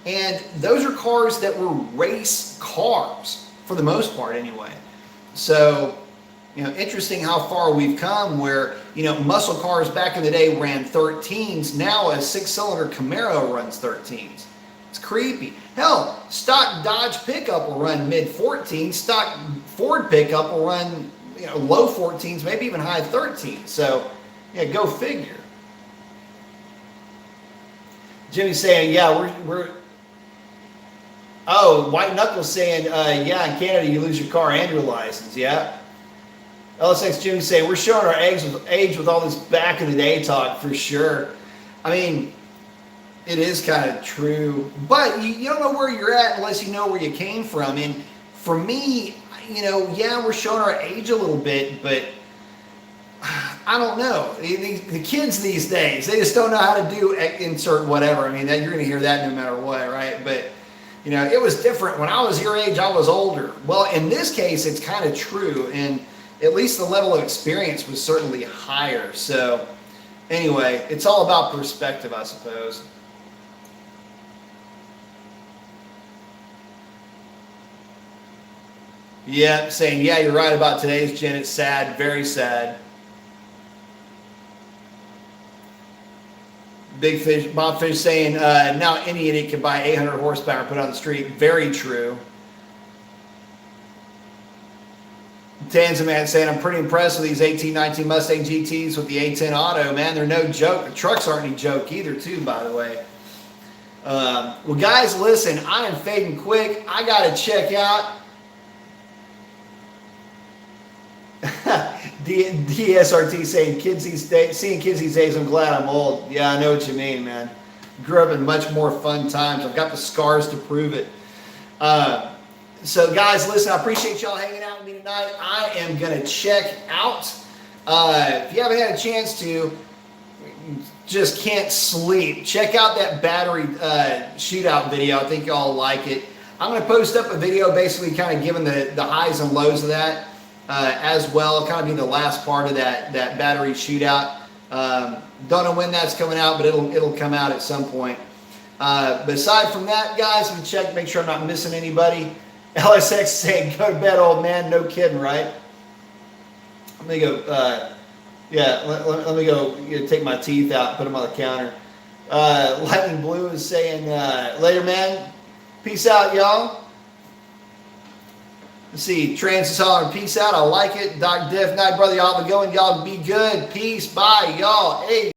And those are cars that were race cars, for the most part anyway. So, interesting how far we've come where, muscle cars back in the day ran 13s. Now a 6-cylinder Camaro runs 13s. It's creepy. Hell, stock Dodge pickup will run mid-14s. Stock Ford pickup will run, low 14s, maybe even high 13s. So, yeah, go figure. Jimmy's saying, yeah, we're oh, White Knuckles saying, yeah, in Canada you lose your car and your license, yeah. LSX Jimmy saying, we're showing our age with all this back in the day talk for sure. I mean, It is kind of true, but you don't know where you're at unless you know where you came from. And for me, yeah, we're showing our age a little bit, but I don't know. The kids these days, they just don't know how to do insert whatever. I mean, you're going to hear that no matter what, right? But, it was different. When I was your age, I was older. Well, in this case, it's kind of true. And at least the level of experience was certainly higher. So anyway, it's all about perspective, I suppose. Yeah, saying, yeah, you're right about today's gen. It's sad, very sad. Big Fish, Bob Fish saying, now any idiot can buy 800 horsepower and put it on the street. Very true. Tanzaman saying, I'm pretty impressed with these 1819 Mustang GTs with the A10 auto, man. They're no joke. The trucks aren't any joke either, too, by the way. Well, guys, listen, I am fading quick. I got to check out. DSRT saying seeing kids these days, I'm glad I'm old. Yeah, I know what you mean, man. Grew up in much more fun times. I've got the scars to prove it. So guys, listen, I appreciate y'all hanging out with me tonight. I am gonna check out. If you haven't had a chance to, just can't sleep, check out that battery shootout video. I think y'all like it. I'm gonna post up a video basically kind of giving the highs and lows of that. As well, kind of be the last part of that battery shootout. Don't know when that's coming out, but it'll come out at some point. But aside from that, guys, let me check, make sure I'm not missing anybody. LSX saying, "Go to bed, old man." No kidding, right? Let me go. Yeah, let me go take my teeth out, put them on the counter. Lightning Blue is saying, "Later, man. Peace out, y'all." Let's see, Trans is hollering, peace out, I like it. Doc Diff, night brother, y'all be going, y'all be good. Peace, bye, y'all. Hey.